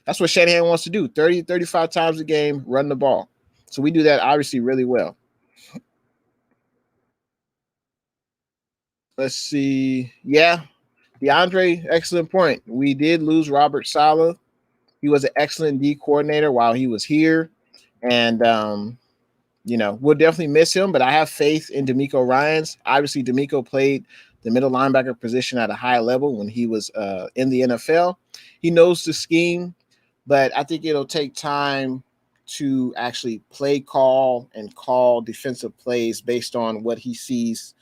That's what Shanahan wants to do. 30, 35 times a game, run the ball. So we do that obviously really well. Let's see. Yeah, DeAndre, excellent point. We did lose Robert Saleh. He was an excellent D coordinator while he was here. And, we'll definitely miss him, but I have faith in DeMeco Ryans. Obviously, DeMeco played the middle linebacker position at a high level when he was in the NFL. He knows the scheme, but I think it'll take time to actually play call and call defensive plays based on what he sees,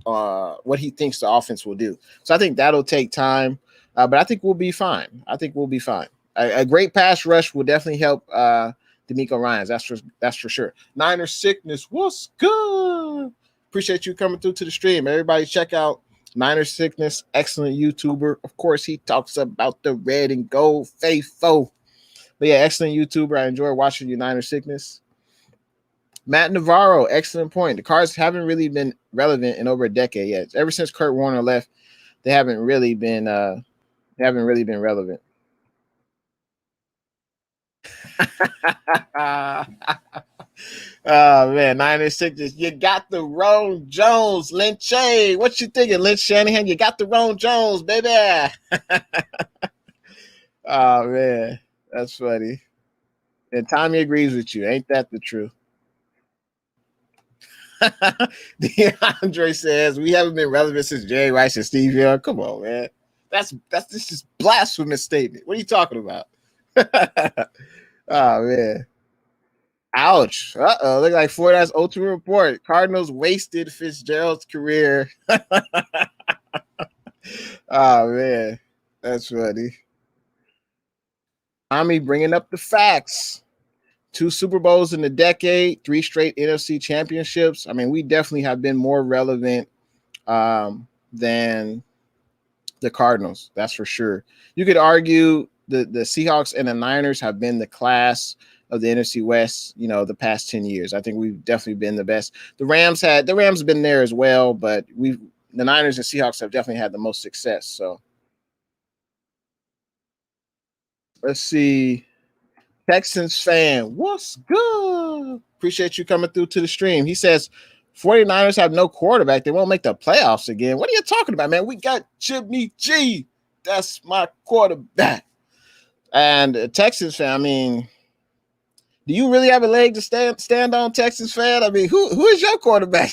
what he thinks the offense will do. So I think that'll take time, but I think we'll be fine. A great pass rush will definitely help DeMeco Ryans. That's for sure. Niner Sickness, what's good? Appreciate you coming through to the stream. Everybody check out Niner Sickness, excellent YouTuber. Of course, he talks about the red and gold faithful. But yeah, excellent YouTuber. I enjoy watching you, Niner Sickness. Matt Navarro, excellent point. The Cards haven't really been relevant in over a decade yet. Ever since Kurt Warner left, they haven't really been relevant. Oh man, 96. You got the wrong Jones, Lynch. What you thinking, Lynch Shanahan? You got the wrong Jones, baby. Oh man, that's funny. And Tommy agrees with you. Ain't that the truth? DeAndre says we haven't been relevant since Jerry Rice and Steve Young. Come on, man. This is blasphemous statement. What are you talking about? Oh man. Ouch. Uh-oh. Look like Fortnite's ultimate report. Cardinals wasted Fitzgerald's career. Oh man. That's funny. Tommy bringing up the facts. 2 Super Bowls in a decade, 3 straight NFC championships. I mean, we definitely have been more relevant than the Cardinals. That's for sure. You could argue the Seahawks and the Niners have been the class of the NFC West, the past 10 years. I think we've definitely been the best. The Rams been there as well, but the Niners and Seahawks have definitely had the most success. So let's see. Texans fan, what's good? Appreciate you coming through to the stream. He says 49ers have no quarterback. They won't make the playoffs again. What are you talking about, man? We got Jimmy G. That's my quarterback. And Texans fan, I mean, do you really have a leg to stand on, Texans fan? I mean, who is your quarterback?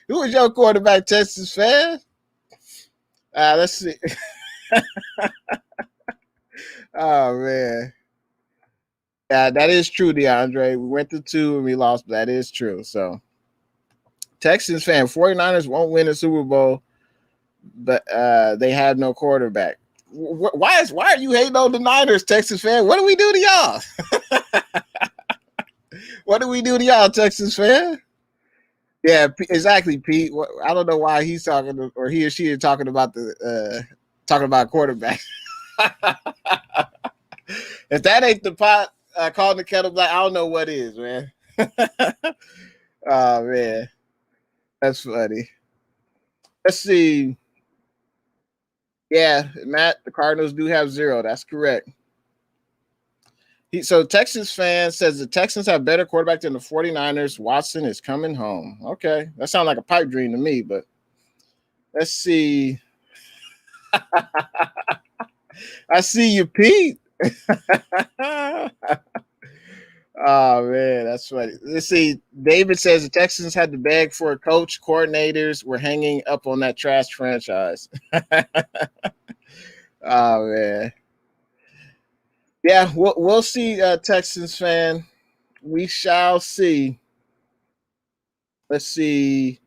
Who is your quarterback, Texans fan? Let's see. Oh man. Yeah, that is true, DeAndre. We went to 2 and we lost, but that is true. So Texans fan, 49ers won't win a Super Bowl, but they have no quarterback. Why are you hating on the Niners, Texas fan? What do we do to y'all? What do we do to y'all, Texas fan? Yeah, exactly, Pete. I don't know why he's talking or he or she is talking about quarterback. If that ain't the pot calling the kettle black, I don't know what is, man. Oh man, that's funny. Let's see. Yeah, Matt, the Cardinals do have 0. That's correct. So Texas fan says the Texans have better quarterback than the 49ers. Watson is coming home. Okay, that sounds like a pipe dream to me, but let's see. I see you, Pete. Oh man, that's funny. Let's see. David says the Texans had to beg for a coach. Coordinators were hanging up on that trash franchise. Oh man, yeah, we'll see. Texans fan, we shall see. Let's see.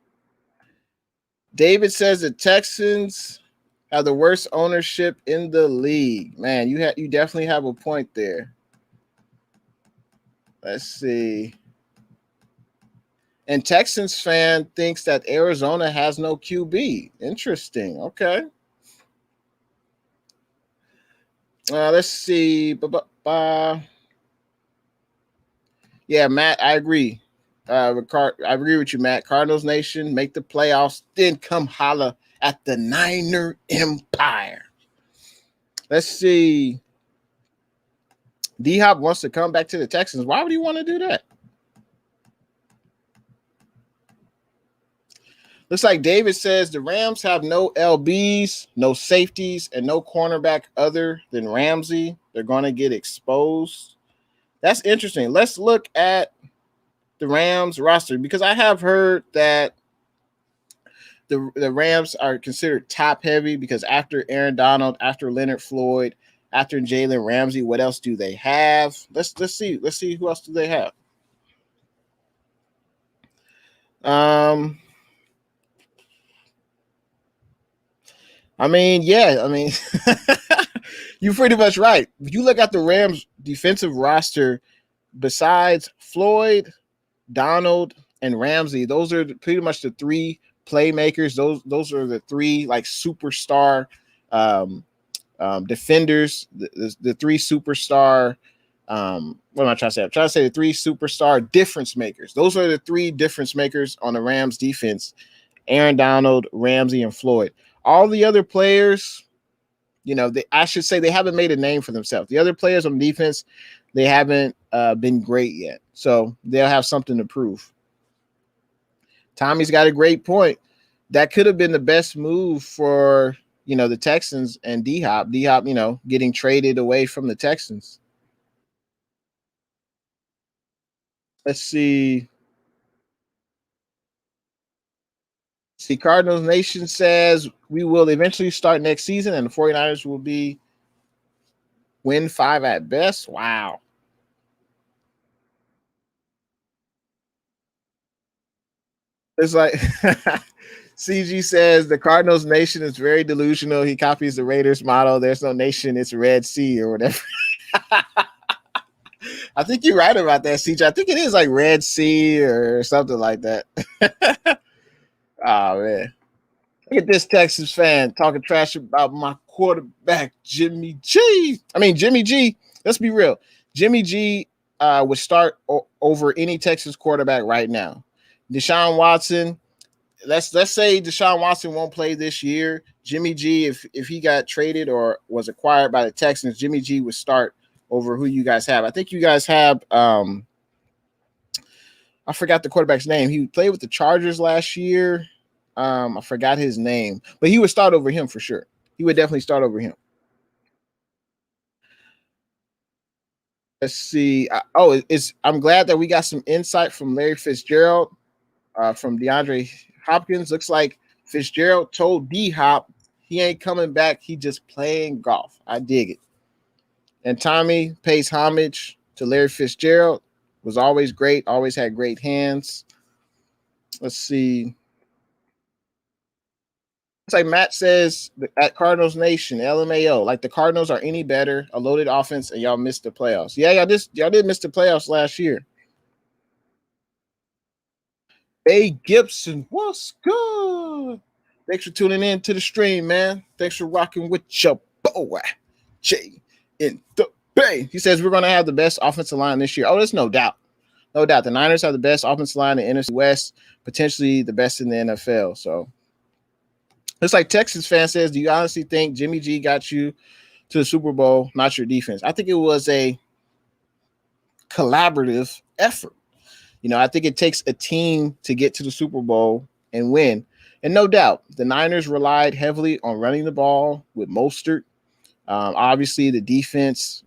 David says the Texans have the worst ownership in the league. Man, you definitely have a point there. Let's see. And Texans fan thinks that Arizona has no QB. Interesting. Okay. Let's see. Yeah, Matt, I agree. I agree with you, Matt. Cardinals Nation make the playoffs, then come holla at the Niner Empire. Let's see. D Hop wants to come back to the Texans. Why would he want to do that? Looks like David says the Rams have no LBs, no safeties, and no cornerback other than Ramsey. They're going to get exposed. That's interesting. Let's look at the Rams roster because I have heard that the Rams are considered top heavy because after Aaron Donald, after Leonard Floyd, after Jalen Ramsey, what else do they have? Let's see. Let's see who else do they have. I mean, yeah, I mean, you're pretty much right. If you look at the Rams defensive roster, besides Floyd, Donald, and Ramsey, those are pretty much the three playmakers. Those are the three like superstar defenders, the three superstar. What am I trying to say? I'm trying to say the three superstar difference makers. Those are the three difference makers on the Rams defense: Aaron Donald, Ramsey, and Floyd. All the other players, I should say they haven't made a name for themselves. The other players on defense, they haven't been great yet. So they'll have something to prove. Tommy's got a great point. That could have been the best move for, the Texans and D-Hop. D-Hop, getting traded away from the Texans. Let's see. See, Cardinals Nation says we will eventually start next season and the 49ers will be win 5 at best. Wow. It's like CG says the Cardinals Nation is very delusional. He copies the Raiders model. There's no nation, it's Red Sea or whatever. I think you're right about that, CG. I think it is like Red Sea or something like that. Oh man. Look at this Texas fan talking trash about my quarterback, Jimmy G. I mean, Jimmy G, let's be real. Jimmy G would start over any Texas quarterback right now. Deshaun Watson, let's say Deshaun Watson won't play this year. Jimmy G, if he got traded or was acquired by the Texans, Jimmy G would start over who you guys have. I think you guys have I forgot the quarterback's name. He played with the Chargers last year. I forgot his name, but he would start over him for sure. He would definitely start over him. Let's see. I'm glad that we got some insight from Larry Fitzgerald, from DeAndre Hopkins. Looks like Fitzgerald told D Hop he ain't coming back. He just playing golf. I dig it. And Tommy pays homage to Larry Fitzgerald. Was always great. Always had great hands. Let's see. It's like Matt says at Cardinals Nation, LMAO, like the Cardinals are any better, a loaded offense, and y'all missed the playoffs. Yeah, y'all did miss the playoffs last year. Hey Gibson, what's good? Thanks for tuning in to the stream, man. Thanks for rocking with your boy, Jay in the Bay. He says we're going to have the best offensive line this year. Oh, there's no doubt. No doubt. The Niners have the best offensive line in the NFC West, potentially the best in the NFL. So it's like Texas fan says, do you honestly think Jimmy G got you to the Super Bowl, not your defense? I think it was a collaborative effort. I think it takes a team to get to the Super Bowl and win. And no doubt, the Niners relied heavily on running the ball with Mostert. Obviously, the defense,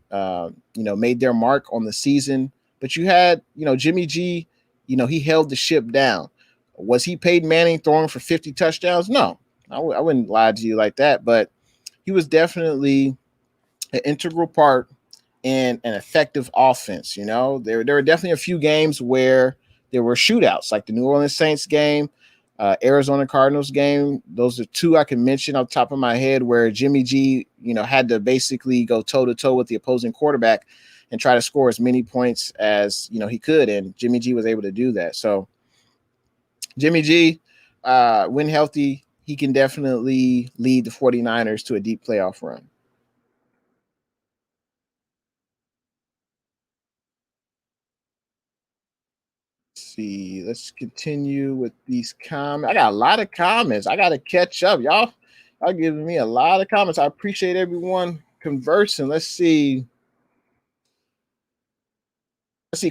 made their mark on the season. But you had, Jimmy G, he held the ship down. Was he Peyton Manning throwing for 50 touchdowns? No, I wouldn't lie to you like that. But he was definitely an integral part in an effective offense. There were definitely a few games where there were shootouts, like the New Orleans Saints game, Arizona Cardinals game. Those are two I can mention off the top of my head where Jimmy G, had to basically go toe to toe with the opposing quarterback and try to score as many points as he could, and Jimmy G was able to do that. So Jimmy G, when healthy, he can definitely lead the 49ers to a deep playoff run. See, let's continue with these comments. I got a lot of comments. I got to catch up. Y'all giving me a lot of comments. I appreciate everyone conversing. Let's see.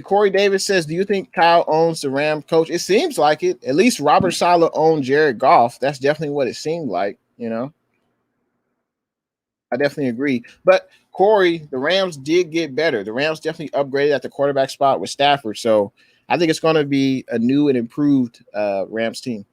Corey Davis says, do you think Kyle owns the Ram coach? It seems like it. At least Robert Saleh owned Jared Goff. That's definitely what it seemed like, I definitely agree. But Corey, the Rams did get better. The Rams definitely upgraded at the quarterback spot with Stafford. So I think it's going to be a new and improved Rams team.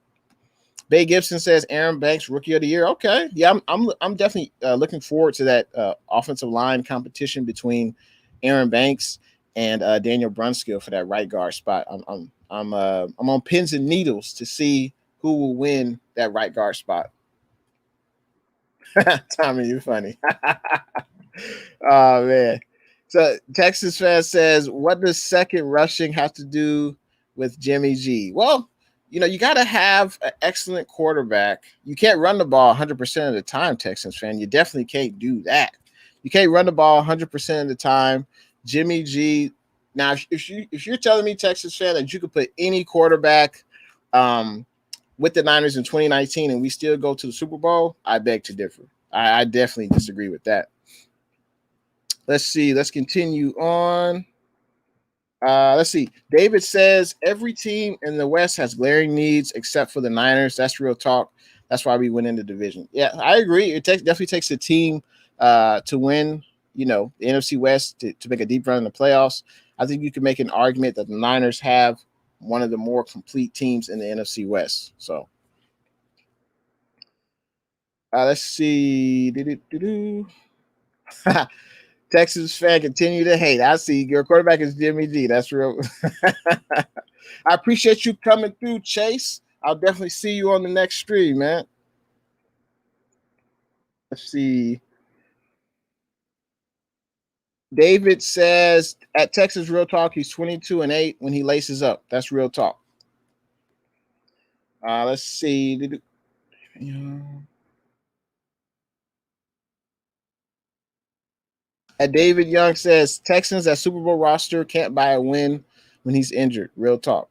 Bay Gibson says Aaron Banks Rookie of the Year. Okay, yeah, I'm definitely looking forward to that offensive line competition between Aaron Banks and Daniel Brunskill for that right guard spot. I'm on pins and needles to see who will win that right guard spot. Tommy, you're funny. Oh man. So Texas fan says, what does second rushing have to do with Jimmy G? Well, you got to have an excellent quarterback. You can't run the ball 100% of the time, Texans fan. You definitely can't do that. You can't run the ball 100% of the time. Jimmy G. Now, if you're telling me, Texas fan, that you could put any quarterback with the Niners in 2019 and we still go to the Super Bowl, I beg to differ. I definitely disagree with that. Let's see. Let's continue on. Let's see. David says every team in the West has glaring needs except for the Niners. That's real talk. That's why we win in the division. Yeah, I agree. It definitely takes a team to win, the NFC West to make a deep run in the playoffs. I think you can make an argument that the Niners have one of the more complete teams in the NFC West. So let's see. Texas fan continue to hate. I see your quarterback is Jimmy G. That's real. I appreciate you coming through, Chase. I'll definitely see you on the next stream, man. Let's see. David says at Texas Real Talk, he's 22-8 when he laces up. That's real talk. Let's see. David Young says Texans at Super Bowl roster can't buy a win when he's injured. Real talk.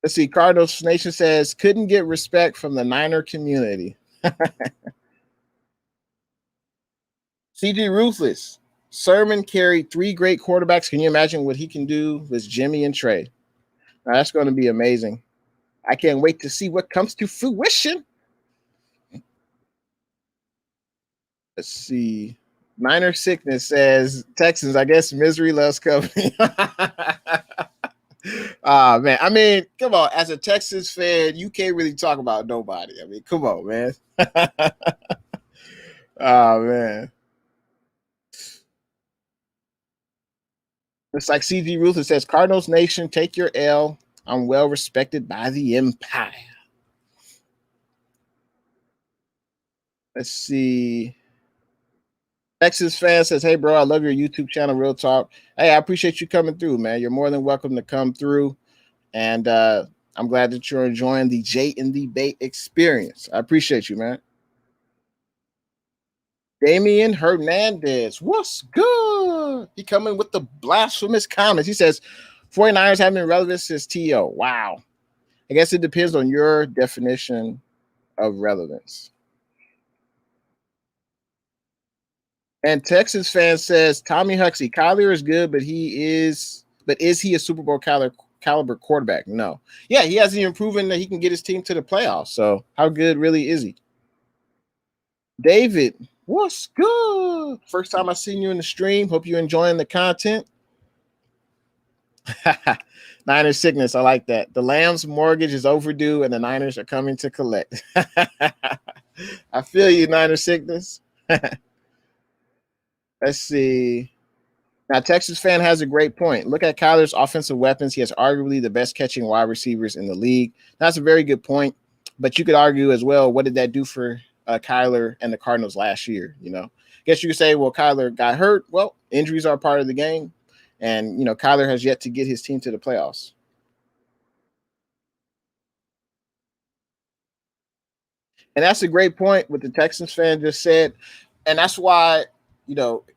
Let's see. Cardinals Nation says couldn't get respect from the Niner community. CG Ruthless. Sherman carried 3 great quarterbacks. Can you imagine what he can do with Jimmy and Trey? Now, that's going to be amazing. I can't wait to see what comes to fruition. Let's see. Niner Sickness says Texans, I guess misery loves company. Man. I mean, come on. As a Texas fan, you can't really talk about nobody. I mean, come on, man. Man. It's like CG Ruthless says, Cardinals Nation, take your L. I'm well respected by the Empire. Let's see. Texas fan says, hey, bro, I love your YouTube channel, Real Talk. Hey, I appreciate you coming through, man. You're more than welcome to come through. And I'm glad that you're enjoying the J in the Bay experience. I appreciate you, man. Damian Hernandez, what's good? He coming with the blasphemous comments. He says, 49ers have been relevant since T.O. Wow. I guess it depends on your definition of relevance. And Texas fan says Tommy Huxley, Kyler is good, but is he a Super Bowl caliber caliber quarterback. No. Yeah, he hasn't even proven that he can get his team to the playoffs. So how good really is he? David, what's good? First time I seen you in the stream. Hope you're enjoying the content. Niners sickness. I like that. The Lambs mortgage is overdue and the Niners are coming to collect. I feel you, Niners sickness. Let's see. Now, Texas fan has a great point. Look at Kyler's offensive weapons. He has arguably the best catching wide receivers in the league. That's a very good point. But you could argue as well, what did that do for Kyler and the Cardinals last year? I guess you could say, well, Kyler got hurt. Well, injuries are part of the game. And, Kyler has yet to get his team to the playoffs. And that's a great point what the Texans fan just said. And that's why,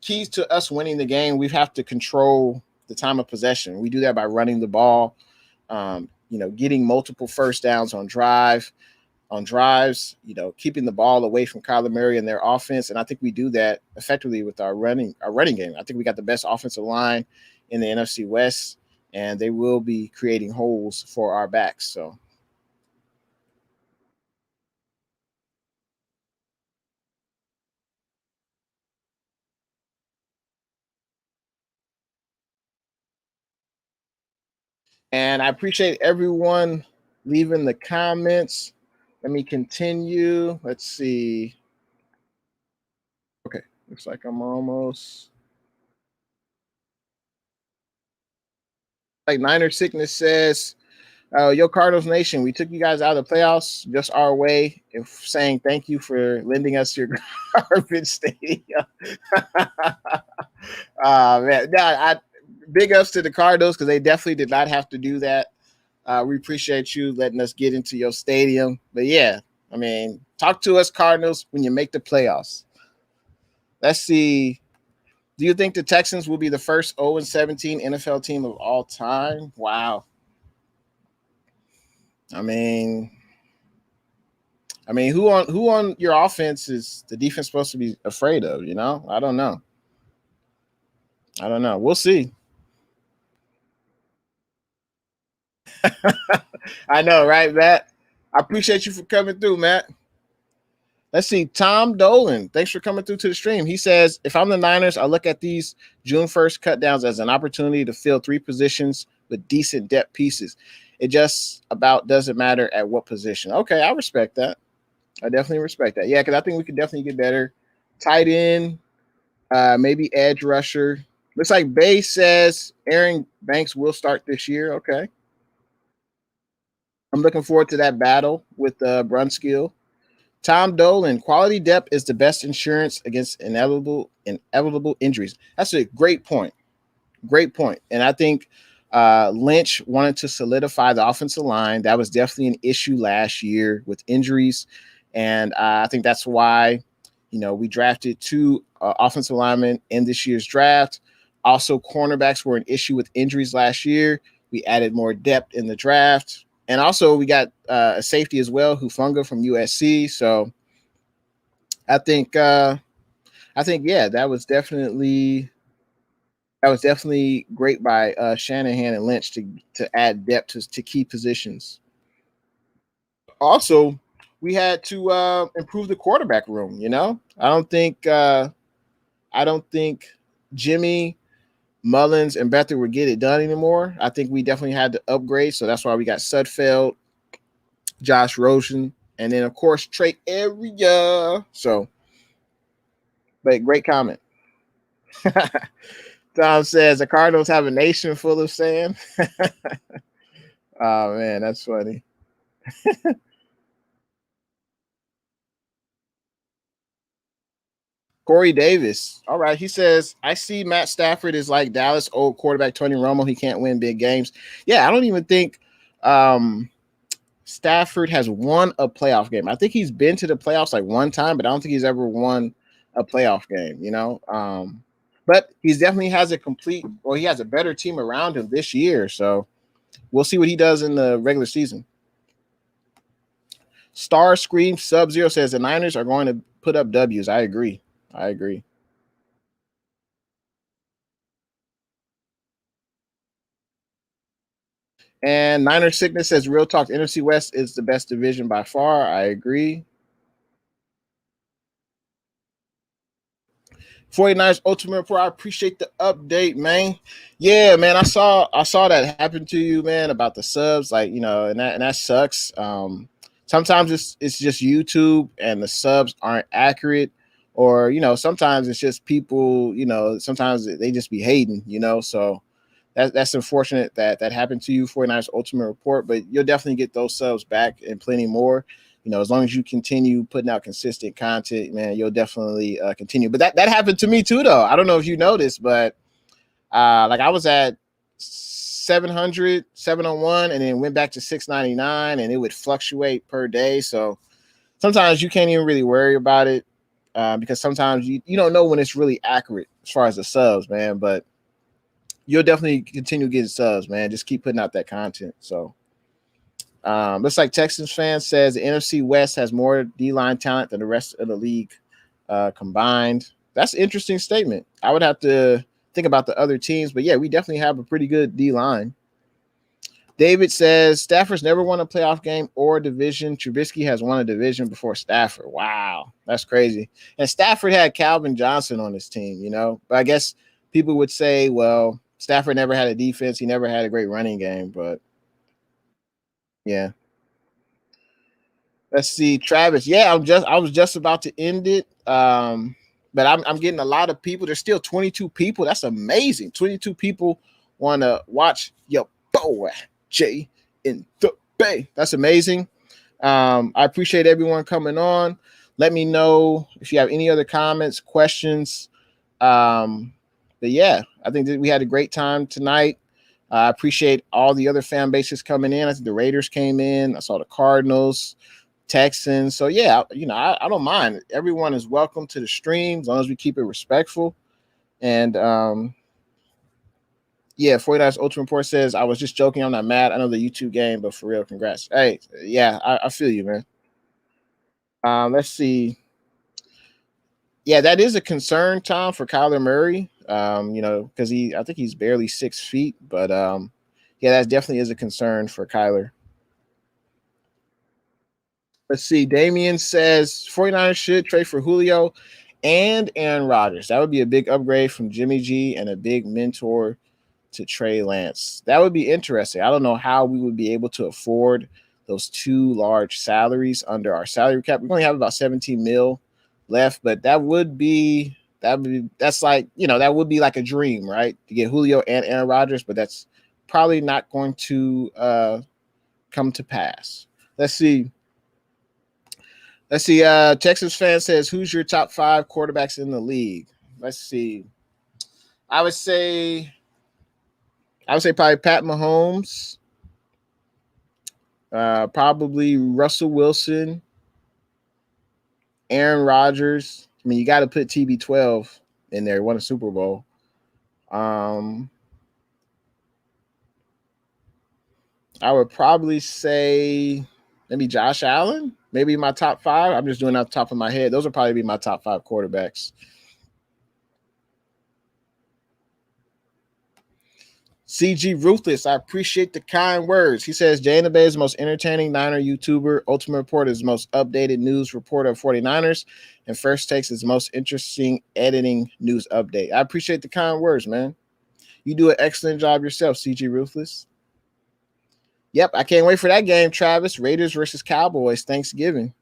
keys to us winning the game, we have to control the time of possession. We do that by running the ball, getting multiple first downs on drives, keeping the ball away from Kyler Murray and their offense. And I think we do that effectively with our running game. I think we got the best offensive line in the NFC West, and they will be creating holes for our backs. So and I appreciate everyone leaving the comments. Let me continue. Let's see. Okay, looks like I'm almost. Like Niner Sickness says, yo, Cardinals Nation, we took you guys out of the playoffs just our way of saying thank you for lending us your garbage stadium. Man, big ups to the Cardinals because they definitely did not have to do that. We appreciate you letting us get into your stadium. But yeah, I mean, talk to us, Cardinals, when you make the playoffs. Let's see. Do you think the Texans will be the first 0-17 NFL team of all time? Wow. I mean, who on your offense is the defense supposed to be afraid of? I don't know. We'll see. I know, right, Matt? I appreciate you for coming through, Matt. Let's see. Tom Dolan, thanks for coming through to the stream. He says, if I'm the Niners, I look at these June 1st cut downs as an opportunity to fill 3 positions with decent depth pieces. It just about doesn't matter at what position. Okay, I respect that. I definitely respect that. Yeah, because I think we could definitely get better. Tight end, maybe edge rusher. Looks like Bay says Aaron Banks will start this year. Okay. I'm looking forward to that battle with Brunskill. Tom Dolan, quality depth is the best insurance against inevitable injuries. That's a great point. Great point. And I think Lynch wanted to solidify the offensive line. That was definitely an issue last year with injuries. And I think that's why, we drafted 2 offensive linemen in this year's draft. Also, cornerbacks were an issue with injuries last year. We added more depth in the draft. And also, we got a safety as well, Hufanga from USC. So I think, yeah, that was definitely great by Shanahan and Lynch to add depth to key positions. Also, we had to improve the quarterback room. I don't think Jimmy, Mullins, and Beathard would get it done anymore. I think we definitely had to upgrade, so that's why we got Sudfeld, Josh Rosen, and then of course Trey Area. So, but great comment. Tom says the Cardinals have a nation full of sand. Oh man, that's funny. Corey Davis. All right. He says, I see Matt Stafford is like Dallas old quarterback Tony Romo. He can't win big games. Yeah, I don't even think Stafford has won a playoff game. I think he's been to the playoffs like one time, but I don't think he's ever won a playoff game. But he definitely has he has a better team around him this year. So we'll see what he does in the regular season. Star Scream Sub Zero says the Niners are going to put up W's. I agree. And Niner Sickness says, real talk, NFC West is the best division by far. I agree. 49ers Ultimate Report. I appreciate the update, man. Yeah, man. I saw that happen to you, man, about the subs. Like, and that sucks. Sometimes it's just YouTube and the subs aren't accurate. Or, sometimes it's just people, sometimes they just be hating, so that's unfortunate that happened to you. 49ers Ultimate Report, but you'll definitely get those subs back and plenty more. As long as you continue putting out consistent content, man, you'll definitely continue. But that happened to me too, though. I don't know if you noticed, but like I was at 700, 701, and then went back to 699, and it would fluctuate per day. So sometimes you can't even really worry about it because sometimes you don't know when it's really accurate as far as the subs, man. But you'll definitely continue getting subs, man. Just keep putting out that content. So looks like Texans fan says the NFC West has more D-line talent than the rest of the league combined. That's an interesting statement. I would have to think about the other teams, but yeah, we definitely have a pretty good D-line. David says Stafford's never won a playoff game or division. Trubisky has won a division before Stafford. Wow, that's crazy. And Stafford had Calvin Johnson on his team, But I guess people would say, well, Stafford never had a defense. He never had a great running game, but yeah. Let's see, Travis. Yeah, I was just about to end it. But I'm getting a lot of people. There's still 22 people. That's amazing. 22 people want to watch your boy Jay in the Bay. That's amazing. I appreciate everyone coming on. Let me know if you have any other comments, questions. But yeah, I think that we had a great time tonight. I appreciate all the other fan bases coming in. I think the Raiders came in. I saw the Cardinals, Texans. So yeah, I don't mind. Everyone is welcome to the stream as long as we keep it respectful. And yeah, 49ers Ultimate Report says, I was just joking. I'm not mad. I know the YouTube game, but for real, congrats. Hey, yeah, I feel you, man. Let's see. Yeah, that is a concern, Tom, for Kyler Murray. Because I think he's barely 6 feet, but yeah, that definitely is a concern for Kyler. Let's see. Damian says 49ers should trade for Julio and Aaron Rodgers. That would be a big upgrade from Jimmy G and a big mentor to Trey Lance. That would be interesting. I don't know how we would be able to afford those two large salaries under our salary cap. We only have about 17 mil left, but that would be that would be like a dream, right? To get Julio and Aaron Rodgers, but that's probably not going to come to pass. Let's see. Texas fan says, who's your top 5 quarterbacks in the league? Let's see. I would say probably Pat Mahomes, probably Russell Wilson, Aaron Rodgers. I mean, you got to put TB12 in there. He won a Super Bowl. I would probably say maybe Josh Allen. Maybe my top 5. I'm just doing off the top of my head. Those would probably be my top 5 quarterbacks. CG Ruthless, I appreciate the kind words. He says, Jay and the Bay is the most entertaining Niner YouTuber. Ultimate Report is the most updated news reporter of 49ers. And First Takes is the most interesting editing news update. I appreciate the kind words, man. You do an excellent job yourself, CG Ruthless. Yep, I can't wait for that game, Travis. Raiders versus Cowboys, Thanksgiving.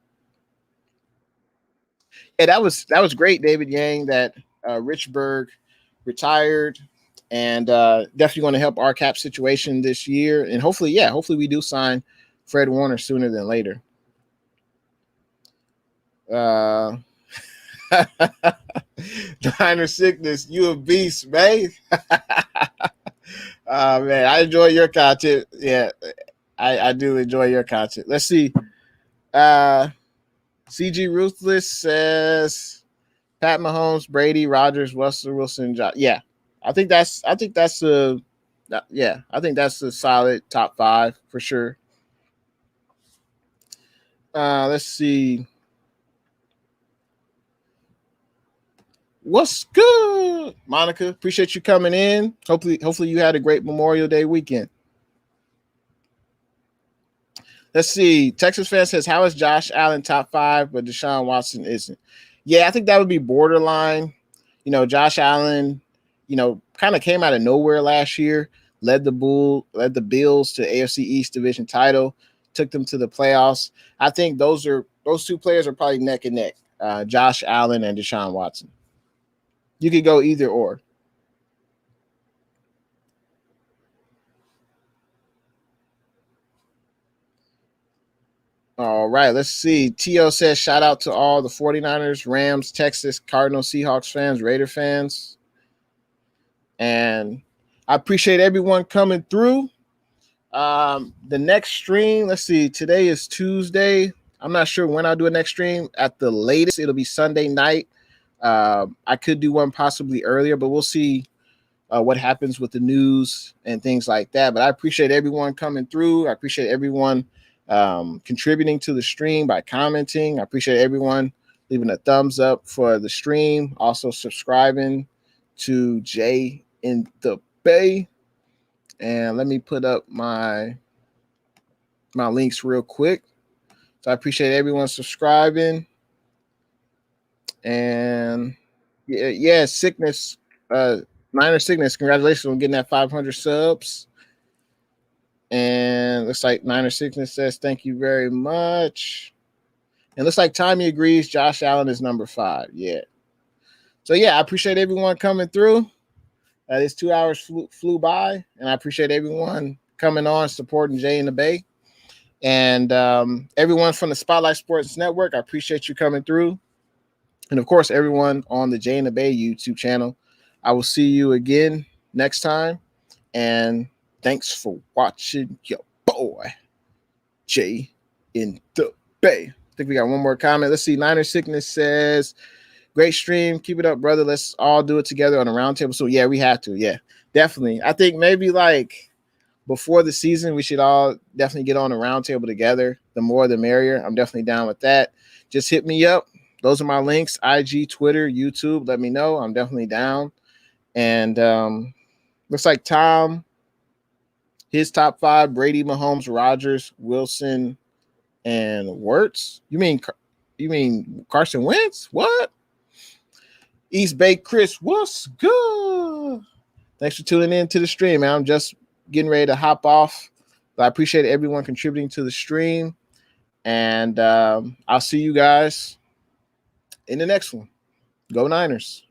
Yeah, that was great, David Yang, that Richburg retired. And definitely going to help our cap situation this year. And hopefully we do sign Fred Warner sooner than later. Diner Sickness, you a beast, man. Man, I enjoy your content. Yeah, I do enjoy your content. Let's see. CG Ruthless says Pat Mahomes, Brady, Rodgers, Russell Wilson, Josh. Yeah, I think that's a solid top 5 for sure. Let's see. What's good, Monica? Appreciate you coming in. Hopefully you had a great Memorial Day weekend. Let's see. Texas fan says, how is Josh Allen top 5, but Deshaun Watson isn't? Yeah, I think that would be borderline. Josh Allen, kind of came out of nowhere last year, led the Bills to AFC East division title, took them to the playoffs. I think those two players are probably neck and neck. Josh Allen and Deshaun Watson. You could go either or. All right, let's see. T.O. says, shout out to all the 49ers, Rams, Texas, Cardinals, Seahawks fans, Raider fans. And I appreciate everyone coming through. The next stream, let's see. Today is Tuesday. I'm not sure when I'll do a next stream. At the latest, it'll be Sunday night. I could do one possibly earlier, but we'll see what happens with the news and things like that. But I appreciate everyone coming through. I appreciate everyone contributing to the stream by commenting. I appreciate everyone leaving a thumbs up for the stream. Also subscribing to Jay in the Bay. And let me put up my links real quick. So I appreciate everyone subscribing. And yeah, Sickness, Minor Sickness, congratulations on getting that 500 subs. And looks like Niner Sickness says, thank you very much. And looks like Tommy agrees Josh Allen is number 5. Yeah. So, yeah, I appreciate everyone coming through. This 2 hours flew by, and I appreciate everyone coming on, supporting Jay in the Bay. And everyone from the Spotlight Sports Network, I appreciate you coming through. And, of course, everyone on the Jay in the Bay YouTube channel. I will see you again next time. And thanks for watching your boy, Jay in the Bay. I think we got one more comment. Let's see. Niner Sickness says, great stream. Keep it up, brother. Let's all do it together on a roundtable. So, yeah, we have to. Yeah, definitely. I think maybe like before the season, we should all definitely get on a roundtable together. The more, the merrier. I'm definitely down with that. Just hit me up. Those are my links, IG, Twitter, YouTube. Let me know. I'm definitely down. And looks like Tom, his top 5, Brady, Mahomes, Rodgers, Wilson, and Wirtz. You mean Carson Wentz? What? East Bay Chris, what's good? Thanks for tuning in to the stream, man. I'm just getting ready to hop off. But I appreciate everyone contributing to the stream. And I'll see you guys in the next one. Go Niners.